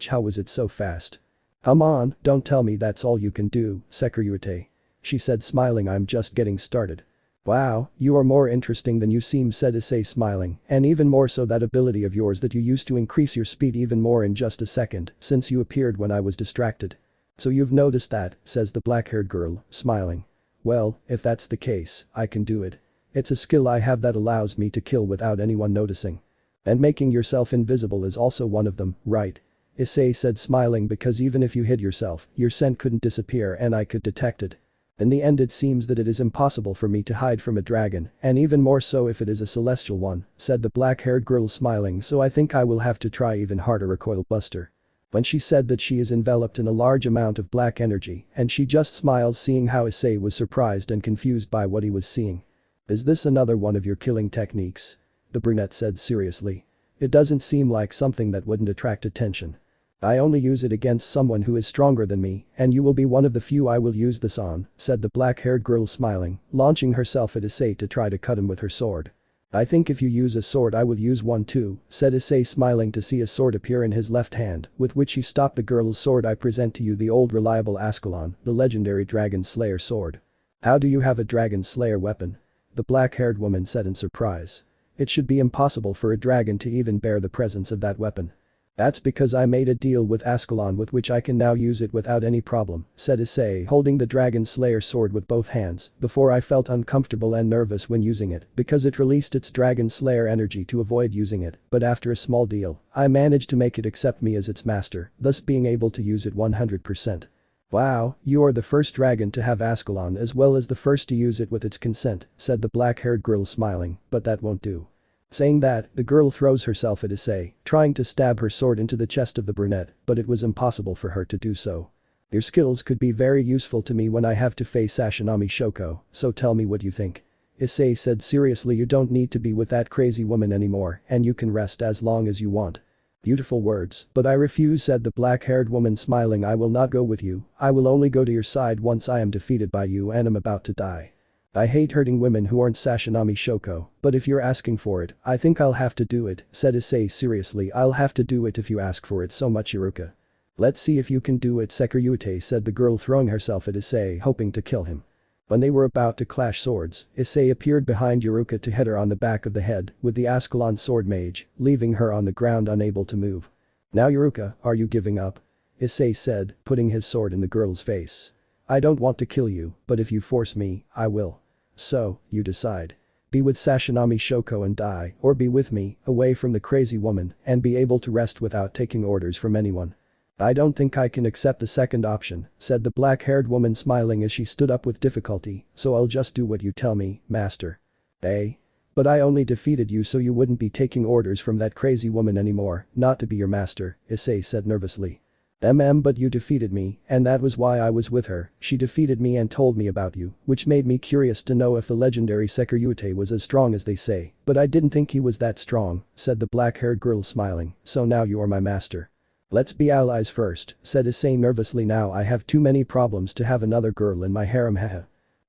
How was it so fast? Come on, don't tell me that's all you can do, Sekiryuutei. She said smiling. I'm just getting started. Wow, you are more interesting than you seem, said Issei smiling, and even more so that ability of yours that you used to increase your speed even more in just a second, since you appeared when I was distracted. So you've noticed that, says the black-haired girl, smiling. Well, if that's the case, I can do it. It's a skill I have that allows me to kill without anyone noticing. And making yourself invisible is also one of them, right? Issei said smiling, because even if you hid yourself, your scent couldn't disappear and I could detect it. In the end, it seems that it is impossible for me to hide from a dragon, and even more so if it is a celestial one, said the black-haired girl smiling. So I think I will have to try even harder, Recoil Buster. When she said that she is enveloped in a large amount of black energy, and she just smiled, seeing how Issei was surprised and confused by what he was seeing. Is this another one of your killing techniques? The brunette said seriously. It doesn't seem like something that wouldn't attract attention. I only use it against someone who is stronger than me, and you will be one of the few I will use this on, said the black-haired girl smiling, launching herself at Issei to try to cut him with her sword. I think if you use a sword I will use one too, said Issei, smiling to see a sword appear in his left hand, with which he stopped the girl's sword. I present to you the old reliable Ascalon, the legendary Dragon Slayer sword. How do you have a Dragon Slayer weapon? The black-haired woman said in surprise. It should be impossible for a dragon to even bear the presence of that weapon. That's because I made a deal with Ascalon with which I can now use it without any problem, said Issei holding the Dragon Slayer sword with both hands. Before I felt uncomfortable and nervous when using it because it released its Dragon Slayer energy to avoid using it, but after a small deal, I managed to make it accept me as its master, thus being able to use it 100%. Wow, you are the first dragon to have Ascalon as well as the first to use it with its consent, said the black-haired girl smiling, but that won't do. Saying that, the girl throws herself at Issei, trying to stab her sword into the chest of the brunette, but it was impossible for her to do so. Your skills could be very useful to me when I have to face Sashinami Shoko, so tell me what you think. Issei said seriously, you don't need to be with that crazy woman anymore and you can rest as long as you want. Beautiful words, but I refuse, said the black-haired woman smiling. I will not go with you, I will only go to your side once I am defeated by you and am about to die. I hate hurting women who aren't Sashinami Shoko, but if you're asking for it, I think I'll have to do it, said Issei seriously. I'll have to do it if you ask for it so much, Iruka. Let's see if you can do it, Sekiryuutei, said the girl, throwing herself at Issei, hoping to kill him. When they were about to clash swords, Issei appeared behind Iruka to hit her on the back of the head with the Ascalon sword mage, leaving her on the ground unable to move. Now Iruka, are you giving up? Issei said, putting his sword in the girl's face. I don't want to kill you, but if you force me, I will. So, you decide. Be with Sashinami Shoko and die, or be with me, away from the crazy woman, and be able to rest without taking orders from anyone. I don't think I can accept the second option, said the black-haired woman smiling as she stood up with difficulty, so I'll just do what you tell me, master. Eh? But I only defeated you so you wouldn't be taking orders from that crazy woman anymore, not to be your master, Issei said nervously. But you defeated me, and that was why I was with her. She defeated me and told me about you, which made me curious to know if the legendary Sekiryuutei was as strong as they say, but I didn't think he was that strong, said the black-haired girl smiling, so now you are my master. Let's be allies first, said Issei nervously. Now I have too many problems to have another girl in my harem. Haha.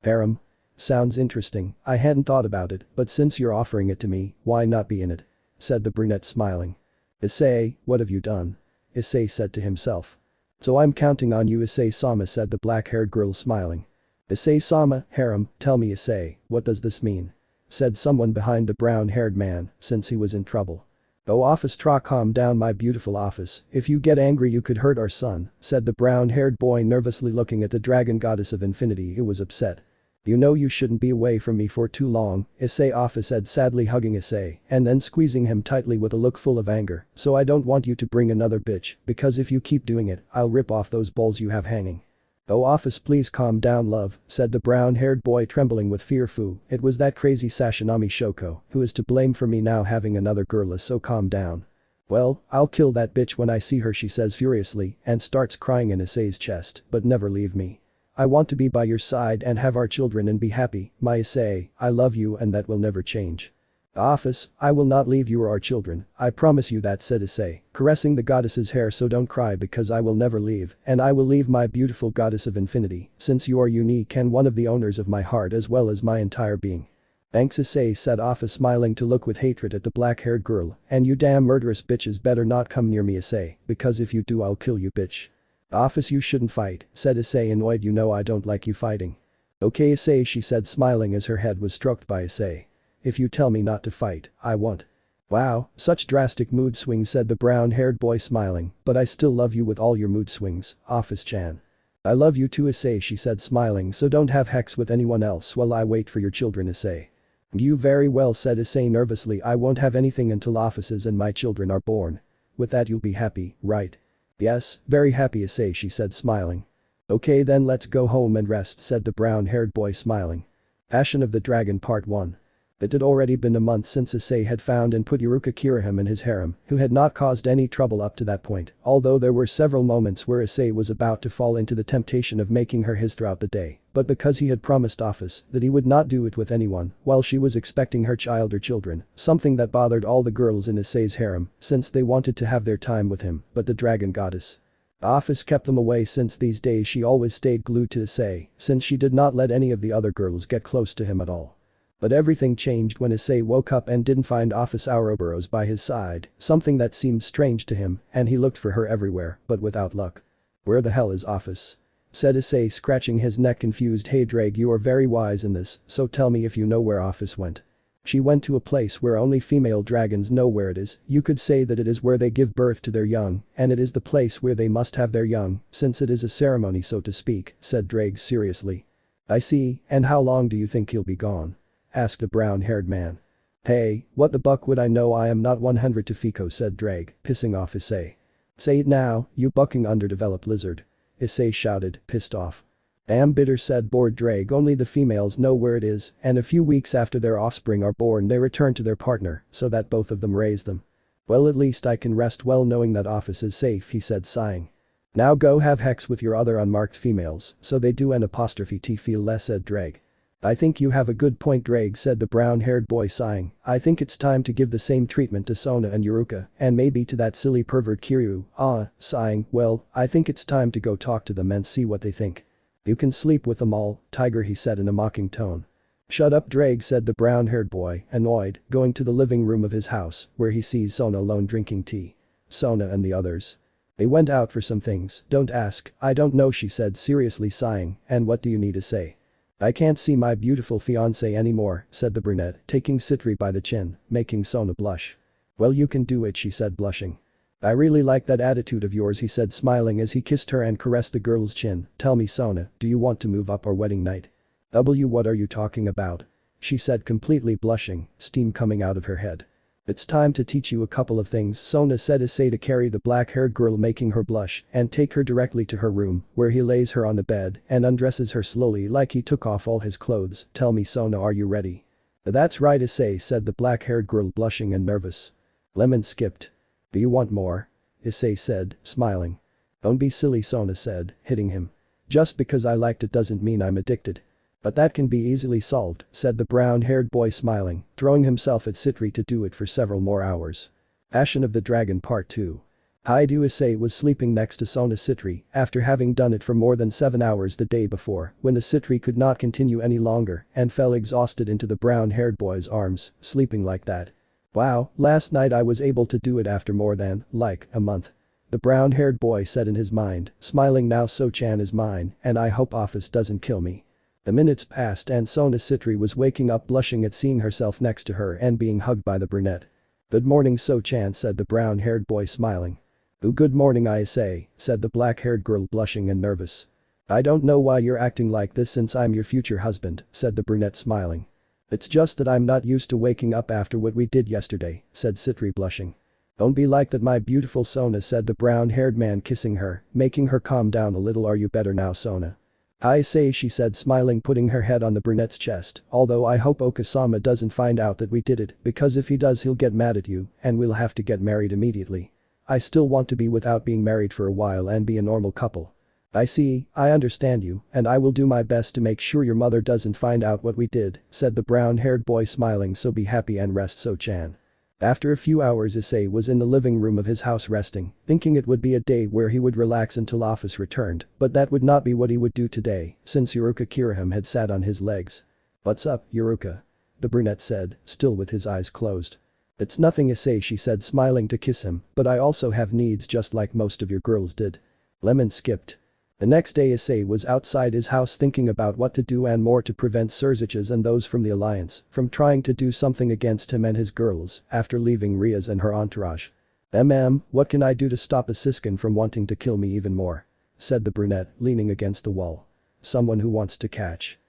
Harem? Sounds interesting, I hadn't thought about it, but since you're offering it to me, why not be in it? Said the brunette smiling. Issei, what have you done? Issei said to himself. So I'm counting on you, Issei-sama, said the black-haired girl smiling. Issei-sama, harem, tell me Issei, what does this mean? Said someone behind the brown-haired man, since he was in trouble. Oh office tra, calm down my beautiful office, if you get angry you could hurt our son, said the brown-haired boy nervously looking at the dragon goddess of infinity who was upset. You know you shouldn't be away from me for too long, Issei office said sadly, hugging Issei and then squeezing him tightly with a look full of anger, so I don't want you to bring another bitch, because if you keep doing it, I'll rip off those balls you have hanging. Oh office please calm down love, said the brown-haired boy trembling with fear. Fu, it was that crazy Sashinami Shoko who is to blame for me now having another girl, so calm down. Well, I'll kill that bitch when I see her, she says furiously and starts crying in Issei's chest, but never leave me. I want to be by your side and have our children and be happy, my Issei, I love you and that will never change. Office, I will not leave you or our children, I promise you that, said Issei, caressing the goddess's hair. So don't cry because I will never leave, and I will leave my beautiful goddess of infinity, since you are unique and one of the owners of my heart as well as my entire being. Thanks Issei, said Office smiling to look with hatred at the black-haired girl, and you damn murderous bitches better not come near me Issei, because if you do I'll kill you bitch. Office, you shouldn't fight, said Issei annoyed, you know I don't like you fighting. Okay Issei, she said smiling as her head was stroked by Issei. If you tell me not to fight, I won't. Wow, such drastic mood swings, said the brown-haired boy smiling, but I still love you with all your mood swings, Office-chan. I love you too Issei, she said smiling, so don't have sex with anyone else while I wait for your children Issei. You very well, said Issei nervously, I won't have anything until Offices and my children are born. With that you'll be happy, right? Yes, very happy Issei, she said smiling. Okay then let's go home and rest, said the brown-haired boy smiling. Passion of the Dragon Part 1. It had already been a month since Issei had found and put Iruka Kirihime in his harem, who had not caused any trouble up to that point, although there were several moments where Issei was about to fall into the temptation of making her his throughout the day, but because he had promised Office that he would not do it with anyone while she was expecting her child or children, something that bothered all the girls in Issei's harem, since they wanted to have their time with him, but the dragon goddess. Office kept them away since these days she always stayed glued to Issei, since she did not let any of the other girls get close to him at all. But everything changed when Issei woke up and didn't find Office Ouroboros by his side, something that seemed strange to him, and he looked for her everywhere, but without luck. Where the hell is Office? Said Issei scratching his neck confused. Hey Ddraig, you are very wise in this, so tell me if you know where Office went. She went to a place where only female dragons know where it is, you could say that it is where they give birth to their young, and it is the place where they must have their young, since it is a ceremony so to speak, said Ddraig seriously. I see, and how long do you think he'll be gone? Asked the brown-haired man. Hey, what the buck would I know, I am not 100 to Fico, said Ddraig, pissing off Issei. Say it now, you bucking underdeveloped lizard. Issei shouted, pissed off. Am bitter, said bored Ddraig, only the females know where it is, and a few weeks after their offspring are born they return to their partner, so that both of them raise them. Well, at least I can rest well knowing that office is safe, he said sighing. Now go have hex with your other unmarked females, so they do T feel less, said Ddraig. I think you have a good point, Ddraig, said the brown-haired boy sighing. I think it's time to give the same treatment to Sona and Yuruka, and maybe to that silly pervert Kiryu. Sighing, well, I think it's time to go talk to them and see what they think. You can sleep with them all, Tiger, he said in a mocking tone. Shut up, Ddraig, said the brown-haired boy, annoyed, going to the living room of his house, where he sees Sona alone drinking tea. Sona and the others. They went out for some things, don't ask, I don't know, she said seriously sighing, and what do you need to say? I can't see my beautiful fiancé anymore, said the brunette, taking Citri by the chin, making Sona blush. Well, you can do it, she said blushing. I really like that attitude of yours, he said smiling as he kissed her and caressed the girl's chin. Tell me, Sona, do you want to move up our wedding night? What are you talking about? She said completely blushing, steam coming out of her head. It's time to teach you a couple of things, Sona said Issei to carry the black-haired girl making her blush and take her directly to her room, where he lays her on the bed and undresses her slowly like he took off all his clothes. Tell me, Sona, are you ready? That's right, Issei, said the black-haired girl blushing and nervous. Lemon skipped. Do you want more? Issei said, smiling. Don't be silly, Sona said, hitting him. Just because I liked it doesn't mean I'm addicted. But that can be easily solved, said the brown-haired boy smiling, throwing himself at Citri to do it for several more hours. Ashen of the Dragon Part 2. Hyoudou Issei was sleeping next to Sona Citri after having done it for more than 7 hours the day before when the Citri could not continue any longer and fell exhausted into the brown-haired boy's arms, sleeping like that. Wow, last night I was able to do it after more than, like, a month. The brown-haired boy said in his mind, smiling, now So-chan is mine and I hope office doesn't kill me. The minutes passed and Sona Citri was waking up blushing at seeing herself next to her and being hugged by the brunette. Good morning, So-chan, said the brown-haired boy smiling. Oh, good morning, Issei, said the black-haired girl blushing and nervous. I don't know why you're acting like this since I'm your future husband, said the brunette smiling. It's just that I'm not used to waking up after what we did yesterday, said Citri blushing. Don't be like that, my beautiful Sona, said the brown-haired man kissing her, making her calm down a little. Are you better now, Sona? I say, she said smiling, putting her head on the brunette's chest, although I hope Okasama doesn't find out that we did it, because if he does he'll get mad at you and we'll have to get married immediately. I still want to be without being married for a while and be a normal couple. I see, I understand you, and I will do my best to make sure your mother doesn't find out what we did, said the brown-haired boy smiling. So be happy and rest, So-chan. After a few hours, Issei was in the living room of his house resting, thinking it would be a day where he would relax until office returned, but that would not be what he would do today, since Yuruka Kirahim had sat on his legs. What's up, Yuruka? The brunette said, still with his eyes closed. It's nothing, Issei, she said smiling to kiss him, but I also have needs just like most of your girls did. Lemon skipped. The next day Issei was outside his house thinking about what to do and more to prevent Surziches and those from the alliance from trying to do something against him and his girls after leaving Riaz and her entourage. What can I do to stop a Siskin from wanting to kill me even more? Said the brunette, leaning against the wall. Someone who wants to catch.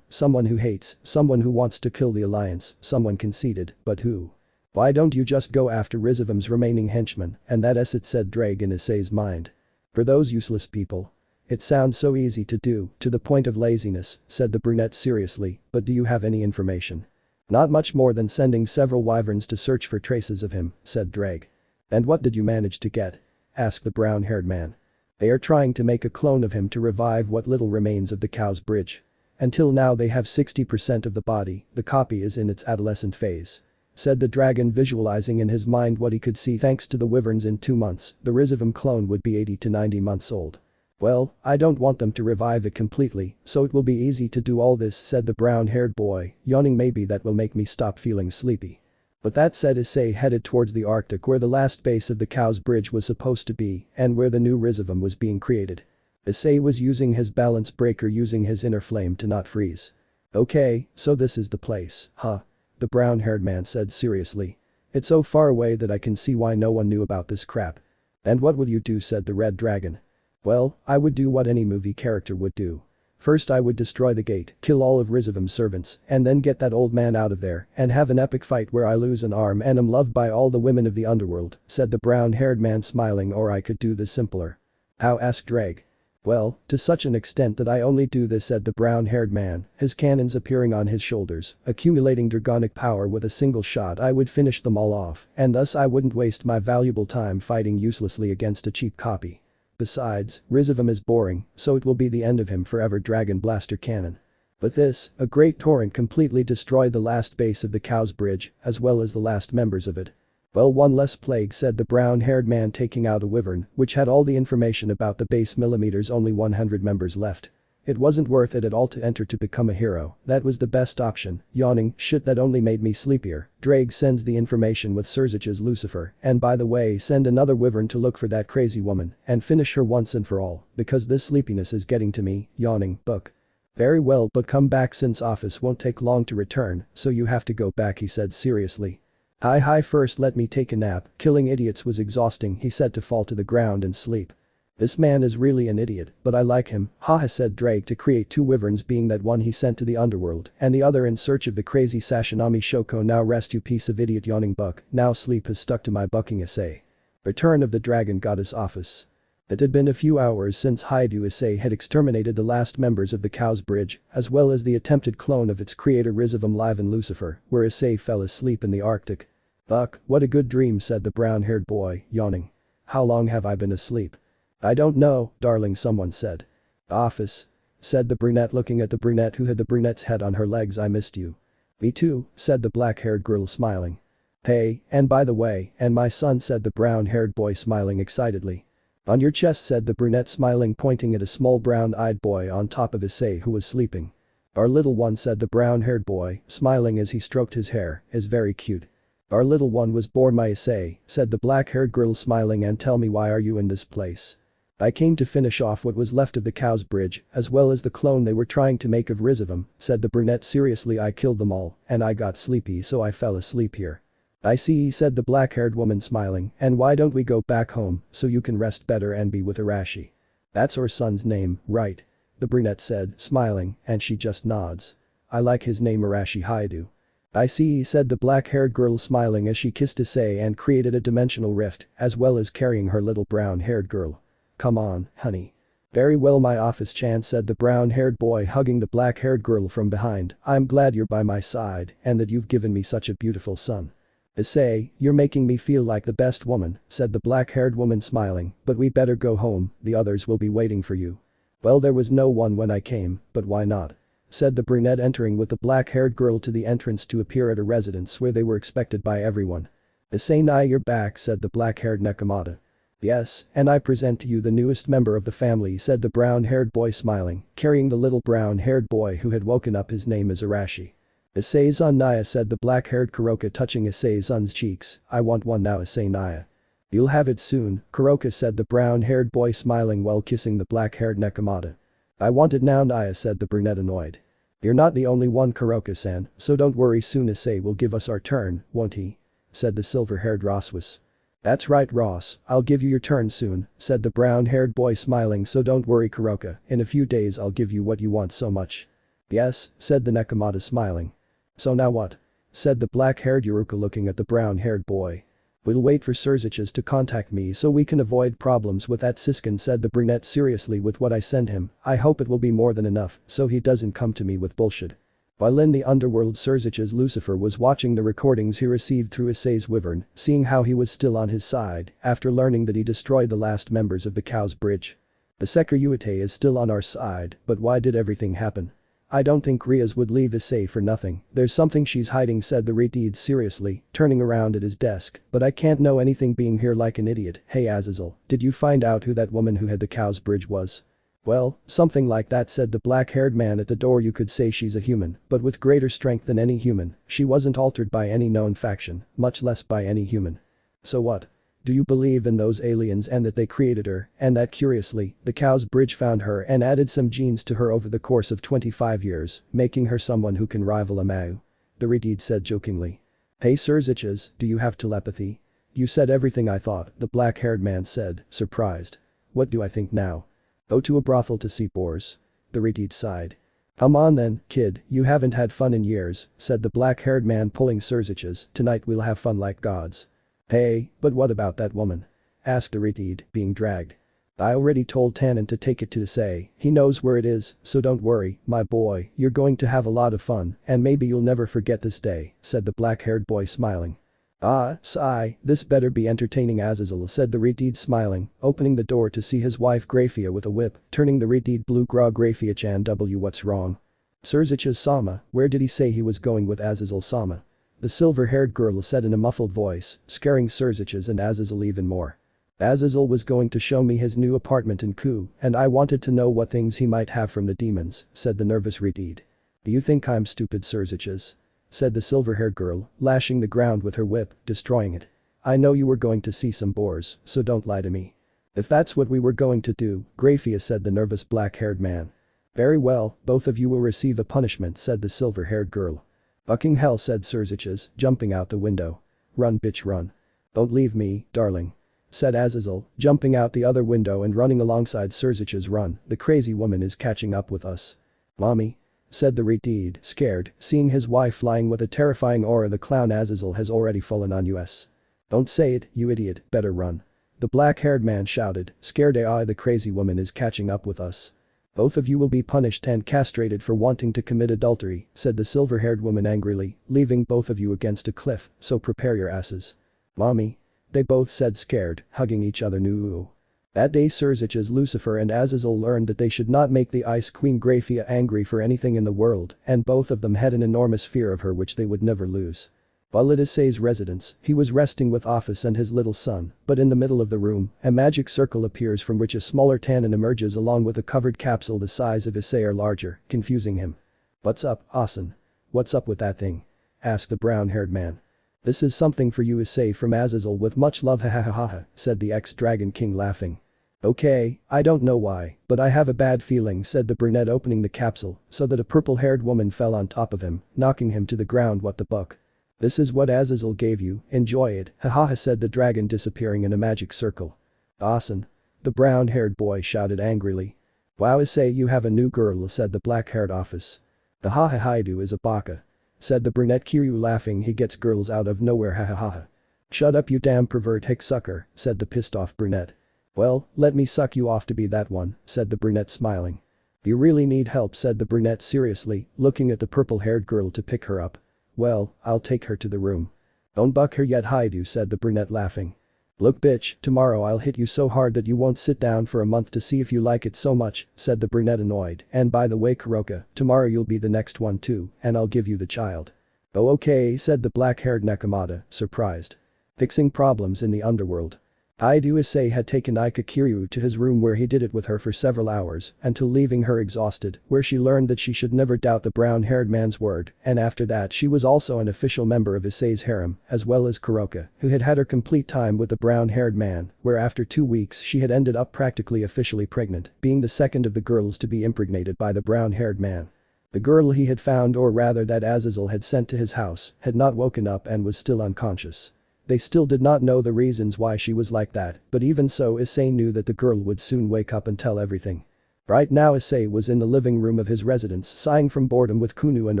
Someone who hates, someone who wants to kill the alliance, someone conceited, but who? Why don't you just go after Rizavim's remaining henchmen, and that it said Ddraig in Issei's mind. For those useless people. It sounds so easy to do, to the point of laziness, said the brunette seriously, but do you have any information? Not much more than sending several wyverns to search for traces of him, said Ddraig. And what did you manage to get? Asked the brown-haired man. They are trying to make a clone of him to revive what little remains of the cow's bridge. Until now they have 60% of the body, the copy is in its adolescent phase. Said the dragon, visualizing in his mind what he could see thanks to the wyverns. In 2 months, the Rizavim clone would be 80 to 90 months old. Well, I don't want them to revive it completely, so it will be easy to do all this, said the brown-haired boy, yawning. Maybe that will make me stop feeling sleepy. But that said, Issei headed towards the Arctic where the last base of the cow's bridge was supposed to be and where the new Rizavim was being created. Issei was using his balance breaker, using his inner flame to not freeze. Okay, so this is the place, huh? the brown-haired man said seriously. It's so far away that I can see why no one knew about this crap. And what would you do, said the red dragon. Well, I would do what any movie character would do. First I would destroy the gate, kill all of Rizavum's servants, and then get that old man out of there and have an epic fight where I lose an arm and am loved by all the women of the underworld, said the brown-haired man smiling. Or I could do this simpler. How, asked Ddraig. Well, to such an extent that I only do this, said the brown-haired man, his cannons appearing on his shoulders, accumulating dragonic power. With a single shot I would finish them all off, and thus I wouldn't waste my valuable time fighting uselessly against a cheap copy. Besides, Rizavum is boring, so it will be the end of him forever. Dragon Blaster Cannon. With this, a great torrent completely destroyed the last base of the Cow's Bridge, as well as the last members of it. Well, one less plague, said the brown-haired man, taking out a wyvern, which had all the information about the base. Millimeters, only 100 members left. It wasn't worth it at all to enter to become a hero, that was the best option. Yawning, shit, that only made me sleepier. Ddraig sends the information with Surzich's Lucifer, and by the way, send another wyvern to look for that crazy woman and finish her once and for all, because this sleepiness is getting to me. Yawning, book. Very well, but come back since office won't take long to return, so you have to go back, he said seriously. Hi, first let me take a nap. Killing idiots was exhausting, he said, to fall to the ground and sleep. This man is really an idiot, but I like him, haha, said Ddraig, to create two wyverns, being that one he sent to the underworld and the other in search of the crazy Sashinami Shoko. Now rest, you piece of idiot. Yawning, buck. Now sleep has stuck to my bucking Issei. Return of the Dragon Goddess Office. It had been a few hours since Hyoudou Issei had exterminated the last members of the Cow's Bridge, as well as the attempted clone of its creator Rizavum live in Lucifer, where Issei fell asleep in the Arctic. Buck, what a good dream, said the brown-haired boy, yawning. How long have I been asleep? I don't know, darling, someone said. Office. Said the brunette, looking at the brunette who had the brunette's head on her legs. I missed you. Me too, said the black-haired girl, smiling. Hey, and by the way, and my son, said the brown-haired boy, smiling excitedly. On your chest, said the brunette, smiling, pointing at a small brown-eyed boy on top of Issei who was sleeping. Our little one, said the brown-haired boy, smiling as he stroked his hair, is very cute. Our little one was born my Issei, said the black-haired girl, smiling. And tell me, why are you in this place? I came to finish off what was left of the Cow's Bridge, as well as the clone they were trying to make of Rizavum, said the brunette seriously. I killed them all, and I got sleepy, so I fell asleep here. I see, said the black-haired woman, smiling, and why don't we go back home, so you can rest better and be with Arashi? That's our son's name, right? The brunette said, smiling, and she just nods. I like his name, Arashi Hyoudou. I see, said the black-haired girl, smiling as she kissed Issei and created a dimensional rift, as well as carrying her little brown-haired girl. Come on, honey. Very well, my office chance, said the brown-haired boy, hugging the black-haired girl from behind. I'm glad you're by my side and that you've given me such a beautiful son. Issei, you're making me feel like the best woman, said the black-haired woman, smiling, but we better go home, the others will be waiting for you. Well, there was no one when I came, but why not? Said the brunette, entering with the black-haired girl to the entrance to appear at a residence where they were expected by everyone. Issei, now you're back, said the black-haired Nekomata. Yes, and I present to you the newest member of the family, said the brown-haired boy, smiling, carrying the little brown-haired boy who had woken up. His name is Arashi. Issei-san, Naya, said the black-haired Kuroka, touching Issei-san's cheeks. I want one now, Issei, Naya. You'll have it soon, Kuroka, said the brown-haired boy, smiling while kissing the black-haired Nekomata. I want it now, Naya, said the brunette, annoyed. You're not the only one, Kuroka-san, so don't worry, soon Issei will give us our turn, won't he? Said the silver-haired Rosswas. That's right, Ross, I'll give you your turn soon, said the brown-haired boy, smiling, so don't worry, Kuroka, in a few days I'll give you what you want so much. Yes, said the Nekomata, smiling. So now what? Said the black-haired Yuruka, looking at the brown-haired boy. We'll wait for Surzich's to contact me so we can avoid problems with that Siskin, said the brunette seriously. With what I send him, I hope it will be more than enough so he doesn't come to me with bullshit. While in the underworld, Surzich's Lucifer was watching the recordings he received through Issei's wyvern, seeing how he was still on his side after learning that he destroyed the last members of the Cow's Bridge. The Sekiryuutei is still on our side, but why did everything happen? I don't think Riaz would leave Issei for nothing. There's something she's hiding, said the Redeed seriously, turning around at his desk, but I can't know anything being here like an idiot. Hey Azazel, did you find out who that woman who had the Cow's Bridge was? Well, something like that, said the black-haired man at the door. You could say she's a human, but with greater strength than any human. She wasn't altered by any known faction, much less by any human. So what? Do you believe in those aliens and that they created her, and that curiously, the Cow's Bridge found her and added some genes to her over the course of 25 years, making her someone who can rival a Mau? the redhead said jokingly. Hey Sekiryuutei, do you have telepathy? You said everything I thought, the black-haired man said, surprised. What do I think now? Go to a brothel to see boars. The redhead sighed. Come on then, kid, you haven't had fun in years, said the black-haired man pulling Sekiryuutei. Tonight we'll have fun like gods. Hey, but what about that woman? Asked the redhead, being dragged. I already told Tannen to take it to Issei, he knows where it is, so don't worry, my boy, you're going to have a lot of fun, and maybe you'll never forget this day, said the black-haired boy smiling. Ah, sigh, this better be entertaining Azazel, said the redhead smiling, opening the door to see his wife Grafia with a whip, turning the redhead blue gra Grafia-chan what's wrong? Sekiryuutei sama, where did he say he was going with Azazel sama? The silver-haired girl said in a muffled voice, scaring Sekiryuutei and Azazel even more. Azazel was going to show me his new apartment in Ku, and I wanted to know what things he might have from the demons, said the nervous redhead. Do you think I'm stupid, Sekiryuutei? Said the silver-haired girl, lashing the ground with her whip, destroying it. I know you were going to see some boars, so don't lie to me. If that's what we were going to do, Grafia said the nervous black-haired man. Very well, both of you will receive a punishment, said the silver-haired girl. Fucking hell, said Sekiryuutei, jumping out the window. Run bitch run. Don't leave me, darling. Said Azazel, jumping out the other window and running alongside Sekiryuutei. Run, the crazy woman is catching up with us. Mommy? Said the redhead, scared, seeing his wife flying with a terrifying aura. The clown Azazel has already fallen on us. Don't say it, you idiot, better run. The black-haired man shouted, scared. AI, the crazy woman is catching up with us. Both of you will be punished and castrated for wanting to commit adultery, said the silver-haired woman angrily, leaving both of you against a cliff, so prepare your asses. Mommy? They both said scared, hugging each other. Nuevo. That day Sekiryuutei, Lucifer and Azazel learned that they should not make the Ice Queen Grafia angry for anything in the world, and both of them had an enormous fear of her which they would never lose. While at Issei's residence, he was resting with Office and his little son, but in the middle of the room, a magic circle appears from which a smaller Tannen emerges along with a covered capsule the size of Issei or larger, confusing him. What's up, Asen? What's up with that thing? Asked the brown-haired man. This is something for you, Issei, from Azazel with much love, ha ha ha ha, said the ex-Dragon King laughing. Okay, I don't know why, but I have a bad feeling, said the brunette, opening the capsule so that a purple-haired woman fell on top of him, knocking him to the ground. What the buck? This is what Azazel gave you, enjoy it, ha ha ha, said the dragon, disappearing in a magic circle. Asen. The brown-haired boy shouted angrily. Wow, Issei, you have a new girl, said the black-haired Office. The ha ha Hyoudou is a baka. Said the brunette Kiryu, laughing. He gets girls out of nowhere, ha ha ha ha. Shut up, you damn pervert hick sucker, said the pissed-off brunette. Well, let me suck you off to be that one, said the brunette, smiling. You really need help, said the brunette seriously, looking at the purple-haired girl to pick her up. Well, I'll take her to the room. Don't buck her yet, Hyoudou, said the brunette, laughing. Look bitch, tomorrow I'll hit you so hard that you won't sit down for a month to see if you like it so much, said the brunette, annoyed. And by the way, Kuroka, tomorrow you'll be the next one too, and I'll give you the child. Oh okay, said the black-haired Nakamata, surprised. Fixing problems in the underworld. Hyoudou Issei had taken Aika Kiryu to his room where he did it with her for several hours until leaving her exhausted, where she learned that she should never doubt the brown-haired man's word, and after that she was also an official member of Issei's harem, as well as Kuroka, who had had her complete time with the brown-haired man, where after 2 weeks she had ended up practically officially pregnant, being the second of the girls to be impregnated by the brown-haired man. The girl he had found, or rather that Azazel had sent to his house, had not woken up and was still unconscious. They still did not know the reasons why she was like that, but even so Issei knew that the girl would soon wake up and tell everything. Right now Issei was in the living room of his residence sighing from boredom with Kunu and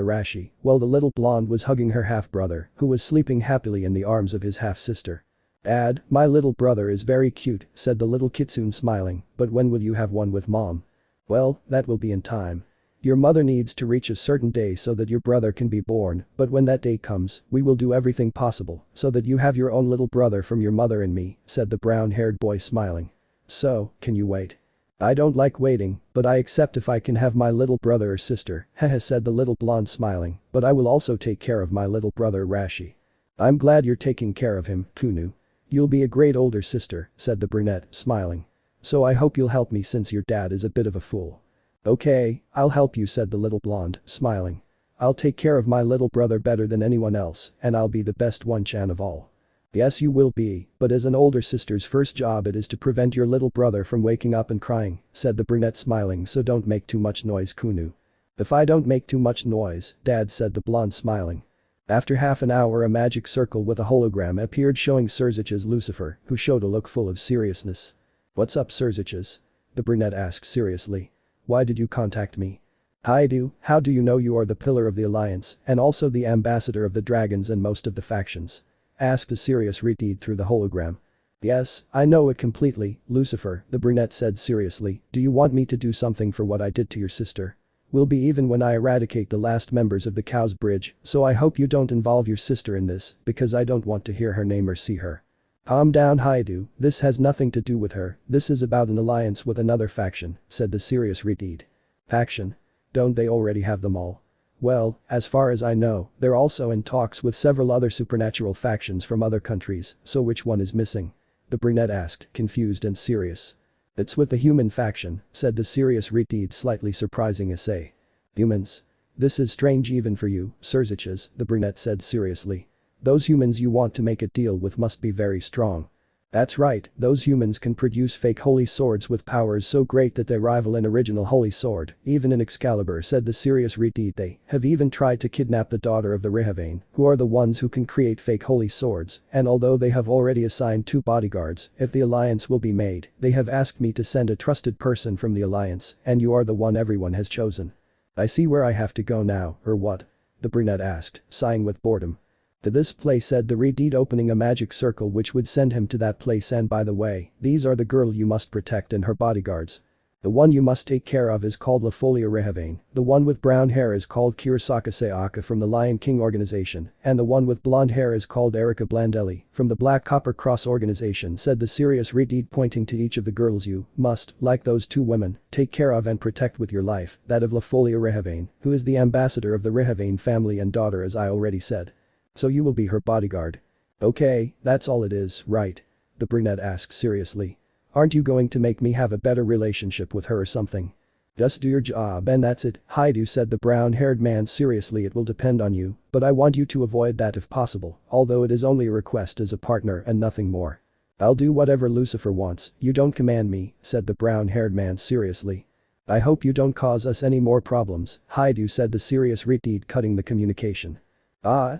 Arashi, while the little blonde was hugging her half-brother, who was sleeping happily in the arms of his half-sister. Dad, my little brother is very cute, said the little kitsune, smiling, but when will you have one with mom? Well, that will be in time. Your mother needs to reach a certain day so that your brother can be born, but when that day comes, we will do everything possible so that you have your own little brother from your mother and me, said the brown-haired boy, smiling. So, can you wait? I don't like waiting, but I accept if I can have my little brother or sister, haha, said the little blonde, smiling, but I will also take care of my little brother Arashi. I'm glad you're taking care of him, Kunu. You'll be a great older sister, said the brunette, smiling. So I hope you'll help me since your dad is a bit of a fool. Okay, I'll help you, said the little blonde, smiling. I'll take care of my little brother better than anyone else, and I'll be the best one-chan of all. Yes, you will be, but as an older sister's first job it is to prevent your little brother from waking up and crying, said the brunette, smiling, so don't make too much noise, Kunu. If I don't make too much noise, Dad, said the blonde, smiling. After half an hour a magic circle with a hologram appeared showing Serzich's Lucifer, who showed a look full of seriousness. "What's up Serzich's?" the brunette asked seriously. "Why did you contact me?" "Hyoudou, how do you know you are the pillar of the alliance and also the ambassador of the dragons and most of the factions?" asked the serious Reed through the hologram. "Yes, I know it completely, Lucifer," the brunette said seriously. "Do you want me to do something for what I did to your sister? Will be even when I eradicate the last members of the Cow's Bridge, so I hope you don't involve your sister in this, because I don't want to hear her name or see her." "Calm down Hyoudou, this has nothing to do with her, this is about an alliance with another faction," said the serious Reed. "Faction? Don't they already have them all?" "Well, as far as I know, they're also in talks with several other supernatural factions from other countries, so which one is missing?" the brunette asked, confused and serious. "It's with the human faction," said the serious Reed slightly surprising Issei. "Humans? This is strange even for you, Serzich's," the brunette said seriously. "Those humans you want to make a deal with must be very strong." "That's right, those humans can produce fake holy swords with powers so great that they rival an original holy sword, even in Excalibur," said the serious Reed. "They have even tried to kidnap the daughter of the Rehavane, who are the ones who can create fake holy swords, and although they have already assigned 2 bodyguards, if the alliance will be made, they have asked me to send a trusted person from the alliance, and you are the one everyone has chosen." "I see where I have to go now, or what?" the brunette asked, sighing with boredom. "To this place," said the Reed, opening a magic circle which would send him to that place. "And by the way, these are the girl you must protect and her bodyguards. The one you must take care of is called Lafolia Rehavane, the one with brown hair is called Kizunaddraig from the Lion King organization, and the one with blonde hair is called Erika Blandelli from the Black Copper Cross organization," said the serious Reed, pointing to each of the girls. "You must, like those 2 women, take care of and protect with your life, that of Lafolia Rehavane, who is the ambassador of the Rehavane family and daughter as I already said. So you will be her bodyguard." "Okay, that's all it is, right?" the brunette asked seriously. "Aren't you going to make me have a better relationship with her or something?" "Just do your job and that's it, Hyoudou," said the brown-haired man seriously. "It will depend on you, but I want you to avoid that if possible, although it is only a request as a partner and nothing more." "I'll do whatever Lucifer wants, you don't command me," said the brown-haired man seriously. "I hope you don't cause us any more problems," Hyoudou said the serious Reed, cutting the communication.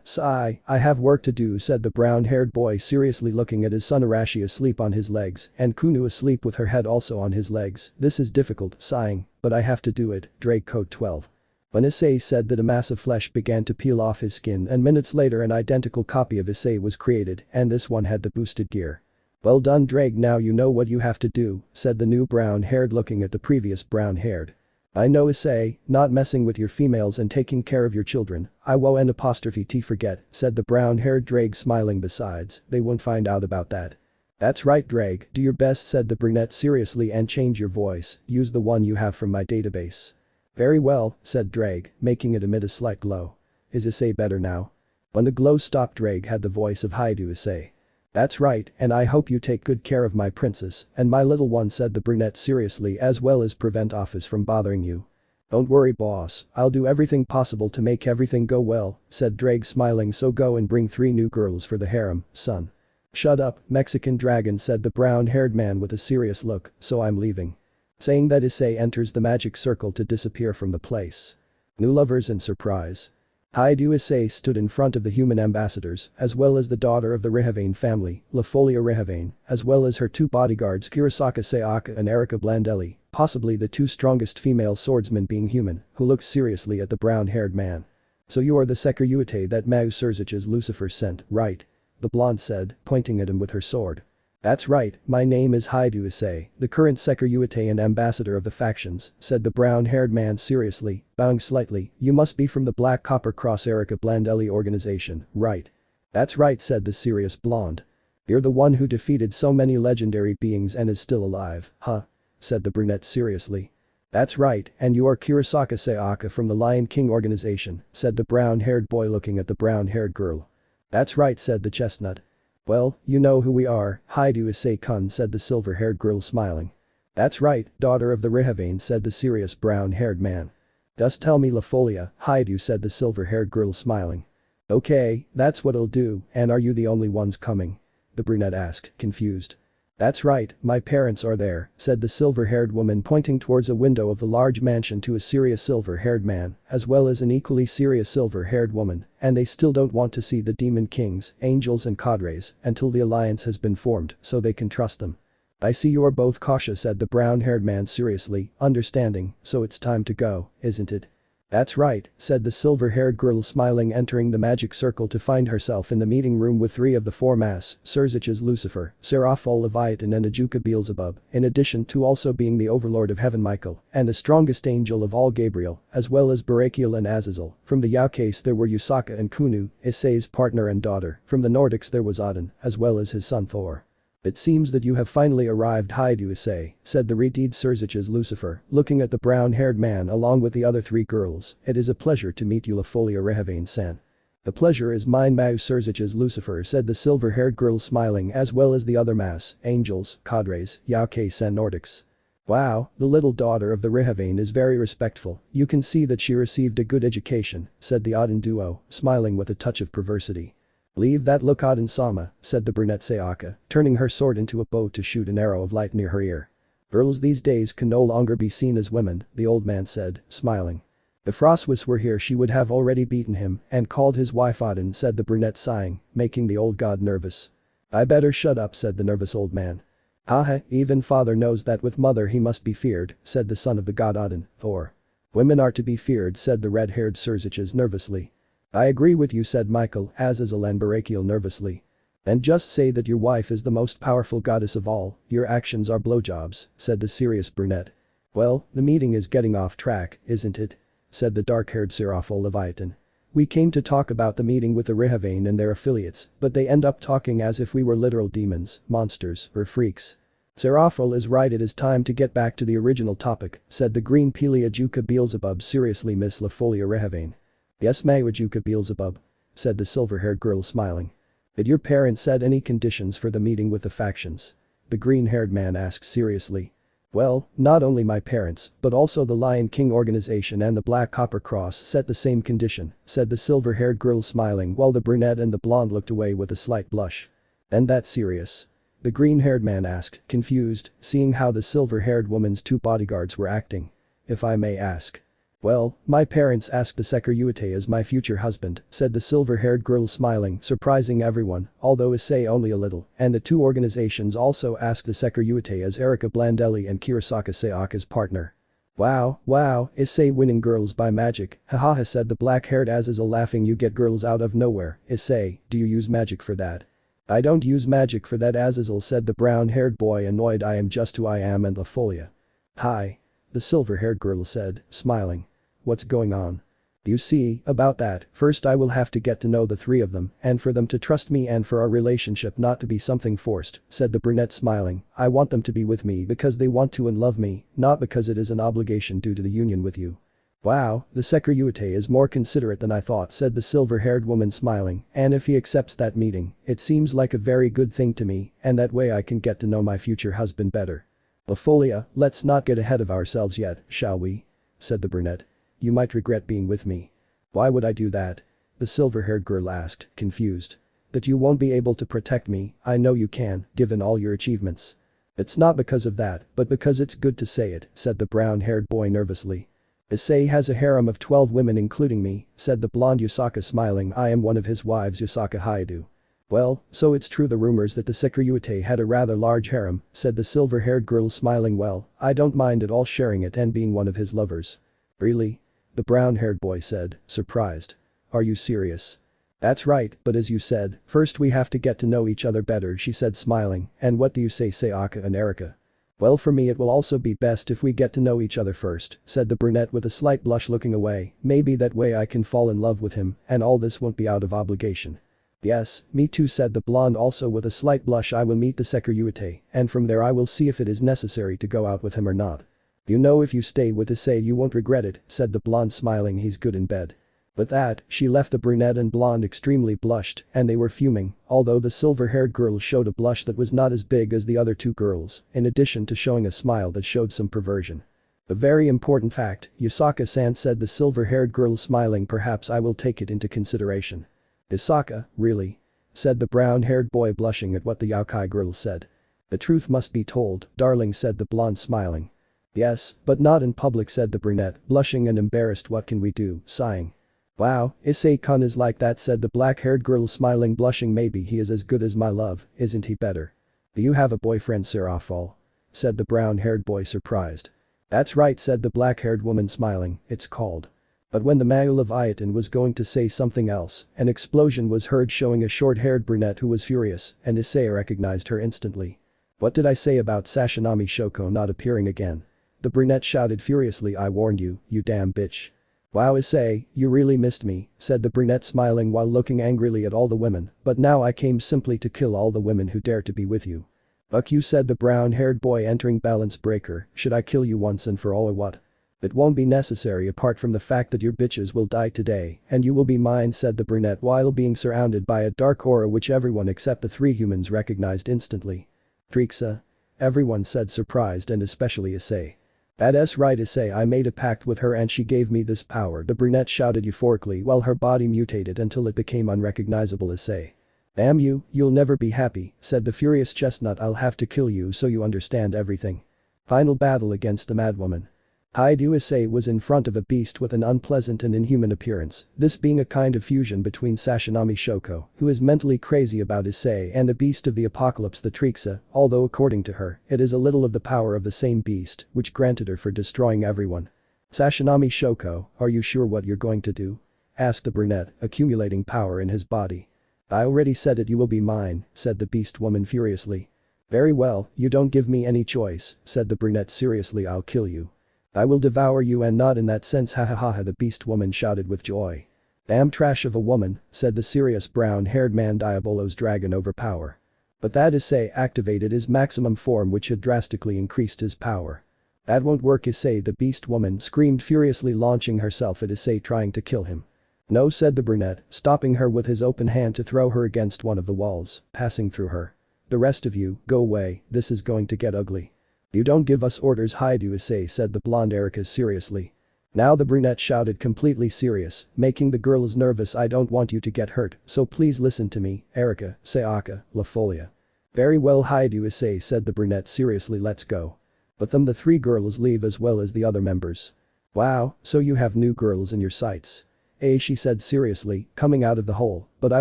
"Sigh, I have work to do," said the brown-haired boy seriously, looking at his son Arashi asleep on his legs and Kunu asleep with her head also on his legs. "This is difficult," sighing, "but I have to do it." Ddraig Code 12. When Issei said that a mass of flesh began to peel off his skin and minutes later an identical copy of Issei was created and this one had the boosted gear. "Well done Ddraig, now you know what you have to do," said the new brown-haired looking at the previous brown-haired. "I know Issei, not messing with your females and taking care of your children, I won't apostrophe forget," said the brown-haired Ddraig smiling. "Besides, they won't find out about that." "That's right Ddraig, do your best," said the brunette seriously, "and change your voice, use the one you have from my database." "Very well," said Ddraig, making it emit a slight glow. "Is Issei better now?" When the glow stopped, Ddraig had the voice of Hyoudou Issei. "That's right, and I hope you take good care of my princess and my little one," said the brunette seriously, "as well as prevent office from bothering you." "Don't worry boss, I'll do everything possible to make everything go well," said Ddraig smiling. "So go and bring 3 new girls for the harem, son." "Shut up, Mexican dragon," said the brown-haired man with a serious look, "so I'm leaving." Saying that, Issei enters the magic circle to disappear from the place. New lovers in surprise. Hyoudou Issei stood in front of the human ambassadors, as well as the daughter of the Rehavane family, Lafolia Rehavane, as well as her 2 bodyguards Kizunaddraig and Erika Blandelli, possibly the 2 strongest female swordsmen being human, who looked seriously at the brown-haired man. "So you are the Sekiryuutei that Mau Serzich's Lucifer sent, right?" the blonde said, pointing at him with her sword. "That's right, my name is Hyoudou Issei, the current Sekiryuutei and ambassador of the factions," said the brown-haired man seriously, bowing slightly. "You must be from the Black Copper Cross Erika Blandelli organization, right?" "That's right," said the serious blonde. "You're the one who defeated so many legendary beings and is still alive, huh?" said the brunette seriously. "That's right, and you are Kizunaddraig from the Lion King organization," said the brown-haired boy looking at the brown-haired girl. "That's right," said the chestnut. "Well, you know who we are, Hyoudou Issei-kun," said the silver-haired girl smiling. "That's right, daughter of the Rehavane," said the serious brown-haired man. "Just tell me Lafolia," Hyoudou said the silver-haired girl smiling. "Okay, that's what I'll do, and are you the only ones coming?" the brunette asked, confused. That's right, my parents are there, said the silver-haired woman pointing towards a window of the large mansion to a serious silver-haired man, as well as an equally serious silver-haired woman, and they still don't want to see the demon kings, angels and cadres until the alliance has been formed so they can trust them. I see you're both cautious, said the brown-haired man seriously, understanding, so it's time to go, isn't it? That's right, said the silver-haired girl smiling, entering the magic circle to find herself in the meeting room with 3 of the 4 mass, Serzich's Lucifer, Seraphol Leviathan and Ajuka Beelzebub, in addition to also being the overlord of heaven Michael, and the strongest angel of all Gabriel, as well as Barakiel and Azazel. From the Yao case there were Yusaka and Kunu, Issei's partner and daughter, from the Nordics there was Odin, as well as his son Thor. It seems that you have finally arrived, Hyoudou Issei, said the redeemed Serzich's Lucifer, looking at the brown-haired man along with the other 3 girls. It is a pleasure to meet you, Lafolia Rehavane-san. The pleasure is mine, Mau Serzich's Lucifer, said the silver-haired girl smiling, as well as the other mass, angels, cadres, Yao case and Nordics. Wow, the little daughter of the Rehavane is very respectful, you can see that she received a good education, said the Odin duo, smiling with a touch of perversity. Leave that look, Odin-sama, said the brunette Sayaka, turning her sword into a bow to shoot an arrow of light near her ear. Girls these days can no longer be seen as women, the old man said, smiling. If Roswis were here she would have already beaten him and called his wife Odin, said the brunette sighing, making the old god nervous. I better shut up, said the nervous old man. Haha, even father knows that with mother he must be feared, said the son of the god Odin, Thor. Women are to be feared, said the red-haired Serziches nervously. I agree with you, said Michael, Azazel and Barakiel nervously. And just say that your wife is the most powerful goddess of all, your actions are blowjobs, said the serious brunette. Well, the meeting is getting off track, isn't it? Said the dark-haired Seraphol Leviathan. We came to talk about the meeting with the Rehavane and their affiliates, but they end up talking as if we were literal demons, monsters, or freaks. Seraphol is right, it is time to get back to the original topic, said the green Pelia Ajuka Beelzebub seriously, Miss Lafolia Rehavane. Yes, Mau Ajuka Beelzebub, said the silver-haired girl smiling. Did your parents set any conditions for the meeting with the factions? The green-haired man asked seriously. Well, not only my parents, but also the Lion King organization and the Black Copper Cross set the same condition, said the silver-haired girl smiling, while the brunette and the blonde looked away with a slight blush. And that serious? The green-haired man asked, confused, seeing how the silver-haired woman's 2 bodyguards were acting. If I may ask. Well, my parents asked the Sekiryuutei as my future husband, said the silver-haired girl smiling, surprising everyone, although Issei only a little, and the 2 organizations also asked the Sekiryuutei as Erika Blandelli and Kirasaka Sayaka's partner. Wow, Issei winning girls by magic, hahaha, said the black-haired Azazel laughing, you get girls out of nowhere, Issei, do you use magic for that? I don't use magic for that, Azazel, said the brown-haired boy, annoyed. I am just who I am and Lafolia. Hi. The silver-haired girl said, smiling. What's going on? You see, about that, first I will have to get to know the 3 of them and for them to trust me and for our relationship not to be something forced, said the brunette smiling. I want them to be with me because they want to and love me, not because it is an obligation due to the union with you. Wow, the Sekiryuutei is more considerate than I thought, said the silver-haired woman smiling, and if he accepts that meeting, it seems like a very good thing to me, and that way I can get to know my future husband better. Lafolia, let's not get ahead of ourselves yet, shall we? Said the brunette. You might regret being with me. Why would I do that? The silver-haired girl asked, confused. That you won't be able to protect me, I know you can, given all your achievements. It's not because of that, but because it's good to say it, said the brown-haired boy nervously. Issei has a harem of 12 women including me, said the blonde Yusaka smiling. I am one of his wives, Yusaka Hyoudou. Well, so it's true the rumors that the Sekiryuutei had a rather large harem, said the silver-haired girl smiling. Well, I don't mind at all sharing it and being one of his lovers. Really? The brown-haired boy said, surprised. Are you serious? That's right, but as you said, first we have to get to know each other better, she said smiling. And what do you say, Sayaka and Erika? Well, for me it will also be best if we get to know each other first, said the brunette with a slight blush, looking away. Maybe that way I can fall in love with him and all this won't be out of obligation. Yes, me too, said the blonde also with a slight blush. I will meet the Sekiryuutei and from there I will see if it is necessary to go out with him or not. You know, if you stay with Issei you won't regret it, said the blonde smiling. He's good in bed. With that, she left. The brunette and blonde extremely blushed and they were fuming, although the silver-haired girl showed a blush that was not as big as the other 2 girls, in addition to showing a smile that showed some perversion. A very important fact, Yusaka-san, said the silver-haired girl smiling. Perhaps I will take it into consideration. Yusaka, really? Said the brown-haired boy blushing at what the Yaokai girl said. The truth must be told, darling, said the blonde, smiling. Yes, but not in public, said the brunette, blushing and embarrassed. What can we do, sighing. Wow, Issei-kun is like that, said the black-haired girl, smiling, blushing. Maybe he is as good as my love, isn't he better? Do you have a boyfriend, Sir Ravel? Said the brown-haired boy, surprised. That's right, said the black-haired woman, smiling, it's called. But when the Leviathan was going to say something else, an explosion was heard, showing a short-haired brunette who was furious, and Issei recognized her instantly. What did I say about Sashinami Shoko not appearing again? The brunette shouted furiously. I warned you, you damn bitch. Wow, Issei, you really missed me, said the brunette, smiling while looking angrily at all the women, but now I came simply to kill all the women who dare to be with you. Fuck you, said the brown-haired boy, entering balance breaker. Should I kill you once and for all or what? It won't be necessary, apart from the fact that your bitches will die today and you will be mine, said the brunette while being surrounded by a dark aura which everyone except the three humans recognized instantly. Trixa? Everyone said, surprised, and especially Issei. That's right, Issei, I made a pact with her and she gave me this power, the brunette shouted euphorically while her body mutated until it became unrecognizable. Issei. Damn you, you'll never be happy, said the furious chestnut. I'll have to kill you so you understand everything. Final battle against the madwoman. Hyoudou Issei was in front of a beast with an unpleasant and inhuman appearance, this being a kind of fusion between Sashinami Shoko, who is mentally crazy about Issei, and the beast of the apocalypse, the Trixa, although according to her, it is a little of the power of the same beast, which granted her for destroying everyone. Sashinami Shoko, are you sure what you're going to do? Asked the brunette, accumulating power in his body. I already said it, you will be mine, said the beast woman furiously. Very well, you don't give me any choice, said the brunette seriously. I'll kill you. I will devour you, and not in that sense, ha ha ha ha, the beast woman shouted with joy. Damn trash of a woman, said the serious brown-haired man. Diabolo's dragon overpower. But that Issei activated his maximum form, which had drastically increased his power. That won't work, Issei, the beast woman screamed furiously, launching herself at Issei, trying to kill him. No, said the brunette, stopping her with his open hand to throw her against one of the walls, passing through her. The rest of you, go away, this is going to get ugly. You don't give us orders, Hyoudou Issei, said the blonde Erica seriously. Now the brunette shouted, completely serious, making the girls nervous. I don't want you to get hurt, so please listen to me, Erica, Sayaka, La Folia. Very well, Hyoudou Issei, said the brunette seriously. Let's go. But then the three girls leave as well as the other members. Wow, so you have new girls in your sights. She said seriously, coming out of the hole, but I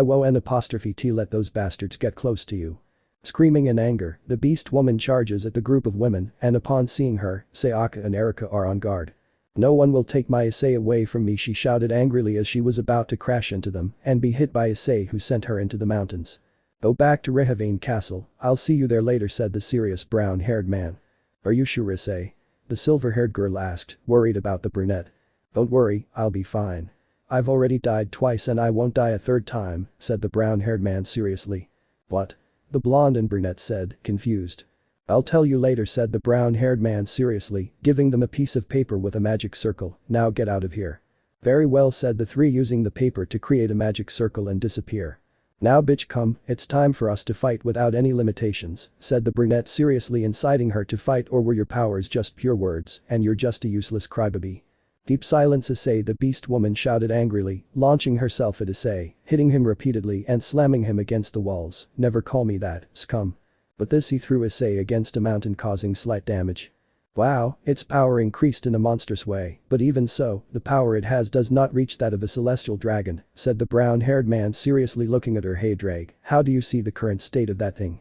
won't let those bastards get close to you. Screaming in anger, the beast woman charges at the group of women, and upon seeing her, Sayaka and Erica are on guard. No one will take my Issei away from me, she shouted angrily as she was about to crash into them and be hit by Issei, who sent her into the mountains. Go back to Rehavane Castle, I'll see you there later, said the serious brown-haired man. Are you sure, Issei? The silver-haired girl asked, worried about the brunette. Don't worry, I'll be fine. I've already died twice and I won't die a third time, said the brown-haired man seriously. What? The blonde and brunette said, confused. I'll tell you later, said the brown-haired man seriously, giving them a piece of paper with a magic circle. Now get out of here. Very well, said the three, using the paper to create a magic circle and disappear. Now bitch, come, it's time for us to fight without any limitations, said the brunette seriously, inciting her to fight. Or were your powers just pure words and you're just a useless crybaby? Keep silence, Issei, the beast woman shouted angrily, launching herself at Issei, hitting him repeatedly and slamming him against the walls. Never call me that, scum. But this he threw Issei against a mountain, causing slight damage. Wow, its power increased in a monstrous way, but even so, the power it has does not reach that of a celestial dragon, said the brown-haired man seriously, looking at her. Hey Ddraig, how do you see the current state of that thing?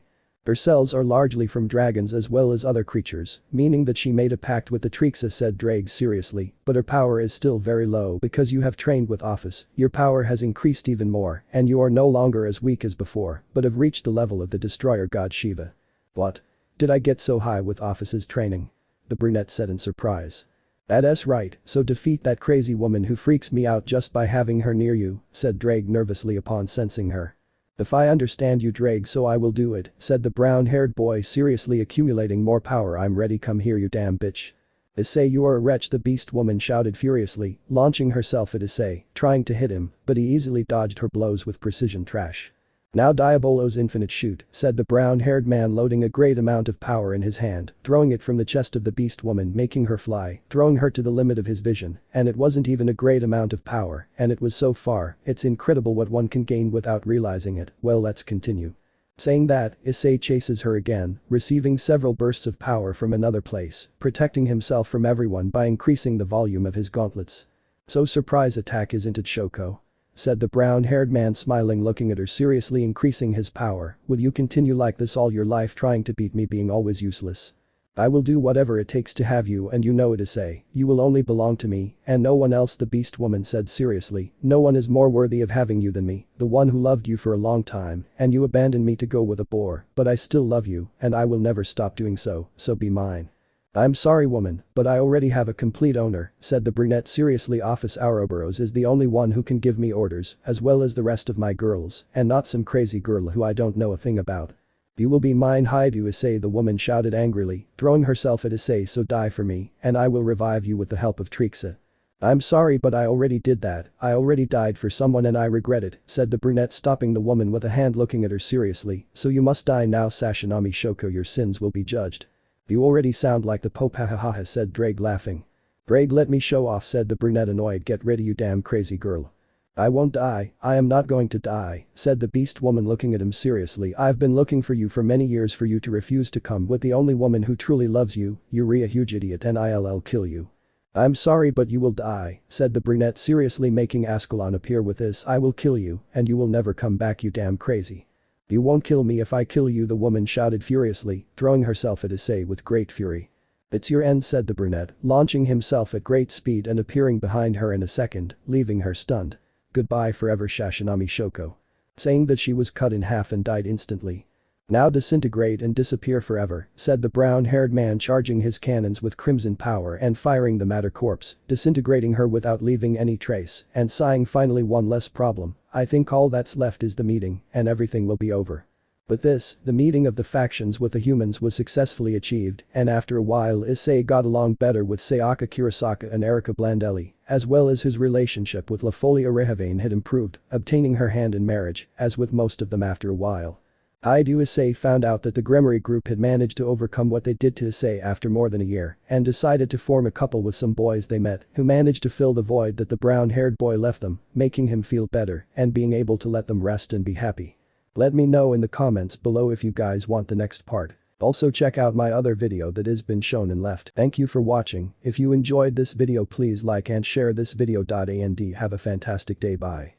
Her cells are largely from dragons as well as other creatures, meaning that she made a pact with the Trixa, said Ddraig seriously, but her power is still very low because you have trained with Office. Your power has increased even more and you are no longer as weak as before, but have reached the level of the destroyer god Shiva. What? Did I get so high with Office's training? The brunette said in surprise. That's right, so defeat that crazy woman who freaks me out just by having her near you, said Ddraig nervously upon sensing her. If I understand you, Ddraig, so I will do it, said the brown-haired boy seriously, accumulating more power. I'm ready, come here you damn bitch. Issei, you are a wretch, the beast woman shouted furiously, launching herself at Issei, trying to hit him, but he easily dodged her blows with precision. Trash. Now Diabolo's infinite shoot, said the brown-haired man, loading a great amount of power in his hand, throwing it from the chest of the beast woman, making her fly, throwing her to the limit of his vision, and it wasn't even a great amount of power, and it was so far, it's incredible what one can gain without realizing it. Well, let's continue. Saying that, Issei chases her again, receiving several bursts of power from another place, protecting himself from everyone by increasing the volume of his gauntlets. "So surprise attack isn't it, Shoko?" said the brown-haired man smiling, looking at her seriously, increasing his power. "Will you continue like this all your life, trying to beat me, being always useless? I will do whatever it takes to have you, and you know it, Issei. You will only belong to me and no one else," the beast woman said seriously. "No one is more worthy of having you than me, the one who loved you for a long time, and you abandoned me to go with a boar, but I still love you and I will never stop doing so, so be mine." "I'm sorry, woman, but I already have a complete owner," said the brunette seriously. "Office Ouroboros is the only one who can give me orders, as well as the rest of my girls, and not some crazy girl who I don't know a thing about." "You will be mine, Hyoudou Issei," the woman shouted angrily, throwing herself at Issei. "So die for me, and I will revive you with the help of Trixa." "I'm sorry, but I already did that. I already died for someone and I regret it," said the brunette, stopping the woman with a hand, looking at her seriously. "So you must die now, Sashinami Shoko, your sins will be judged." "You already sound like the Pope, hahaha," said Ddraig, laughing. "Ddraig, let me show off," said the brunette, annoyed. "Get ready, you damn crazy girl." "I won't die, I am not going to die," said the beast woman, looking at him seriously. "I've been looking for you for many years, for you to refuse to come with the only woman who truly loves you. You a huge idiot, and I'll kill you." "I'm sorry, but you will die," said the brunette seriously, making Ascalon appear with this. "I will kill you and you will never come back, you damn crazy." "You won't kill me if I kill you," the woman shouted furiously, throwing herself at Issei with great fury. "It's your end," said the brunette, launching himself at great speed and appearing behind her in a second, leaving her stunned. "Goodbye forever, Sashinami Shoko." Saying that, she was cut in half and died instantly. "Now disintegrate and disappear forever," said the brown-haired man, charging his cannons with crimson power and firing the matter corpse, disintegrating her without leaving any trace, and sighing, "Finally, one less problem. I think all that's left is the meeting, and everything will be over." With this, the meeting of the factions with the humans was successfully achieved, and after a while Issei got along better with Sayaka Kurosaka and Erika Blandelli, as well as his relationship with La Folia Rehavane had improved, obtaining her hand in marriage, as with most of them after a while. Hyoudou Issei found out that the Gremory Group had managed to overcome what they did to Issei after more than a year, and decided to form a couple with some boys they met, who managed to fill the void that the brown-haired boy left them, making him feel better and being able to let them rest and be happy. Let me know in the comments below if you guys want the next part. Also check out my other video that has been shown and left. Thank you for watching. If you enjoyed this video, please like and share this video. And have a fantastic day. Bye.